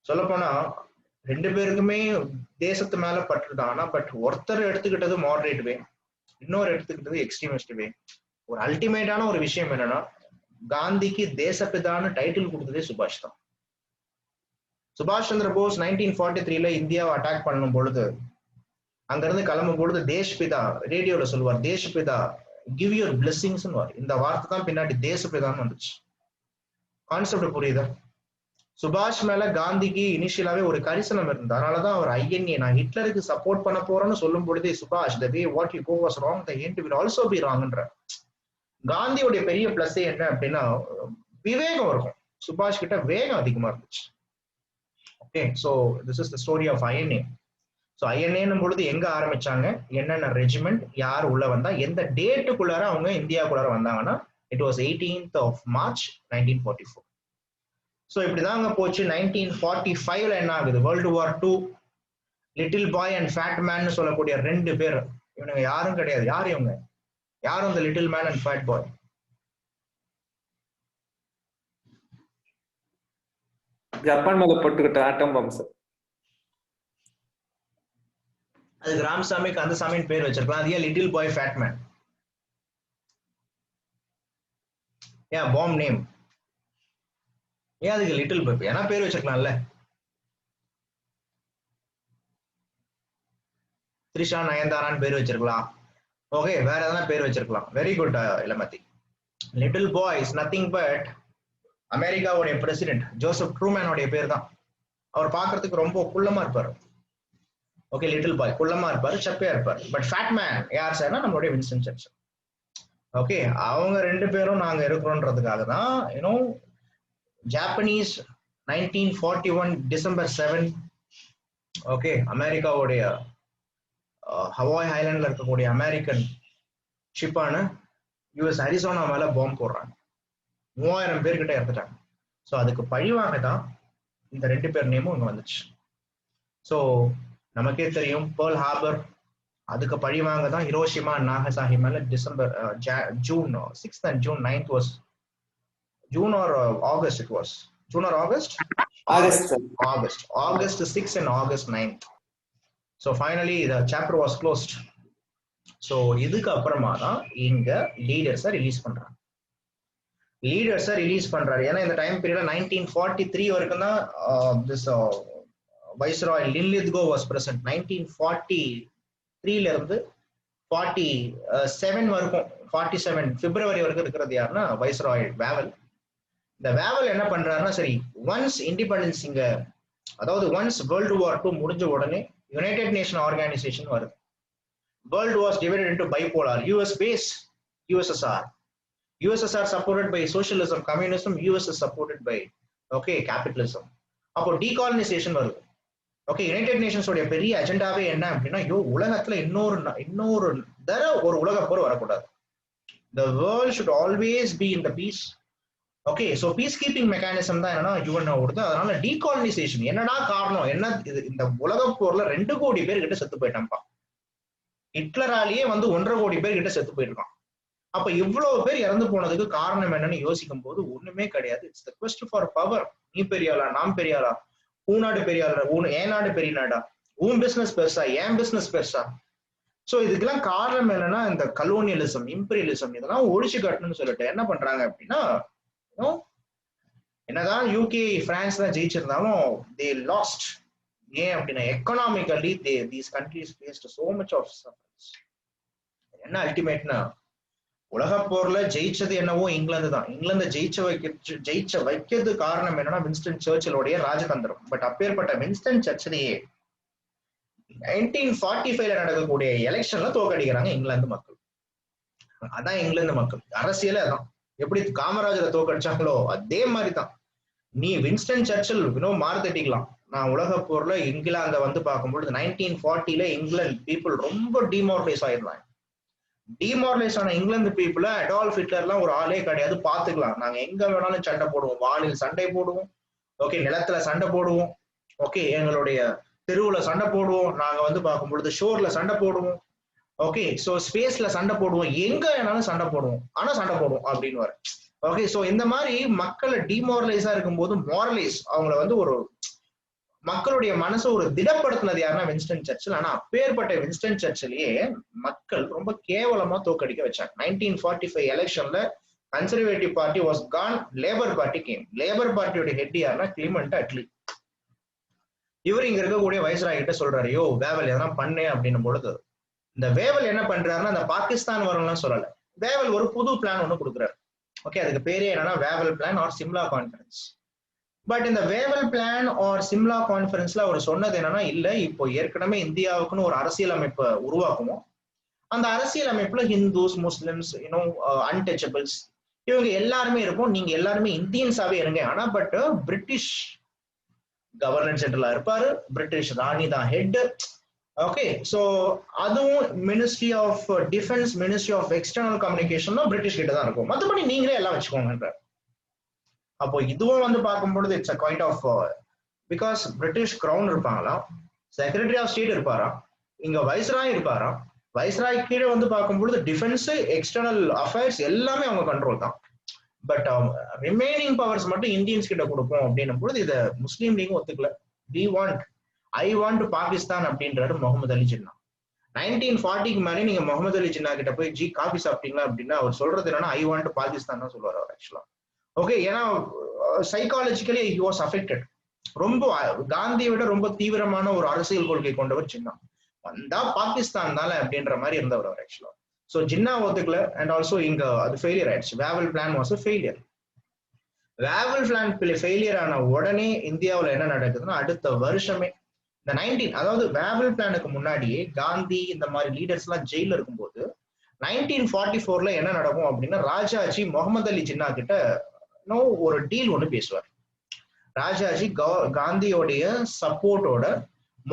சொல்ல போனா ரெண்டு பேருக்குமே தேசத்து மேல பற்றுதான். ஆனா பட் ஒருத்தர் எடுத்துக்கிட்டது மாடரேட் வே, இன்னொரு எடுத்துக்கிட்டது எக்ஸ்ட்ரீமிஸ்ட் வே. ஒரு அல்டிமேட்டான ஒரு விஷயம் என்னன்னா, காந்திக்கு தேசப்பிதான்னு டைட்டில் கொடுத்ததே சுபாஷ் தான். சுபாஷ் சந்திர போஸ் 1943 இந்தியாவை அட்டாக் பண்ணும் பொழுது, அங்க இருந்து கிளம்பும் பொழுது தேஷ்பிதா ரேடியோல சொல்லுவார், தேஷ்பிதா கிவ் யுவர் பிளெஸிங்ஸ். இந்த வார்த்தை தான் பின்னாடி தேசப்பிதான்னு வந்துச்சு. கான்செப்ட் புரியுதா? சுபாஷ் மேல காந்திக்கு இனிஷியலாவே ஒரு கரிசனம் இருந்தது. அதனாலதான் அவர் ஐஎன்ஏ நான் ஹிட்லருக்கு சப்போர்ட் பண்ண போறேன்னு சொல்லும் பொழுதே, சுபாஷ் the way what you go was wrong, the end will also be ராங்ன்ற. காந்தியோடைய பெரிய பிளஸ் என்ன அப்படின்னா, விவேகம் இருக்கும். சுபாஷ் கிட்ட வேகம் அதிகமா இருந்துச்சு. Okay, so this is the story of INA. So ஐஎன்ஏன்னும் பொழுது எங்க ஆரம்பிச்சாங்க, என்னென்ன ரெஜிமெண்ட், யார் உள்ள வந்தா, எந்த டேட்டுக்குள்ளார அவங்க இந்தியாவுக்குள்ளார வந்தாங்கன்னா, it was 18th of March 1944. So இப்படிதாங்க போச்சு. 1945 என்ன ஆகுது, world war 2. Little boy and fat man சொல்லக்கூடிய ரெண்டு பேர், இவனுங்க யாரும் கிடையாது. யார் இவங்க? யாரும் இந்த little man and fat boy? Japan மேல போட்டுக்கிட்ட ஆட்டம் பாம் சார். அதுக்கு ராமசாமி கந்தசாமின்னு பேர் வச்சிருக்கலாம். அது ஏன் லிட்டில் பாய் ஃபேட் மேன்? ஏன் பாம் நேம்? ஏன் அதுக்கு லிட்டில் பாய்? ஏன்னா பேர் வச்சிருக்கலாம்ல. த்ரிஷா நயன்தாரான்னு பேர் வச்சிருக்கலாம். ஓகே, வேற எதனா பேர் வச்சிருக்கலாம். Very good Ilamathi. Little boy is nothing but அமெரிக்காவுடைய பிரசிடென்ட் ஜோசப் ட்ரூமேனோடைய பேர் தான். அவர் பார்க்கறதுக்கு ரொம்ப குள்ளமா இருப்பாரு. ஓகே, லிட்டில் பாய் குள்ளமா இருப்பாரு, சப்பையா இருப்பாரு. பட் ஃபேட் மேன் யார் சார்னா நம்மளுடைய வின்ஸ்டன் சர்ச்சில். ஓகே, அவங்க ரெண்டு பேரும் நாங்க இருக்கிறோன்றதுக்காக தான் யூனோ ஜாப்பனீஸ் 1941 December 7, ஓகே, அமெரிக்காவுடைய ஹவாய் ஐலாண்ட்ல இருக்கக்கூடிய அமெரிக்கன் ஷிப்பான யூஎஸ் அரிசோனா மேல பாம்பு போடுறாங்க. 3000 பேர்கிட்ட இறந்துட்டாங்க. ஸோ அதுக்கு பழிவாக தான் இந்த ரெண்டு பேர் நேமும் இங்க வந்துச்சு. ஸோ நமக்கே தெரியும் பேர்ல் ஹார்பர், அதுக்கு பழிவாங்க தான் ஹிரோஷிமா நாகசாகி மேல June 6th and June 9th was June or August. It was June or August? August 6th and August 9th. So finally the chapter was closed. So இதுக்கு அப்புறமா தான் இங்க லீடர்ஸை ரிலீஸ் பண்றாங்க. ஏன்னா இந்த டைம் பீரியட்ல 1943 வரைக்கும் தான் வைஸ்ராய் லின்லித்கோ வாஸ் பிரசன்ட். 1943 இருந்து 47 வரைக்கும், 47 பிப்ரவரி வரைக்கும் இருக்கிறது யாருன்னா வைஸ்ராய் வேவல். இந்த வேவல் என்ன பண்றாருன்னா, சரி ஒன்ஸ் இண்டிபெண்டன்ஸ் இங்க, அதாவது ஒன்ஸ் வேர்ல்டு வார் 2 முடிஞ்ச உடனே யுனைடெட் நேஷன் ஆர்கனைசேஷன் வருது. World was divided into bipolar, US base, USSR supported by socialism, communism, US is supported by capitalism. அப்போ டீகாலனைசேஷன் வருது. ஓகே, யுனைடெட் நேஷன்ஸ் உடைய பெரிய அஜெண்டாவே என்ன அப்படின்னா, உலகத்துல இன்னொரு ஒரு உலக போர் வரக்கூடாது. The world should always be in the peace. Okay, so piece keeping mechanism தான் என்னன்னா யுஎன் ஓடுது. அதனால டீகாலனைசேஷன் என்னன்னா காரணம் என்ன, இந்த உலக போர்ல 2 கோடி பேர் கிட்ட செத்து போயிட்டான்ப்பா. ஹிட்லராலேயே 1.5 கோடி பேர் கிட்ட செத்து போயிருக்கான். அப்ப இவ்வளவு பேர் இறந்து போனதுக்கு காரணம் என்னன்னு யோசிக்கும் போது ஒண்ணுமே கிடையாது. It's the quest for power. நீ பெரியாளா, நாம் பெரியாளா, ஊநாடு பெரியாளா, ஏன் நாடு பெரிய நாடா, உன் பிசினஸ் பெருசா, ஏன் பிசினஸ் பெருசா? சோ இதுக்கெல்லாம் காரணம் என்னன்னா இந்த கலோனியலிசம், இம்பீரியலிசம், இதெல்லாம் ஒழிச்சு காட்டணும்னு சொல்லிட்டு என்ன பண்றாங்க அப்படின்னா, என்னதான் யூகே பிரான்ஸ் தான் ஜெயிச்சிருந்தாலும் they lost. ஏன் அப்படின்னா economically these countries faced so much of sufferings. என்ன அல்டிமேட்னா, உலக போர்ல ஜெயிச்சது என்னவோ இங்கிலாந்து தான். இங்கிலாந்து ஜெயிச்ச வைக்கிறது காரணம் என்னன்னா வின்ஸ்டன் சர்ச்சிலோடைய ராஜதந்திரம். பட் அப்பேற்பட்ட வின்ஸ்டன் சர்ச்சிலேயே 1945 நடக்கக்கூடிய எலெக்ஷன்ல தோக்கடிக்கிறாங்க இங்கிலாந்து மக்கள். அதான் இங்கிலாந்து மக்கள் அரசியலே அதான். எப்படி காமராஜரை தோக்கடிச்சாங்களோ அதே மாதிரிதான். நீ வின்ஸ்டன் சர்ச்சில் மாறு தட்டிக்கலாம். நான் உலக போர்ல இங்கிலாந்தை பார்க்கும்பொழுது 1940 இங்கிலாந்து பீப்புள் ரொம்ப டிமோரலைஸ் ஆயிருந்தாங்க. டிமாரலைஸ் ஆன இங்கிலாந்து பீப்புள அடால்ஃப் ஹிட்லர்லாம் ஒரு ஆளே கிடையாது, பாத்துக்கலாம், நாங்க எங்க வேணாலும் சண்டை போடுவோம், வானில் சண்டை போடுவோம், ஓகே, நிலத்துல சண்டை போடுவோம், ஓகே, எங்களுடைய தெருவுல சண்டை போடுவோம், நாங்க வந்து பார்க்கும் பொழுது ஷோர்ல சண்டை போடுவோம், ஓகே, சோ ஸ்பேஸ்ல சண்டை போடுவோம், எங்க வேணாலும் சண்டை போடுவோம், ஆனா சண்டை போடுவோம் அப்படின்னு வர. ஓகே, சோ இந்த மாதிரி மக்களை டிமாரலைஸா இருக்கும்போது மாரலைஸ் அவங்கள வந்து ஒரு மக்களுடைய மனசை ஒரு திடப்படுத்தினது யாருன்னா வின்ஸ்டன் சர்ச்சில். ஆனா அப்பேற்பட்ட வின்ஸ்டன் சர்ச்சிலேயே மக்கள் ரொம்ப கேவலமா தோக்கடிக்க வச்சாங்க. 1945 எலெக்ஷன்ல conservative party was gone, labour party came. லேபர் பார்ட்டியோட ஹெட் யாருன்னா கிளிமெண்ட் அட்லி. இவர் இங்க இருக்கக்கூடிய வைஸ்ராய் கிட்ட சொல்றாரு, யோ வேவல் எதனா பண்ணு அப்படின்னும் பொழுது இந்த வேவல் என்ன பண்றாருன்னா அந்த பாகிஸ்தான் வரும்லாம் சொல்லல, வேவல் ஒரு புது பிளான் ஒண்ணு கொடுக்குறாரு. ஓகே, அதுக்கு பேரே என்னன்னா Wavell plan or Shimla conference. But இந்த வேவல் பிளான் ஆர் சிம்லா கான்ஃபரன்ஸ்ல அவர் சொன்னது என்னன்னா, இல்ல இப்போ ஏற்கனவே இந்தியாவுக்குன்னு ஒரு அரசியல் அமைப்பை உருவாக்குவோம், அந்த அரசியல் அமைப்புல ஹிந்துஸ், முஸ்லிம்ஸ், அன்டச்சபிள்ஸ் இவங்க எல்லாருமே இருக்கும், நீங்க எல்லாருமே இந்தியன்ஸாவே இருங்க, ஆனா பட் பிரிட்டிஷ் கவர்னர் ஜெனரலா இருப்பாரு, பிரிட்டிஷ் ராணி தான் ஹெட். ஓகே, சோ அதுவும் ministry of defence, ministry of external communication British கிட்ட தான் இருக்கும், மற்றபடி நீங்களே எல்லாம் வச்சுக்கோங்க. அப்போ இதுவும் வந்து பார்க்கும்பொழுது it's a kind of, because British crown இருப்பாங்களாம், செக்ரட்டரி ஆஃப் ஸ்டேட் இருப்பாராம், இங்க வைஸ்ராய் இருப்பாராம், வைஸ்ராய் கீழே வந்து பார்க்கும்பொழுது டிஃபென்ஸ், எக்ஸ்டர்னல் அஃபேர்ஸ் எல்லாமே அவங்க கண்ட்ரோல் தான். பட் ரிமைனிங் பவர்ஸ் மட்டும் இந்தியன்ஸ் கிட்ட கொடுப்போம் அப்படின்னும் பொழுது இதை முஸ்லீம் லீகும் ஒத்துக்கல. ஐ வாண்ட் பாகிஸ்தான் அப்படின்றாரு முகமது அலி ஜின்னா. 1940க்கு மேலே நீங்க முகமது அலி ஜின்னா கிட்ட போய் காபி சாப்பிட்டீங்களா அப்படின்னா அவர் சொல்றது என்னன்னா ஐ வாண்ட் பாகிஸ்தான் தான் சொல்லுவார் அவர் ஆக்சுவலா. ஓகே, ஏன்னா சைக்காலஜிக்கலி ஹி வாஸ் அஃபெக்டட். ரொம்ப காந்தியை விட ரொம்ப தீவிரமான ஒரு அரசியல் கொள்கை கொண்டவர் ஜின்னா. வந்தா பாகிஸ்தான் தானே அப்படின்ற மாதிரி இருந்தவர் அவர் ஆக்சுவலா. ஸோ ஜின்னா ஒத்துக்கல. அண்ட் ஆல்சோ இங்க அது ஃபெயிலியர் ஆயிடுச்சு. Wavell plan was a failure. Wavell plan failure ஆன உடனே இந்தியாவில் என்ன நடக்குதுன்னா அடுத்த வருஷமே இந்த அதாவது வேவல் பிளானுக்கு முன்னாடியே காந்தி இந்த மாதிரி லீடர்ஸ் எல்லாம் ஜெயில இருக்கும்போது 1944 என்ன நடக்கும் அப்படின்னா ராஜாஜி முகமது அலி ஜின்னா கிட்ட ஒரு டீல் ஒண்ணு பேசுவார். ராஜாஜி காந்தியோடைய சப்போர்ட்டோட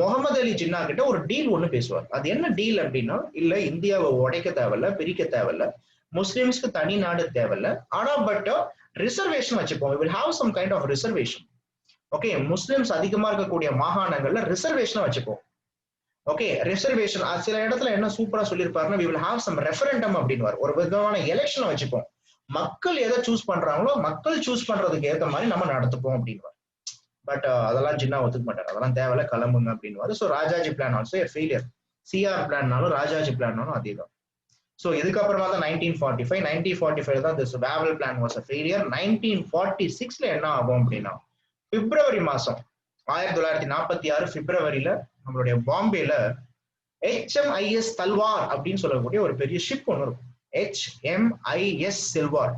முகமது அலி ஜின்னா கிட்ட ஒரு டீல் ஒண்ணு பேசுவார். அது என்ன டீல் அப்படின்னா, இல்ல இந்தியாவை உடைக்க தேவையில்ல, பிரிக்க தேவையில்ல, முஸ்லிம்ஸ்க்கு தனி நாடு தேவையில்ல, ஆனா பட் ரிசர்வேஷன் வச்சுப்போம், we will have some kind of reservation. Okay, Muslims அதிகமா இருக்கக்கூடிய மாகாணங்கள்ல ரிசர்வேஷன் வச்சுப்போம். ஓகே, ரிசர்வேஷன் சில இடத்துல என்ன சூப்பரா சொல்லியிருப்பாருன்னா we will have some referendum அப்படின்னு ஒரு விதமான எலெக்ஷனை வச்சுப்போம், மக்கள் எதை சூஸ் பண்றாங்களோ மக்கள் சூஸ் பண்றதுக்கு ஏற்ற மாதிரி நம்ம நடத்துப்போம் அப்படின்னு. பட் அதெல்லாம் ஜின்னா ஒத்துக்க மாட்டார், அதெல்லாம் தேவையில்ல கிளம்புங்க அப்படின்னு. So Rajaji plan also a failure. CR பிளான்னாலும் ராஜாஜி பிளான்னாலும் அதே தான். ஸோ இதுக்கப்புறமா தான் 1945 தான் this Wavell plan was a failure. 1946 என்ன ஆகும் அப்படின்னா பிப்ரவரி மாசம் 1946 பிப்ரவரியில நம்மளுடைய பாம்பேல HMIS தல்வார் அப்படின்னு சொல்லக்கூடிய ஒரு பெரிய ஷிப் ஒன்று இருக்கும். HMIS சில்வார்,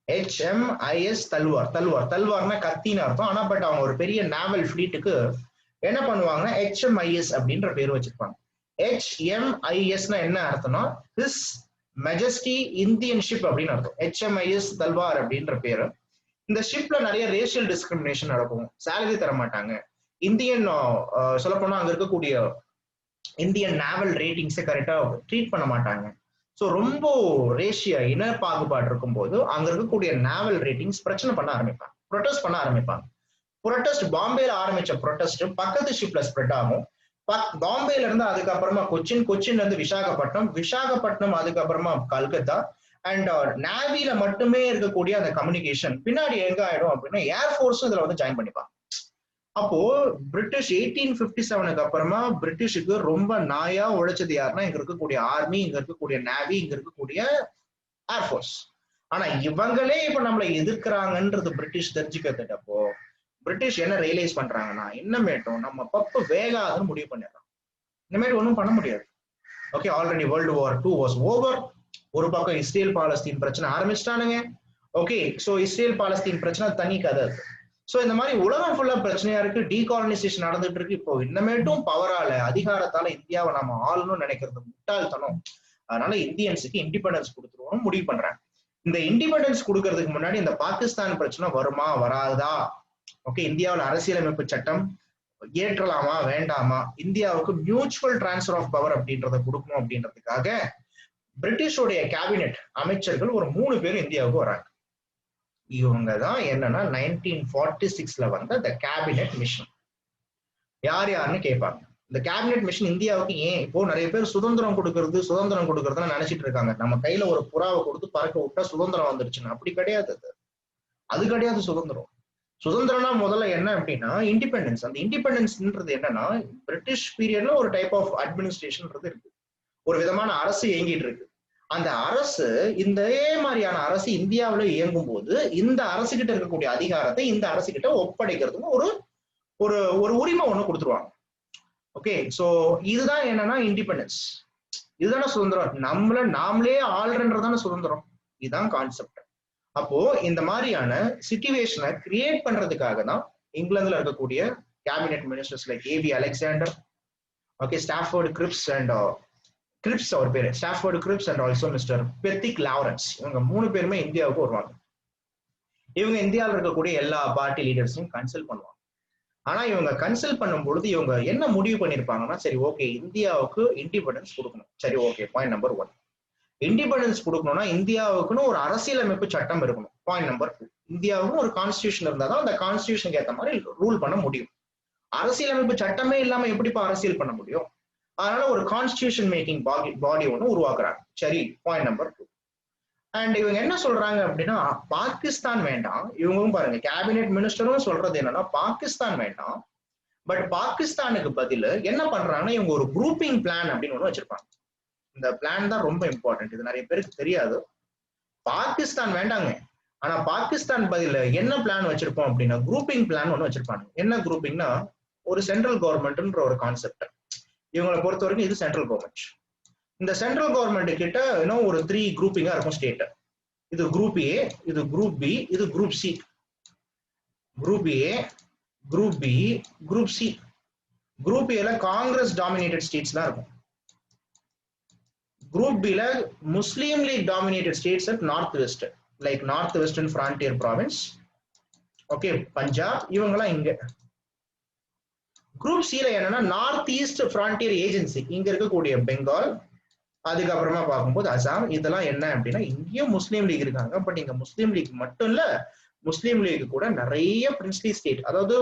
HMIS Talwar. தல்வார்னா கத்தின்னு அர்த்தம். ஆனா பட் அவங்க ஒரு பெரிய நேவல் ஃபிளீட்டுக்கு என்ன பண்ணுவாங்கன்னா HMIS அப்படின்ற பேர் வச்சிருப்பாங்க. HMISனா என்ன அர்த்தம்னா ஹிஸ் மெஜஸ்டி இந்தியன் ஷிப் அப்படின்னு அர்த்தம். HMIS தல்வார் அப்படின்ற பேரு. இந்த ஷிப்ல நிறைய ரேஷியல் டிஸ்கிரிமினேஷன் நடக்கும், சேலரி தர மாட்டாங்க, இந்தியன் சொல்லப்போனா அங்க இருக்கக்கூடிய இந்தியன் நேவல் ரேட்டிங்ஸை கரெக்டா ட்ரீட் பண்ண மாட்டாங்க. ஸோ ரொம்ப ரேஷியா இன பாகுபாடு இருக்கும்போது அங்க இருக்கக்கூடிய நேவல் ரேட்டிங்ஸ் பிரச்சனை பண்ண ஆரம்பிப்பாங்க, ப்ரொடெஸ்ட் பண்ண ஆரம்பிப்பாங்க. ப்ரொடெஸ்ட் பாம்பேல ஆரம்பிச்ச ப்ரொடெஸ்ட் பக்கத்து ஷிப்ல ஸ்ப்ரெட் ஆகும். பாம்பேல இருந்து அதுக்கப்புறமா கொச்சின்ல இருந்து விசாகப்பட்டினம் அதுக்கப்புறமா கல்கத்தா. அண்ட் நேவில மட்டுமே இருக்கக்கூடிய அந்த கம்யூனிகேஷன் பின்னாடி எங்க ஆயிடும் அப்படின்னா ஏர்ஃபோர்ஸும் இதுல வந்து ஜாயின் பண்ணிப்பாங்க. அப்போ பிரிட்டிஷ் 1857க்கு அப்புறமா பிரிட்டிஷுக்கு ரொம்ப நாயா உழைச்சது யாருன்னா இங்க இருக்கக்கூடிய ஆர்மி, இங்க இருக்கக்கூடிய நேவி, இங்க இருக்கக்கூடிய ஏர்ஃபோர்ஸ். ஆனா இவங்களே இப்ப நம்மளை எதிர்க்கிறாங்கன்றது பிரிட்டிஷ் தெரிஞ்சுக்கிறதுட்டப்போ பிரிட்டிஷ் என்ன ரியலைஸ் பண்றாங்கன்னா இன்னமேட்டும் நம்ம பப்பு வேகாதுன்னு முடிவு பண்ணிடுறோம். இனிமேட்டு ஒன்றும் பண்ண முடியாது. Okay, already World War II was over. ஒரு பக்கம் இஸ்ரேல் பாலஸ்தீன் பிரச்சனை ஆரம்பிச்சிட்டானுங்க. ஓகே, ஸோ இஸ்ரேல் பாலஸ்தீன் பிரச்சனை தனி கதை. ஸோ இந்த மாதிரி உலகம் ஃபுல்லா பிரச்சனையா இருக்கு, டீகாலனைசேஷன் நடந்துட்டு இருக்கு. இப்போ இன்னமேட்டும் பவரால அதிகாரத்தால இந்தியாவை நம்ம ஆளணும்னு நினைக்கிறது முட்டாள்தனம். அதனால இந்தியன்ஸுக்கு இண்டிபெண்டன்ஸ் கொடுத்துருவோம் முடிவு பண்றாங்க. இந்த இண்டிபெண்டன்ஸ் கொடுக்கறதுக்கு முன்னாடி இந்த பாகிஸ்தான் பிரச்சனை வருமா வராதா, ஓகே, இந்தியாவில் அரசியலமைப்பு சட்டம் ஏற்றலாமா வேண்டாமா, இந்தியாவுக்கு மியூச்சுவல் டிரான்ஸ்ஃபர் ஆஃப் பவர் அப்படின்றத கொடுக்கணும் அப்படின்றதுக்காக பிரிட்டிஷோடைய கேபினெட் அமைச்சர்கள் ஒரு 3 பேர் இந்தியாவுக்கு வராங்க. இவங்க தான் என்னன்னா 1946 வந்த இந்த கேபினெட் மிஷன். யார் யாருன்னு கேட்பாங்க. இந்த கேபினெட் மிஷன் இந்தியாவுக்கு ஏன் இப்போ நிறைய பேர் சுதந்திரம் கொடுக்கறதுன்னு நினைச்சிட்டு இருக்காங்க. நம்ம கையில ஒரு புறாவை கொடுத்து பறக்க விட்டா சுதந்திரம் வந்துருச்சுன்னு. அப்படி கிடையாது. அது கிடையாது சுதந்திரம். சுதந்திரம்னா முதல்ல என்ன அப்படின்னா இண்டிபெண்டன்ஸ். அந்த இண்டிபெண்டன்ஸ்ன்றது என்னன்னா பிரிட்டிஷ் பீரியட்ல ஒரு டைப் ஆஃப் அட்மினிஸ்ட்ரேஷன்ன்றது இருக்கு, ஒரு விதமான அரசு இயங்கிட்டு இருக்கு. அந்த அரசு இந்த மாதிரியான அரசு இந்தியாவில இயங்கும் போது இந்த அரசு கிட்ட இருக்கக்கூடிய அதிகாரத்தை இந்த அரசு கிட்ட ஒப்படைக்கிறதுக்கு ஒரு ஒரு ஒரு உரிமை ஒண்ணு கொடுத்துருவாங்க. ஓகே, சோ இதுதான் என்னன்னா இண்டிபெண்டன்ஸ். இதுதானே சுதந்திரம். நாமளே ஆள்றன்றதான சுதந்திரம். இதுதான் கான்செப்ட். அப்போ இந்த மாதிரியான சிச்சுவேஷனை கிரியேட் பண்றதுக்காக தான் இங்கிலாந்துல இருக்கக்கூடிய cabinet ministers like A V Alexander, okay, Stafford Cripps and Cripps அவர் பேரு, Stafford Cripps and also mister Pethick Lawrence, இவங்க 3 பேருமே இந்தியாவுக்கு வருவாங்க. இவங்க இந்தியாவில் இருக்கக்கூடிய எல்லா பார்ட்டி லீடர்ஸையும் கன்சல்ட் பண்ணுவாங்க. ஆனா இவங்க கன்சல்ட் பண்ணும் பொழுது இவங்க என்ன முடிவு பண்ணிருப்பாங்கன்னா, சரி ஓகே இந்தியாவுக்கு இண்டிபெண்டன்ஸ் கொடுக்கணும். சரி ஓகே, பாயிண்ட் நம்பர் 1. இண்டிபெண்டன்ஸ் கொடுக்கணும்னா இந்தியாவுக்குன்னு ஒரு அரசியலமைப்பு சட்டம் இருக்கணும். Point number 2. இந்தியாவுக்கும் ஒரு கான்ஸ்டியூஷன் இருந்தாதான் அந்த கான்ஸ்டியூஷனுக்கு ஏற்ற மாதிரி ரூல் பண்ண முடியும். அரசியலமைப்பு சட்டமே இல்லாம எப்படிப்பா அரசியல் பண்ண முடியும்? அதனால ஒரு கான்ஸ்டியூஷன் மேக்கிங் பாடி ஒன்று உருவாக்குறாங்க. சரி, பாயிண்ட் நம்பர் 2. அண்ட் இவங்க என்ன சொல்றாங்க அப்படின்னா பாகிஸ்தான் வேண்டாம். இவங்களும் பாருங்க கேபினெட் மினிஸ்டரும் சொல்றது என்னன்னா பாகிஸ்தான் வேண்டாம், பட் பாகிஸ்தானுக்கு பதில் என்ன பண்றாங்கன்னா இவங்க ஒரு குரூப்பிங் பிளான் அப்படின்னு ஒண்ணு வச்சிருப்பாங்க. இந்த பிளான் தான் ரொம்ப இம்பார்ட்டன்ட். இது நிறைய பேருக்கு தெரியாது. பாகிஸ்தான் வேண்டாங்க, ஆனா பாகிஸ்தான் பதில் என்ன பிளான் வச்சிருப்போம் அப்படின்னா குரூப்பிங் பிளான் ஒண்ணு வச்சிருப்பாங்க. என்ன குரூப்பிங்னா ஒரு சென்ட்ரல் கவர்மெண்ட்ன்ற ஒரு கான்செப்ட். இவங்களை பொறுத்த வரைக்கும் இது சென்ட்ரல் கவர்மெண்ட். இந்த சென்ட்ரல் கவர்மெண்ட் கிட்ட இன்னும் ஒரு 3 குரூப்பிங்கா இருக்கும் ஸ்டேட். இது குரூப் ஏ, இது குரூப் பி, இது group C. Group A, group B, group C. Group ஏல காங்கிரஸ் டாமினேட்டட் ஸ்டேட்ஸ்லாம் இருக்கும். குரூப் பில Muslim League dominated states at north west, like north western frontier province, okay, Punjab, இவங்கெல்லாம் இங்க. குரூப் சில என்னன்னா நார்த் ஈஸ்ட் ஃப்ரான்டியர் ஏஜென்சி, இங்க இருக்கக்கூடிய பெங்கால், அதுக்கப்புறமா பார்க்கும்போது அசாம். இதெல்லாம் என்ன அப்படின்னா இங்கேயும் முஸ்லீம் லீக் இருக்காங்க. பட் இங்க முஸ்லீம் லீக் மட்டும் இல்ல, முஸ்லீம் லீக் கூட நிறைய பிரின்ஸ்லி ஸ்டேட், அதாவது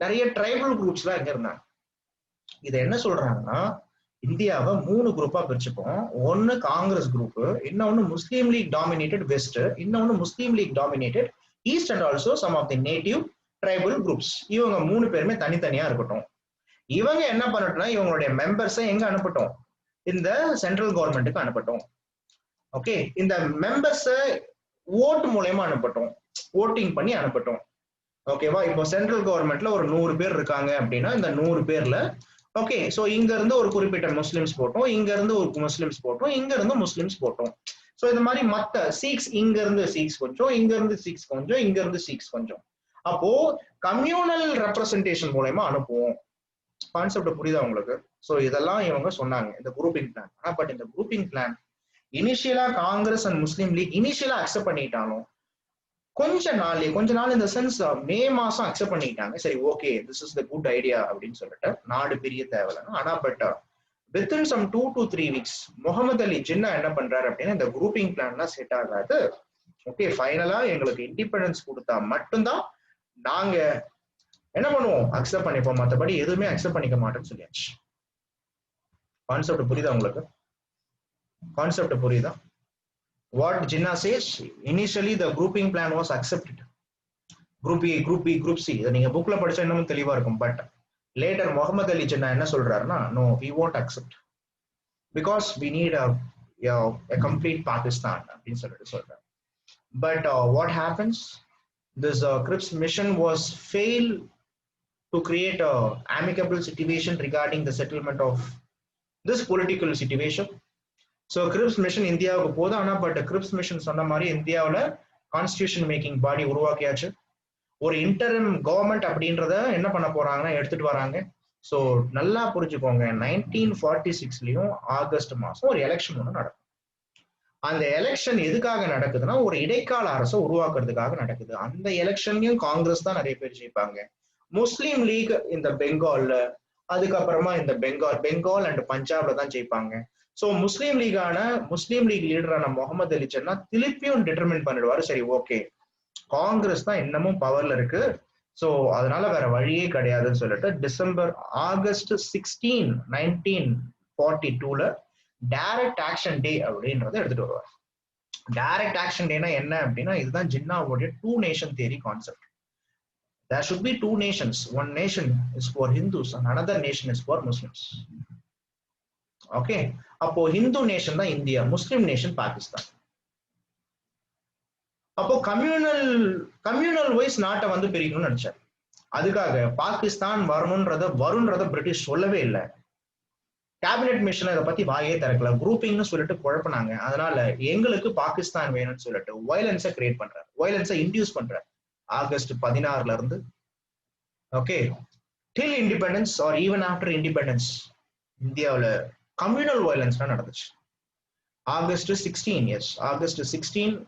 நிறைய ட்ரைபல் குரூப்ஸ் எல்லாம் இங்க இருந்தாங்க. இதை என்ன சொல்றாங்கன்னா இந்தியாவை 3 குரூப்பா பிரிச்சுப்போம். ஒன்னு காங்கிரஸ் குரூப், இன்னொன்னு முஸ்லீம் லீக் டாமினேட்டட் வெஸ்ட், இன்னொன்னு Muslim League dominated east and also some of the native tribal groups. இவங்க 3 பேருமே தனித்தனியா இருக்கட்டும். இவங்க என்ன பண்ணட்டும்னா இவங்களுடைய மெம்பர்ஸை எங்க அனுப்பட்டும், இந்த சென்ட்ரல் கவர்மெண்ட்டுக்கு அனுப்பட்டும். ஓகே, இந்த மெம்பர்ஸை ஓட்டு மூலயமா அனுப்பட்டும், ஓட்டிங் பண்ணி அனுப்பட்டும். ஓகேவா? இப்போ சென்ட்ரல் கவர்மெண்ட்ல ஒரு 100 பேர் இருக்காங்க அப்படின்னா இந்த 100 பேர்ல ஓகே, சோ இங்க இருந்து ஒரு குறிப்பிட்ட முஸ்லிம்ஸ் போட்டோம், இங்க இருந்து ஒரு முஸ்லிம்ஸ் போட்டோம், இங்க இருந்து முஸ்லிம்ஸ் போட்டோம். சோ இந்த மாதிரி மத்த சீக்ஸ், இங்க இருந்து சீக்ஸ் கொஞ்சம், இங்க இருந்து சீக்ஸ் கொஞ்சம், இங்க இருந்து சீக்ஸ் கொஞ்சம். அப்போ கம்யூனல் ரெப்ரசன்டேஷன் மூலயமா அனுப்புவோம். கான்செப்ட் புரியுதா உங்களுக்கு? சோ இதெல்லாம் இவங்க சொன்னாங்க இந்த குரூப்பிங் பிளான். ஆனா பட் இந்த grouping plan initially Congress and Muslim League initially accept பண்ணிட்டாலும் கொஞ்ச நாள் இந்த சென்ஸ் மே மாசம் அக்செப்ட் பண்ணிட்டாங்க. சரி okay, this is the good idea அப்படின்னு சொல்லிட்டு நாடு பிரிய தேவையில்லைன்னு. ஆனா but within some 2 to 3 weeks Muhammad Ali Jinnah என்ன பண்றாரு அப்படின்னா இந்த குரூப்பிங் பிளான்லாம் செட் ஆகாது. ஓகே, ஃபைனலா எங்களுக்கு இண்டிபெண்டன்ஸ் கொடுத்தா மட்டும்தான் நாங்க என்ன பண்ணுவோம், அக்செப்ட் பண்ணிப்போம், மற்றபடி எதுவுமே அக்செப்ட் பண்ணிக்க மாட்டோம்னு சொல்லியாச்சு. கான்செப்ட் புரியுதா உங்களுக்கு? கான்செப்ட் புரியுதா? What Jinnah says, initially the grouping plan was accepted. Group A, Group B, Group C. இதை நீங்க புக்ல படிச்சா இன்னும் தெளிவா இருக்கும். பட் லேட்டர் முகமது அலி ஜின்னா என்ன சொல்றாருன்னா, no, we won't accept because we need a complete Pakistan அப்படின்னு சொல்லிட்டு சொல்றாரு. But what happens? This Cripps mission was failed to create a amicable situation regarding the settlement of this political situation. So grips mission இந்தியாவுக்கு போதும். ஆனா பட் கிரிப்ஸ் மிஷன் சொன்ன மாதிரி இந்தியாவில் கான்ஸ்டியூஷன் மேக்கிங் பாடி உருவாக்கியாச்சு. ஒரு இன்டரிம் கவர்மெண்ட் அப்படின்றத என்ன பண்ண போறாங்கன்னா எடுத்துட்டு வராங்க. ஸோ நல்லா புரிஞ்சுக்கோங்க, 1946லயும் ஆகஸ்ட் மாசம் ஒரு எலெக்ஷன் ஒன்று நடக்கும். அந்த எலெக்ஷன் எதுக்காக நடக்குதுன்னா ஒரு இடைக்கால அரசை உருவாக்குறதுக்காக நடக்குது. அந்த எலெக்ஷன்லயும் காங்கிரஸ் தான் நிறைய பேர் ஜெயிப்பாங்க. முஸ்லீம் லீக் இந்த பெங்கால்ல, அதுக்கப்புறமா இந்த பெங்கால் அண்ட் பஞ்சாப்ல தான் ஜெயிப்பாங்க. ஸோ முஸ்லீம் லீக் லீடரான முகமது அலி ஜன்னா திருப்பியும் டிட்டர்மின் பண்ணிடுவாரு, சரி ஓகே காங்கிரஸ் தான் இன்னமும் பவர்ல இருக்கு, ஸோ அதனால வேற வழியே கிடையாதுன்னு சொல்லிட்டு ஆகஸ்ட் 16, 1942 டைரக்ட் ஆக்ஷன் டே அப்படின்றத எடுத்துட்டு வருவார். டைரக்ட் ஆக்ஷன் டேனா என்ன அப்படின்னா, இதுதான் ஜின்னாவுடைய 2 nation theory concept. There should be 2 nations. One nation is for Hindus and another nation is for Muslims. Okay. அப்போ ஹிந்து நேஷன் தான் இந்தியா, முஸ்லிம் நேஷன் பாகிஸ்தான். அப்போ கம்யூனல் வைஸ் நாட்டை வந்து பிரிக்கணும்னு நினைச்சார். அதுக்காக பாகிஸ்தான் வரும்ன்றத பிரிட்டிஷ் சொல்லவே இல்லை. கேபினெட் மிஷன் இதை பத்தி வாயே திறக்கல, குரூப்பிங்னு சொல்லிட்டு குழப்பினாங்க. அதனால எங்களுக்கு பாகிஸ்தான் வேணும்னு சொல்லிட்டு வயலன்ஸை கிரியேட் பண்றாரு, வயலன்ஸை இன்டியூஸ் பண்றாரு. ஆகஸ்ட் 16 இருந்து ஓகே டில் independence R even after independence இந்தியாவில் கம்யூனல் வயலன்ஸ் தான் நடந்துச்சு. August 16,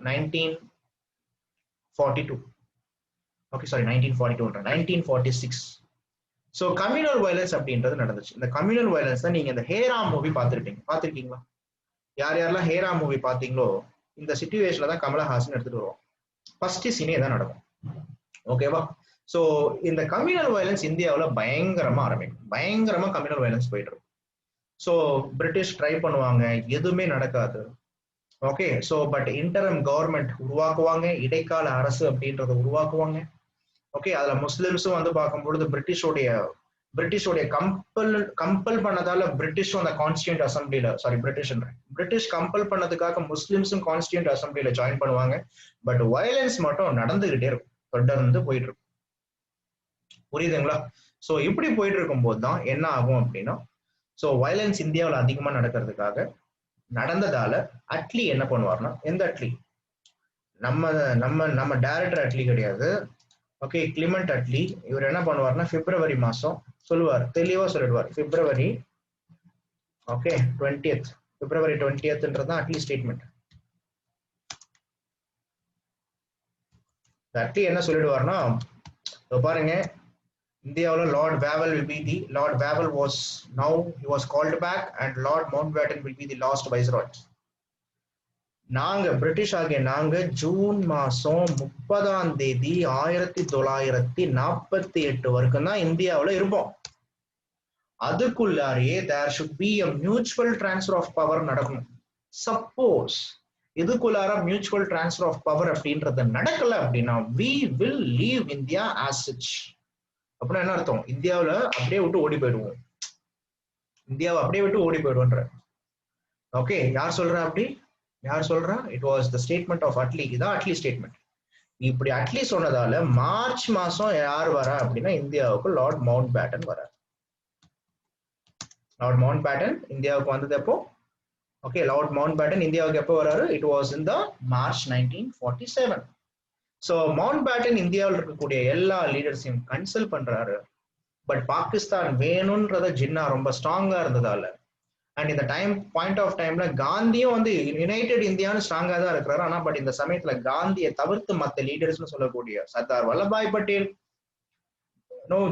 1942. Okay sorry 1946. So communal violence அப்படின்றது நடந்துச்சு. இந்த கம்யூனல் வயலன்ஸ் தான் நீங்க இந்த ஹேராம் மூவி பார்த்துருக்கீங்களா? யாரெல்லாம் ஹேராம் மூவி பார்த்தீங்களோ இந்த சிச்சுவேஷன்ல தான் கமலஹாசன் எடுத்துட்டு வருவோம். ஃபர்ஸ்ட் சீனே தான் நடக்கும். ஓகேவா? ஸோ இந்த கம்யூனல் வயலன்ஸ் இந்தியாவில் பயங்கரமா கம்யூனல் வயலன்ஸ் போயிட்டு இருக்கும். ஸோ பிரிட்டிஷ் ட்ரை பண்ணுவாங்க, எதுவுமே நடக்காது. ஓகே, ஸோ பட் இன்டரம் கவர்மெண்ட் உருவாக்குவாங்க, இடைக்கால அரசு அப்படின்றத உருவாக்குவாங்க. ஓகே, அதுல முஸ்லிம்ஸும் வந்து பார்க்கும்பொழுது பிரிட்டிஷோடைய கம்பல் பண்ணதால பிரிட்டிஷும் அந்த கான்ஸ்டியூண்ட் அசம்பிளில பிரிட்டிஷ் கம்பல் பண்ணதுக்காக முஸ்லிம்ஸும் கான்ஸ்டியூண்ட் அசம்பிளில ஜாயின் பண்ணுவாங்க. பட் வயலன்ஸ் மட்டும் நடந்துகிட்டே இருக்கும், தொடர்ந்து போயிட்டு இருக்கும். புரியுதுங்களா? ஸோ இப்படி போயிட்டு இருக்கும் போது தான் என்ன ஆகும் அப்படின்னா, ஸோ வயலன்ஸ் இந்தியாவில் அதிகமா நடந்ததால அட்லி என்ன பண்ணுவார்னா, எந்த அட்லி, நம்ம டைரக்டர் அட்லி கிடையாது. ஓகே, கிளிமெண்ட் அட்லி. இவர் என்ன பண்ணுவார்னா பிப்ரவரி மாசம் தெளிவா சொல்லிடுவார். பிப்ரவரி 20ன்றதுதான் அட்லி ஸ்டேட்மெண்ட். அட்லி என்ன சொல்லிடுவார்னா, பாருங்க, இந்தியாவில் Lord Wavell was called back and Lord Mountbatten will be the last viceroy. British ஆகிய நாங்க ஜூன் மாசம் 30ஆம் தேதி 1948 வரைக்கும் தான் இந்தியாவில் இருப்போம். அதுக்குள்ளாரியே there should be a mutual transfer of power நடக்கணும். சப்போஸ் இதுக்குள்ளார மியூச்சுவல் டிரான்ஸ்ஃபர் ஆஃப் பவர் அப்படின்றது நடக்கல அப்படின்னா we will leave India as such. அப்படின்னா என்ன அர்த்தம்? இந்தியாவில அப்படியே விட்டு ஓடி போயிடுவோம். ஓகே, யார் சொல்றா? It was the statement of Attlee. இதான் அட்லி ஸ்டேட்மெண்ட். இப்படி அட்லி சொன்னதால மார்ச் மாசம் யார் வரா அப்படின்னா இந்தியாவுக்கு லார்ட் மவுண்ட் பேட்டன் வரார். லார்ட் மவுண்ட் பேட்டன் இந்தியாவுக்கு வந்தது எப்போ? ஓகே, லார்ட் மவுண்ட் பேட்டன் இந்தியாவுக்கு எப்போ வராரு? It was in the March 1947. So Mountbatten இந்தியாவில் இருக்கக்கூடிய எல்லா லீடர்ஸையும் கன்சல்ட் பண்றாரு. பட் பாகிஸ்தான் வேணும்ன்றத ஜின்னா ரொம்ப ஸ்ட்ராங்கா இருந்ததால, அண்ட் இந்த பாயிண்ட் ஆஃப் டைம்ல காந்தியும் வந்து யுனைடெட் இந்தியான்னு ஸ்ட்ராங்கா தான் இருக்கிறாரு. ஆனா பட் இந்த சமயத்துல காந்தியை தவிர்த்து மற்ற லீடர்ஸ்னு சொல்லக்கூடிய சர்தார் வல்லபாய் பட்டேல்,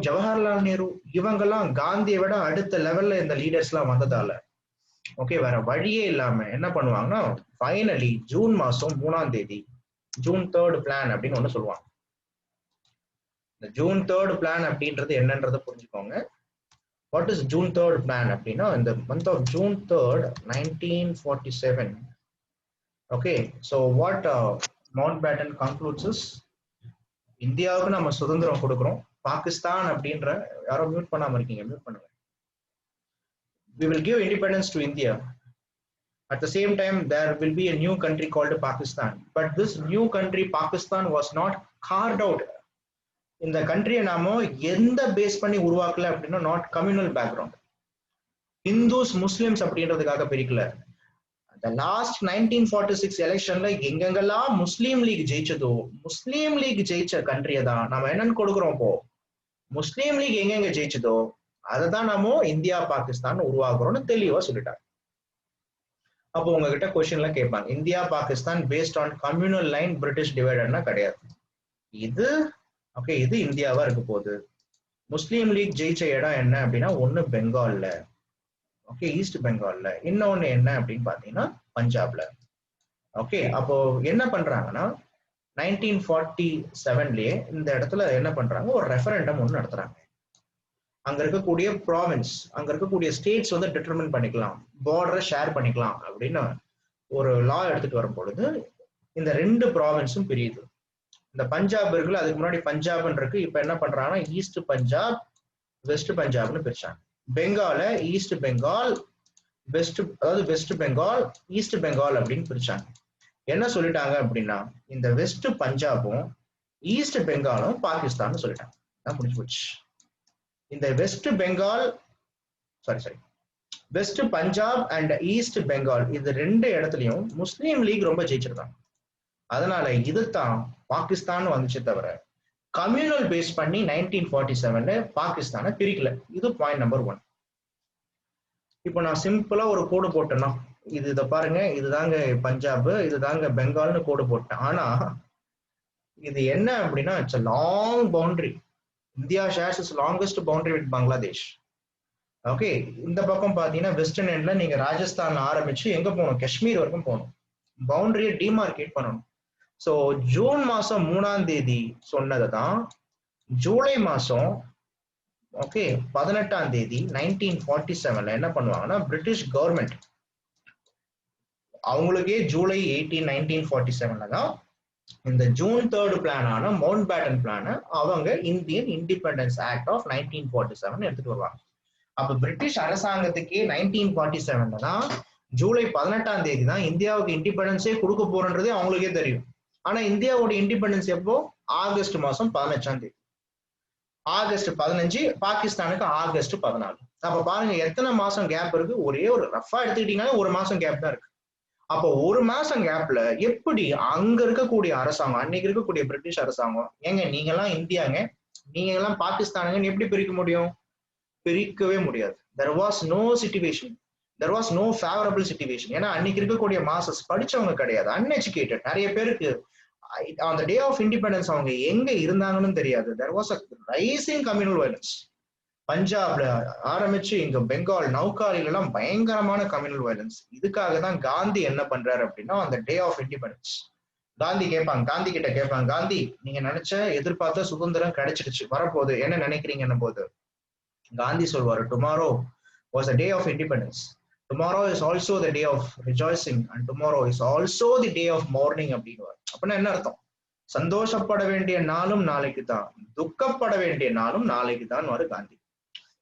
ஜவஹர்லால் நேரு, இவங்கெல்லாம் காந்தியை விட அடுத்த லெவல்ல இந்த லீடர்ஸ் எல்லாம் வந்ததால ஓகே வேற வழியே இல்லாம என்ன பண்ணுவாங்கன்னா, ஃபைனலி ஜூன் மாசம் 3ஆம் தேதி ஜூன் 3rd பிளான் அப்படின்னு ஒண்ணு சொல்லுவாங்க. இந்த ஜூன் 3rd பிளான் அப்படின்றது என்னன்றத புரிஞ்சுக்கோங்க. What is June 3rd plan அப்படின்னா, in the month of June 3rd 1947, okay, so what Mountbatten concludes is, இந்தியாவுக்கு நம்ம சுதந்திரம் கொடுக்கிறோம், பாகிஸ்தான் அப்படின்ற, யாரோ மியூட் பண்ணாம இருக்கீங்க, மியூட் பண்ணுங்க. We will give independence to India. At the same time there will be a new country called Pakistan, but this new country Pakistan was not carved out. இந்த கண்ட்ரியை நாம எந்த பேஸ் பண்ணி உருவாக்கல அப்படின்னா, not communal background, Hindus Muslims அப்படின்றதுக்காக பிரிக்கல. இந்த லாஸ்ட் 1946 எலெக்ஷன்ல எங்கெங்கெல்லாம் முஸ்லீம் லீக் ஜெயிச்சதோ, முஸ்லீம் லீக் ஜெயிச்ச கண்ட்ரியை தான் நம்ம என்னன்னு கொடுக்குறோம். இப்போ முஸ்லீம் லீக் எங்கெங்க ஜெயிச்சதோ அதை தான் நம்ம இந்தியா பாகிஸ்தான் உருவாக்குறோம்னு தெளிவா சொல்லிட்டாங்க. அப்போ உங்ககிட்ட கொஸ்டின்ல கேட்பாங்க, India Pakistan based on communal line British டிவைடட்னா கிடையாது. இது ஓகே, இது இந்தியாவா இருக்க போகுது. முஸ்லீம் லீக் ஜெயிச்ச இடம் என்ன அப்படின்னா, ஒண்ணு பெங்கால்ல, ஓகே, ஈஸ்ட் பெங்கால்ல. இன்னொன்னு என்ன அப்படின்னு பாத்தீங்கன்னா பஞ்சாப்ல. ஓகே, அப்போ என்ன பண்றாங்கன்னா 1947லயே இந்த இடத்துல என்ன பண்றாங்க, ஒரு ரெஃபரண்டம் ஒன்று நடத்துறாங்க. அங்க இருக்கக்கூடிய ப்ராவின்ஸ், அங்க இருக்கக்கூடிய ஸ்டேட்ஸ் வந்து டிட்டர்மின் பண்ணிக்கலாம், பார்டரை ஷேர் பண்ணிக்கலாம் அப்படின்னு ஒரு லா எடுத்துட்டு வரும் பொழுது இந்த 2 ப்ராவின்ஸும் பிரியுது. இந்த பஞ்சாப் இருக்குல்ல, அதுக்கு முன்னாடி பஞ்சாப்னு இருக்கு, இப்ப என்ன பண்றாங்கன்னா ஈஸ்ட் பஞ்சாப் வெஸ்ட் பஞ்சாப்னு பிரிச்சாங்க. பெங்கால ஈஸ்ட் பெங்கால் வெஸ்ட், அதாவது வெஸ்ட் பெங்கால் ஈஸ்ட் பெங்கால் அப்படின்னு பிரிச்சாங்க. என்ன சொல்லிட்டாங்க அப்படின்னா இந்த வெஸ்ட் பஞ்சாபும் ஈஸ்ட் பெங்காலும் பாகிஸ்தான் சொல்லிட்டாங்க. முடிஞ்சு போச்சு. இந்த west Bengal west Punjab and east Bengal இது 2 இடத்துலயும் முஸ்லீம் லீக் ரொம்ப ஜெயிச்சிருக்காங்க. அதனால இதுதான் பாகிஸ்தான் வந்துச்சு தவிர கம்யூனல் பேஸ் பண்ணி 1947 பாகிஸ்தானை பிரிக்கல. இது பாயிண்ட் நம்பர் 1. இப்போ நான் சிம்பிளா ஒரு கோடு போட்டேன்னா இதை பாருங்க, இதுதாங்க பஞ்சாப், இதுதாங்க பெங்கால்னு கோடு போட்டேன். ஆனா இது என்ன அப்படின்னா it's a long boundary. India shares is longest boundary with Bangladesh. Okay, இந்த பக்கம் பாத்தீங்கன்னா வெஸ்டர்ன் எண்ட்ல நீங்க ராஜஸ்தான்ல ஆரம்பிச்சு எங்க போகணும், காஷ்மீர் வரைக்கும் போகணும், பவுண்டரியை டிமார்கேட் பண்ணணும். ஸோ ஜூன் மாசம் 3ஆம் தேதி சொன்னதை தான் ஜூலை மாசம் 18ஆம் தேதி 1947 என்ன பண்ணுவாங்கன்னா பிரிட்டிஷ் கவர்மெண்ட் அவங்களுக்கே ஜூலை 18, 1947 தான் இந்த ஜூன் 3 பிளானான மவுண்ட் பேட்டன் பிளான அவங்க இந்தியன் இண்டிபெண்டன்ஸ் ஆக்ட் ஆஃப் 1947 எடுத்துட்டு வருவாங்க. அப்ப பிரிட்டிஷ் அரசாங்கத்துக்கே 1947 தான் ஜூலை 18ஆம் தேதி தான் இந்தியாவுக்கு இண்டிபெண்டன்ஸே கொடுக்க போறன்றதே அவங்களுக்கே தெரியும். ஆனா இந்தியாவோட இண்டிபெண்டன்ஸ் எப்போ, ஆகஸ்ட் மாசம் 15ஆம் தேதி. ஆகஸ்ட் 15, பாகிஸ்தானுக்கு ஆகஸ்ட் 14. அப்ப பாருங்க எத்தனை மாசம் கேப் இருக்கு. ஒரே ஒரு ரஃபா எடுத்துக்கிட்டீங்கன்னா 1 மாசம் கேப் தான் இருக்கு. அப்போ 1 மாசம் கேப்ல எப்படி அங்க இருக்கக்கூடிய அரசாங்கம், அன்னைக்கு இருக்கக்கூடிய பிரிட்டிஷ் அரசாங்கம், ஏங்க நீங்க எல்லாம் இந்தியாங்க, நீங்க எல்லாம் பாகிஸ்தானுங்கன்னு எப்படி பிரிக்க முடியும்? பிரிக்கவே முடியாது. there was no situation, there was no favorable situation. ஏன்னா அன்னைக்கு இருக்கக்கூடிய மாசஸ் படிச்சவங்க கிடையாது, அன்எஜுகேட்டட். நிறைய பேருக்கு on the day of independence அவங்க எங்க இருந்தாங்கன்னு தெரியாது. there was a rising communal violence. பஞ்சாப்ல ஆரம்பிச்சு இங்க பெங்கால் நௌகாரில எல்லாம் பயங்கரமான கம்யூனல் வயலன்ஸ். இதுக்காக தான் காந்தி என்ன பண்றாரு அப்படின்னா அந்த டே ஆஃப் இண்டிபெண்டன்ஸ் காந்தி கிட்ட கேட்பாங்க, காந்தி நீங்க நினைச்ச எதிர்பார்த்த சுதந்திரம் கிடைச்சிடுச்சு, வரப்போகுது, என்ன நினைக்கிறீங்கன்னு போது காந்தி சொல்வாரு, tomorrow was a day of independence, tomorrow is also the day of rejoicing and tomorrow is also the day of mourning அப்படின்னு. அப்படின்னா என்ன அர்த்தம்? சந்தோஷப்பட வேண்டிய நாளும் நாளைக்கு தான், துக்கப்பட வேண்டிய நாளும் நாளைக்கு தான் வரும் காந்தி.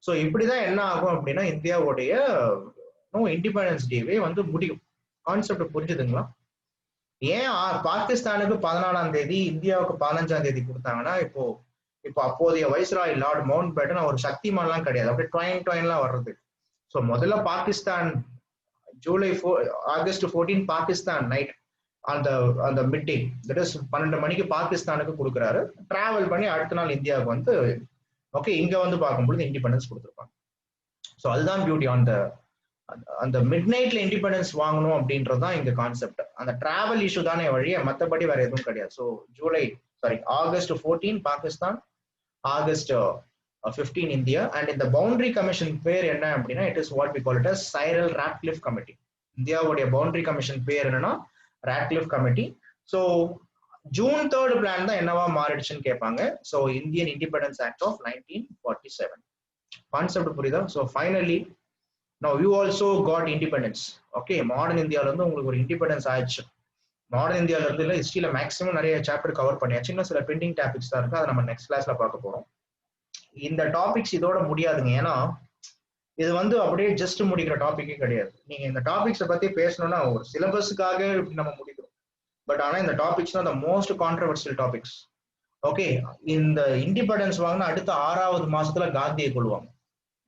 ஸோ இப்படிதான் என்ன ஆகும் அப்படின்னா இந்தியாவுடைய இண்டிபெண்டன்ஸ் டேவே வந்து முடியும். கான்செப்ட் புரிஞ்சுதுங்களா? ஏன் பாகிஸ்தானுக்கு 14ஆம் தேதி இந்தியாவுக்கு 15ஆம் தேதி கொடுத்தாங்கன்னா இப்போ அப்போதைய வைஸ்ராய் லார்ட் மவுண்ட் பேட்டன் ஒரு சக்திமான்லாம் கிடையாது, அப்படியே ட்வைன்லாம் வர்றது. ஸோ முதல்ல பாகிஸ்தான் ஆகஸ்ட் 14 பாகிஸ்தான் நைட் அந்த மிட் டே, தட் இஸ் 12 மணிக்கு பாகிஸ்தானுக்கு கொடுக்குறாரு. டிராவல் பண்ணி அடுத்த நாள் இந்தியாவுக்கு வந்து இங்க வந்து பார்க்கும்பொழுது இண்டிபெண்டன்ஸ் கொடுத்துருப்பாங்க. ஸோ அதுதான் பியூட்டி. அந்த மிட் நைட்ல இண்டிபெண்டன்ஸ் வாங்கணும் அப்படின்றதுதான் இங்க கான்செப்ட். அந்த டிராவல் இஷ்யூ தானே வழியே, மற்றபடி வேற எதுவும் கிடையாது. So August 14 Pakistan, August 15 India. And இந்த பவுண்டரி கமிஷன் பேர் என்ன அப்படின்னா it is what we call it as Cyril Radcliffe committee. இந்தியாவுடைய பவுண்டரி கமிஷன் பேர் என்னன்னா Radcliffe committee. So June 3 plan தான் என்னவா மாறிடுச்சுன்னு கேட்பாங்க. So Indian independence act of 1947. Concept புரியுதா? So finally now you also got independence. ஓகே, மாடர்ன் இந்தியால இருந்து உங்களுக்கு ஒரு இண்டிபெண்டன்ஸ் ஆயிடுச்சு. மாடர்ன் இந்தியால இருந்து இல்ல, ஹிஸ்டரியில மேக்ஸிமம் நிறைய சாப்டர் கவர் பண்ணியாச்சு. இன்னும் சில பெண்டிங் டாபிக்ஸ் தான் இருக்கு, அதை நம்ம நெக்ஸ்ட் கிளாஸ்ல பார்க்க போறோம். இந்த டாபிக்ஸ் இதோட முடியாதுங்க, ஏன்னா இது வந்து அப்படியே ஜஸ்ட் முடிக்கிற டாபிக்கே கிடையாது. நீங்க இந்த டாபிக்ஸை பத்தி பேசணும்னா ஒரு சிலபஸுக்காக நம்ம முடிக்கிறோம். பட் ஆனா இந்த டாபிக்ஸ் தான் மோஸ்ட் கான்ட்ரவர்சியல் டாபிக்ஸ். ஓகே, இந்த இண்டிபெண்டன்ஸ் வாங்கினா அடுத்த 6வது மாசத்துல காந்தியை கொள்வாங்க.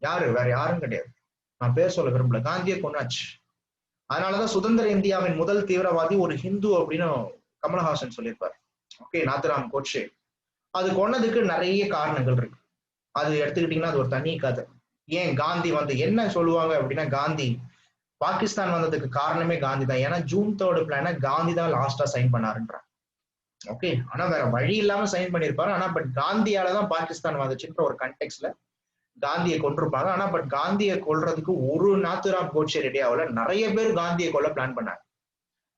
யாரு? வேற யாரும் கிடையாது, நான் பேர் சொல்ல விரும்பல, காந்தியை கொண்டாச்சு. அதனாலதான் சுதந்திர இந்தியாவின் முதல் தீவிரவாதி ஒரு ஹிந்து அப்படின்னு கமல்ஹாசன் சொல்லியிருப்பார். ஓகே, நாத்துராம் கோட்சே. அது கொன்னதுக்கு நிறைய காரணங்கள் இருக்கு, அது எடுத்துக்கிட்டீங்கன்னா அது ஒரு தனி கதை. ஏன் காந்தி வந்து என்ன சொல்லுவாங்க அப்படின்னா, காந்தி பாகிஸ்தான் வந்ததுக்கு காரணமே காந்தி தான். ஏன்னா ஜூன் 3 பிளான காந்தி தான் லாஸ்டா சைன் பண்ணாருன்றான். ஓகே, ஆனா வேற வழி இல்லாம சைன் பண்ணிருப்பாரு. ஆனா பட் காந்தியால தான் பாகிஸ்தான் வந்துச்சுன்ற ஒரு கண்டெக்ஸ்ட்ல காந்தியை கொண்டிருப்பாங்க. ஆனா பட் காந்தியை கொல்றதுக்கு ஒரு நாத்துராம் கோட்சே ரெடி ஆகல. நிறைய பேர் காந்தியை கொல்ல பிளான் பண்ணாங்க.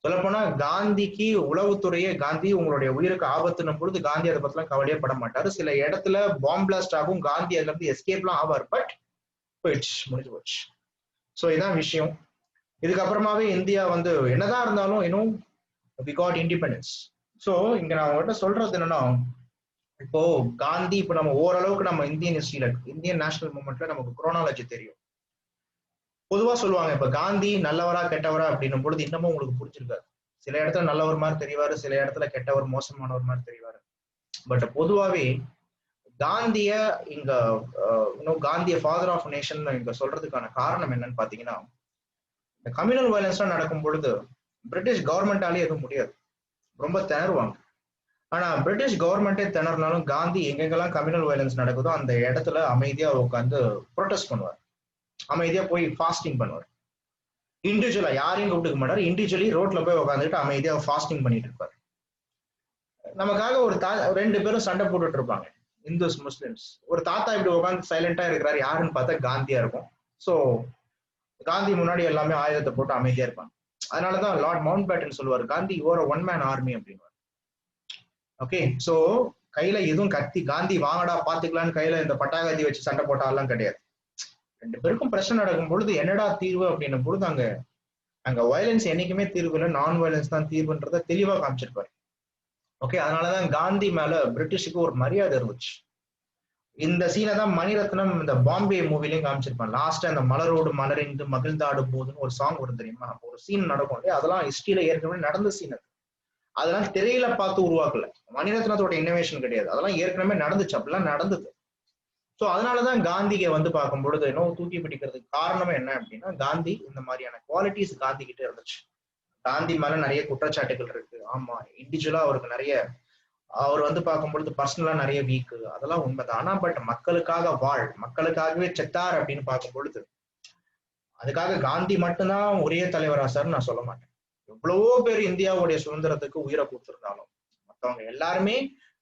சொல்லப்போனா காந்திக்கு உளவுத்துறையே காந்தி உங்களுடைய உயிருக்கு ஆபத்துன்னும் பொழுது காந்தி அதை பத்திலாம் கவலையே பட மாட்டாரு. சில இடத்துல பாம்பு பிளாஸ்ட் ஆகும், காந்தி அதுல இருந்து எஸ்கேப்லாம் ஆவார். பட் போயிடுச்சு, முடிஞ்சு போச்சு. ஸோ இதான் விஷயம். இதுக்கப்புறமாவே இந்தியா வந்து என்னதான் இருந்தாலும் இன்னும் வி காட் இண்டிபெண்டன்ஸ். ஸோ இங்க நான் உங்கள்கிட்ட சொல்றது என்னன்னா, இப்போ காந்தி இப்போ நம்ம ஓரளவுக்கு நம்ம இந்தியன் ஹிஸ்டரியில இந்தியன் நேஷனல் மூவ்மெண்ட்ல நமக்கு குரோனாலஜி தெரியும். பொதுவா சொல்லுவாங்க இப்ப காந்தி நல்லவரா கெட்டவரா அப்படின்னும் பொழுது இன்னமும் உங்களுக்கு புரிஞ்சிருக்காது. சில இடத்துல நல்லவர் மாதிரி தெரிவாரு, சில இடத்துல கெட்டவர் மோசமானவர் மாதிரி தெரிவாரு. பட் பொதுவாவே காந்திய இங்க இன்னும் காந்திய ஃபாதர் ஆஃப் நேஷன் இங்க சொல்றதுக்கான காரணம் என்னன்னு பாத்தீங்கன்னா, இந்த கம்யூனல் வயலன்ஸ்லாம் நடக்கும் பொழுது பிரிட்டிஷ் கவர்மெண்டாலே எதுவும் முடியாது, ரொம்ப திணறுவாங்க. ஆனா பிரிட்டிஷ் கவர்மெண்டே திணறினாலும் காந்தி எங்கெங்கெல்லாம் கம்யூனல் வயலன்ஸ் நடக்குதோ அந்த இடத்துல அமைதியா உட்காந்து ப்ரொடெஸ்ட் பண்ணுவார், அமைதியா போய் ஃபாஸ்டிங் பண்ணுவார். இண்டிவிஜுவலா யாரையும் கூப்பிட்டுக்க மாட்டார், இண்டிவிஜுவலி ரோட்ல போய் உட்காந்துட்டு அமைதியா ஃபாஸ்டிங் பண்ணிட்டு இருப்பார். நமக்காக ஒரு ரெண்டு பேரும் சண்டை போட்டுட்டு இருப்பாங்க, இந்துஸ் முஸ்லிம்ஸ். ஒரு தாத்தா இப்படி உட்காந்து சைலண்டா இருக்கிறாரு, யாருன்னு பார்த்தா காந்தியா இருக்கும். ஸோ காந்தி முன்னாடி எல்லாமே ஆயுதத்தை போட்டு அமைதியா இருப்பாங்க. அதனாலதான் லார்ட் மவுண்ட் பேட்டன் சொல்லுவார், காந்தி ஓர ஒன் மேன் ஆர்மி அப்படின்னு. ஓகே, ஸோ கையில எதுவும் கத்தி காந்தி வாங்கடா பாத்துக்கலான்னு கையில இந்த பட்டாகத்தி வச்சு சண்டை போட்டாலாம் கிடையாது. ரெண்டு பேருக்கும் பிரச்சனை நடக்கும் பொழுது என்னடா தீர்வு அப்படின்னும் பொழுது அங்க வயலன்ஸ் என்னைக்குமே தீர்வு இல்லை, நான் வயலன்ஸ் தான் தீர்வுன்றத தெளிவா காமிச்சிருப்பாரு. ஓகே, அதனாலதான் காந்தி மேல பிரிட்டிஷுக்கு ஒரு மரியாதை இருந்துச்சு. இந்த சீனை தான் மணிரத்னம் இந்த பாம்பே மூவிலையும் காமிச்சிருப்பான். லாஸ்ட் அந்த மலரோடு மலரிந்து மகிழ்ந்தாடு போதுன்னு ஒரு சாங் வரும் தெரியுமா, ஒரு சீன் நடக்கும் இல்லையா, அதெல்லாம் ஹிஸ்டரியில ஏற்கனவே நடந்த சீன். அதெல்லாம் திரையில பார்த்து உருவாக்கல, மணிரத்னத்தோட இன்னோவேஷன் கிடையாது, அதெல்லாம் ஏற்கனவே நடந்துச்சு, அப்படிலாம் நடந்தது. ஸோ அதனாலதான் காந்தியை வந்து பார்க்கும் பொழுது இன்னும் தூக்கி பிடிக்கிறதுக்கு காரணமே என்ன அப்படின்னா, காந்தி இந்த மாதிரியான குவாலிட்டிஸ் காந்தி கிட்ட இருந்துச்சு. காந்தி மேல நிறைய குற்றச்சாட்டுகள் இருக்கு, ஆமா, இண்டிவிஜுவலா அவருக்கு நிறைய, அவர் வந்து பார்க்கும் பொழுது பர்சனலா நிறைய வீக்கு, அதெல்லாம் உண்மைதான். ஆனா பட் மக்களுக்காக மக்களுக்காகவே செத்தார் அப்படின்னு பார்க்கும் பொழுது அதுக்காக காந்தி மட்டும்தான் ஒரே தலைவரா சார் நான் சொல்ல மாட்டேன். எவ்வளவோ பேர் இந்தியாவுடைய சுதந்திரத்துக்கு உயிரை கொடுத்திருந்தாலும் மற்றவங்க எல்லாருமே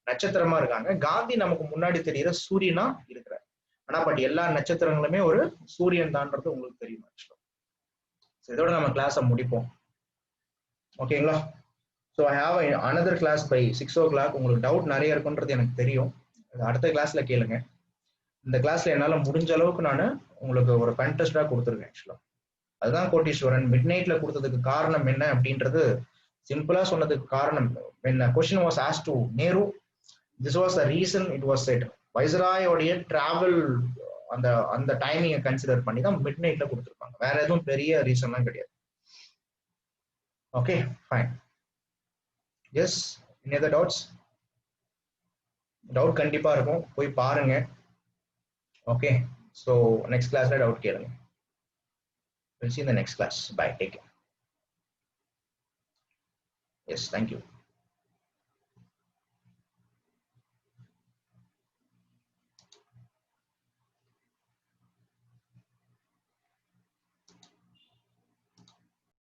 நட்சத்திரமா இருக்காங்க. காந்தி நமக்கு முன்னாடி தெரிகிற சூரியனா இருக்கிறார். ஆனா பட் எல்லா நட்சத்திரங்களுமே ஒரு சூரியன் தான்றது உங்களுக்கு தெரியுமா? இதோட நம்ம கிளாஸை முடிப்போம், ஓகேங்களா? So I have another class by 6 o'clock. உங்களுக்கு டவுட் நிறைய இருக்குன்றது எனக்கு தெரியும், அடுத்த கிளாஸ்ல கேளுங்க. இந்த கிளாஸ்ல என்னால முடிஞ்ச அளவுக்கு நான் உங்களுக்கு ஒரு கண்டெஸ்டா கொடுத்துருக்கேன். ஆக்சுவலா அதுதான் கோட்டீஸ்வரன் மிட் நைட்ல கொடுத்ததுக்கு காரணம் என்ன அப்படின்றது சிம்பிளா சொன்னதுக்கு காரணம், when a question was asked to Nehru, this was the reason it was said. வைஸ்ராயோடைய டிராவல் அந்த டைமிங்கை கன்சிடர் பண்ணி தான் மிட் நைட்ல கொடுத்துருப்பாங்க, வேற எதுவும் பெரிய ரீசன்லாம் கிடையாது. Okay, fine. Yes, any other doubts? Doubt கண்டிப்பா இருக்கும், போய் பாருங்க. ஓகே, ஸோ நெக்ஸ்ட் கிளாஸ்ல டவுட் கேளுங்க. We'll see you in the next class. Bye. Take care. Yes, thank you.